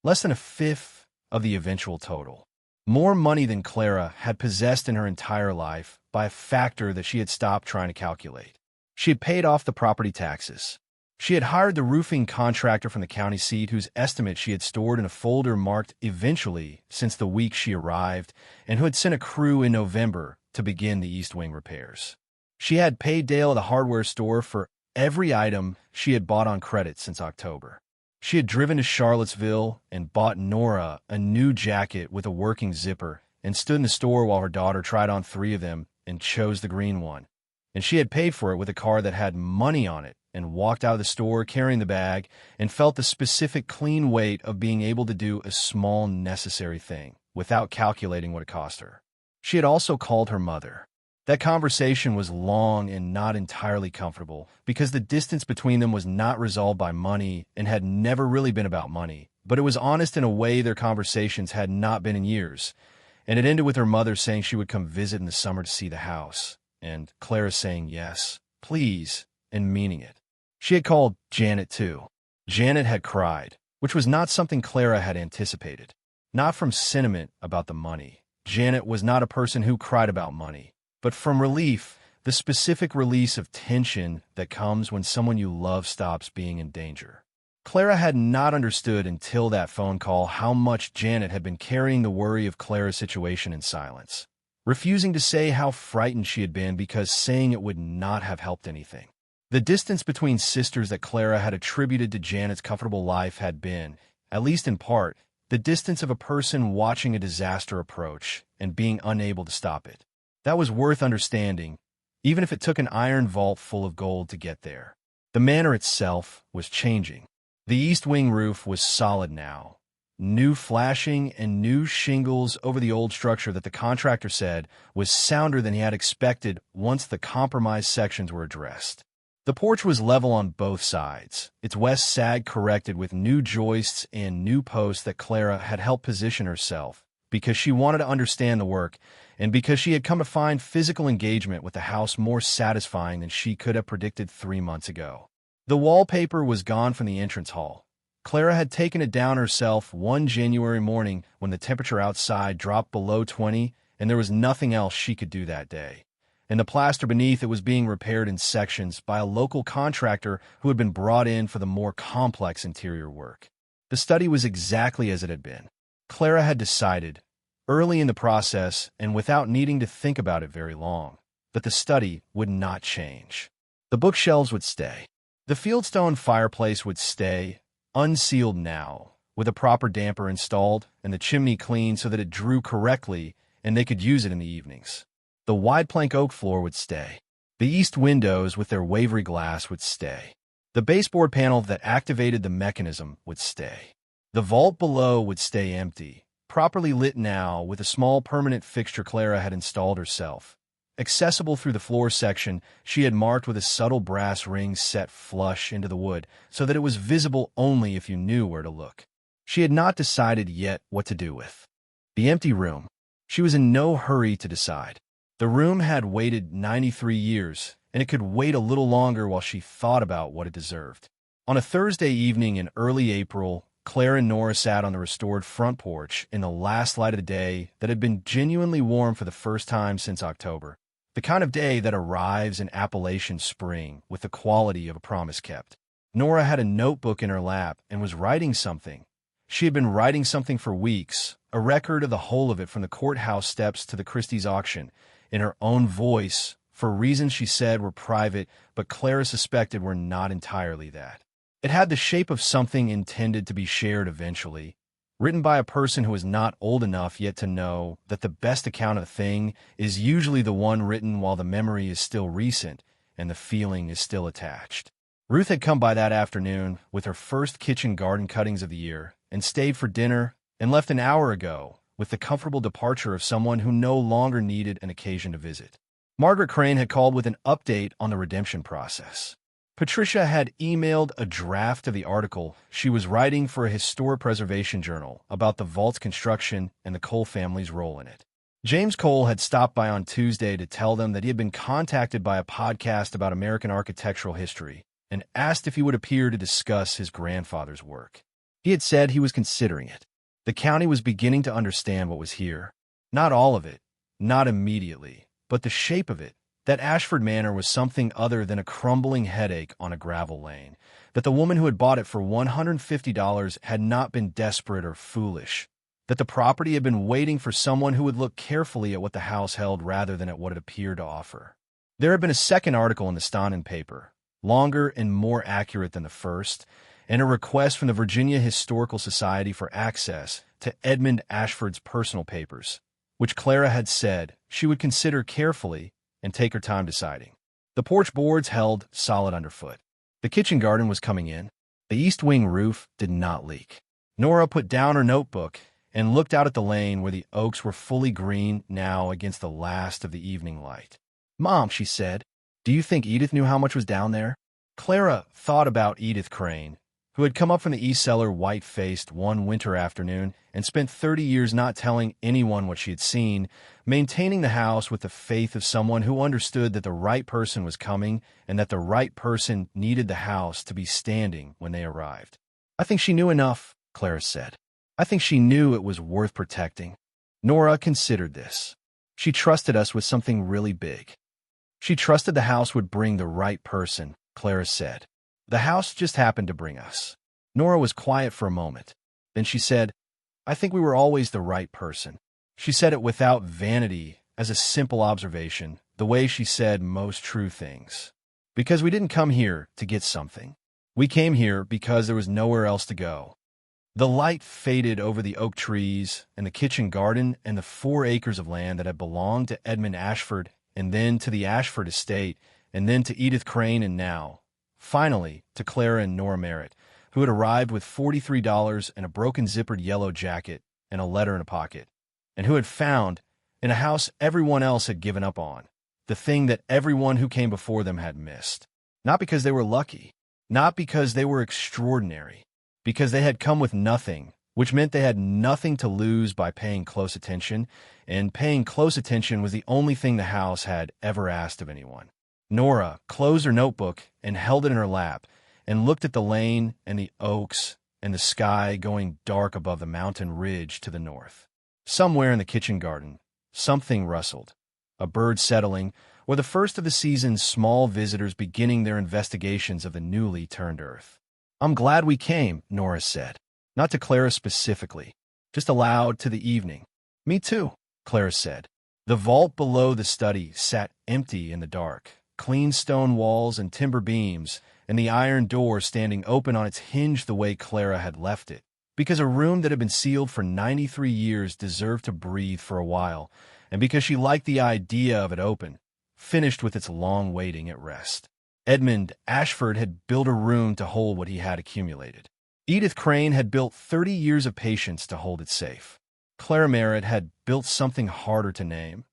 less than a fifth of the eventual total. More money than Clara had possessed in her entire life by a factor that she had stopped trying to calculate. She had paid off the property taxes. She had hired the roofing contractor from the county seat whose estimate she had stored in a folder marked "Eventually" since the week she arrived, and who had sent a crew in November to begin the East Wing repairs. She had paid Dale at the hardware store for every item she had bought on credit since October. She had driven to Charlottesville and bought Nora a new jacket with a working zipper and stood in the store while her daughter tried on 3 of them and chose the green one. And she had paid for it with a card that had money on it and walked out of the store carrying the bag and felt the specific clean weight of being able to do a small necessary thing without calculating what it cost her. She had also called her mother. That conversation was long and not entirely comfortable because the distance between them was not resolved by money and had never really been about money, but it was honest in a way their conversations had not been in years, and it ended with her mother saying she would come visit in the summer to see the house, and Clara saying yes, please, and meaning it. She had called Janet too. Janet had cried, which was not something Clara had anticipated. Not from sentiment about the money. Janet was not a person who cried about money, but from relief, the specific release of tension that comes when someone you love stops being in danger. Clara had not understood until that phone call how much Janet had been carrying the worry of Clara's situation in silence, refusing to say how frightened she had been because saying it would not have helped anything. The distance between sisters that Clara had attributed to Janet's comfortable life had been, at least in part, the distance of a person watching a disaster approach and being unable to stop it. That was worth understanding, even if it took an iron vault full of gold to get there. The manor itself was changing. The east wing roof was solid now. New flashing and new shingles over the old structure that the contractor said was sounder than he had expected once the compromised sections were addressed. The porch was level on both sides, its west sag corrected with new joists and new posts that Clara had helped position herself, because she wanted to understand the work, and because she had come to find physical engagement with the house more satisfying than she could have predicted 3 months ago. The wallpaper was gone from the entrance hall. Clara had taken it down herself one January morning when the temperature outside dropped below 20, and there was nothing else she could do that day. And the plaster beneath it was being repaired in sections by a local contractor who had been brought in for the more complex interior work. The study was exactly as it had been. Clara had decided, early in the process and without needing to think about it very long, that the study would not change. The bookshelves would stay. The fieldstone fireplace would stay, unsealed now, with a proper damper installed and the chimney cleaned so that it drew correctly and they could use it in the evenings. The wide plank oak floor would stay. The east windows with their wavery glass would stay. The baseboard panel that activated the mechanism would stay. The vault below would stay empty, properly lit now with a small permanent fixture Clara had installed herself. Accessible through the floor section, she had marked with a subtle brass ring set flush into the wood so that it was visible only if you knew where to look. She had not decided yet what to do with the empty room. She was in no hurry to decide. The room had waited 93 years, and it could wait a little longer while she thought about what it deserved. On a Thursday evening in early April, Clara and Nora sat on the restored front porch in the last light of the day that had been genuinely warm for the first time since October. The kind of day that arrives in Appalachian spring with the quality of a promise kept. Nora had a notebook in her lap and was writing something. She had been writing something for weeks, a record of the whole of it from the courthouse steps to the Christie's auction, in her own voice, for reasons she said were private, but Clara suspected were not entirely that. It had the shape of something intended to be shared eventually, written by a person who is not old enough yet to know that the best account of a thing is usually the one written while the memory is still recent and the feeling is still attached. Ruth had come by that afternoon with her first kitchen garden cuttings of the year and stayed for dinner and left an hour ago with the comfortable departure of someone who no longer needed an occasion to visit. Margaret Crane had called with an update on the redemption process. Patricia had emailed a draft of the article she was writing for a historic preservation journal about the vault's construction and the Cole family's role in it. James Cole had stopped by on Tuesday to tell them that he had been contacted by a podcast about American architectural history and asked if he would appear to discuss his grandfather's work. He had said he was considering it. The county was beginning to understand what was here. Not all of it, not immediately, but the shape of it. That Ashford Manor was something other than a crumbling headache on a gravel lane, that the woman who had bought it for $150 had not been desperate or foolish, that the property had been waiting for someone who would look carefully at what the house held rather than at what it appeared to offer. There had been a second article in the Stanton paper, longer and more accurate than the first, and a request from the Virginia Historical Society for access to Edmund Ashford's personal papers, which Clara had said she would consider carefully and take her time deciding. The porch boards held solid underfoot. The kitchen garden was coming in. The east wing roof did not leak. Nora put down her notebook and looked out at the lane where the oaks were fully green now against the last of the evening light. "Mom," she said, "do you think Edith knew how much was down there?" Clara thought about Edith Crane, who had come up from the East Cellar white-faced one winter afternoon and spent 30 years not telling anyone what she had seen, maintaining the house with the faith of someone who understood that the right person was coming and that the right person needed the house to be standing when they arrived. "I think she knew enough," Clara said. "I think she knew it was worth protecting." Nora considered this. She trusted us with something really big. She trusted the house would bring the right person, Clara said. The house just happened to bring us. Nora was quiet for a moment. Then she said, "I think we were always the right person." She said it without vanity, as a simple observation, the way she said most true things. Because we didn't come here to get something. We came here because there was nowhere else to go. The light faded over the oak trees and the kitchen garden and the 4 acres of land that had belonged to Edmund Ashford and then to the Ashford estate and then to Edith Crane and now, finally, to Clara and Nora Merritt, who had arrived with $43 and a broken zippered yellow jacket and a letter in a pocket, and who had found, in a house everyone else had given up on, the thing that everyone who came before them had missed. Not because they were lucky, not because they were extraordinary, because they had come with nothing, which meant they had nothing to lose by paying close attention, and paying close attention was the only thing the house had ever asked of anyone. Nora closed her notebook and held it in her lap and looked at the lane and the oaks and the sky going dark above the mountain ridge to the north. Somewhere in the kitchen garden, something rustled, a bird settling, or the first of the season's small visitors beginning their investigations of the newly turned earth. "I'm glad we came," Nora said. Not to Clara specifically, just aloud to the evening. "Me too," Clara said. The vault below the study sat empty in the dark, clean stone walls and timber beams, and the iron door standing open on its hinge the way Clara had left it, because a room that had been sealed for 93 years deserved to breathe for a while, and because she liked the idea of it open, finished with its long waiting at rest. Edmund Ashford had built a room to hold what he had accumulated. Edith Crane had built 30 years of patience to hold it safe. Clara Merritt had built something harder to name.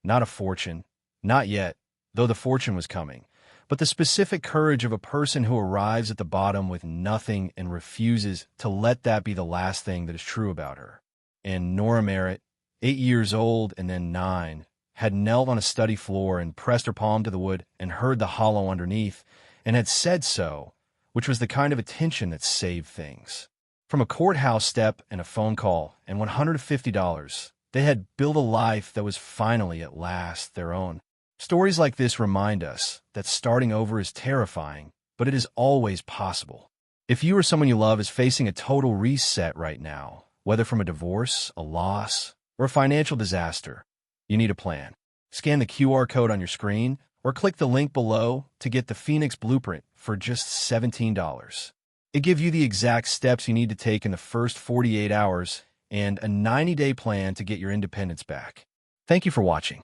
Not a fortune, not yet, though the fortune was coming, but the specific courage of a person who arrives at the bottom with nothing and refuses to let that be the last thing that is true about her. And Nora Merritt, 8 years old and then 9, had knelt on a study floor and pressed her palm to the wood and heard the hollow underneath, and had said so, which was the kind of attention that saved things. From a courthouse step and a phone call and $150, they had built a life that was finally at last their own. Stories like this remind us that starting over is terrifying, but it is always possible. If you or someone you love is facing a total reset right now, whether from a divorce, a loss, or a financial disaster, you need a plan. Scan the QR code on your screen or click the link below to get the Phoenix Blueprint for just $17. It gives you the exact steps you need to take in the first 48 hours and a 90-day plan to get your independence back. Thank you for watching.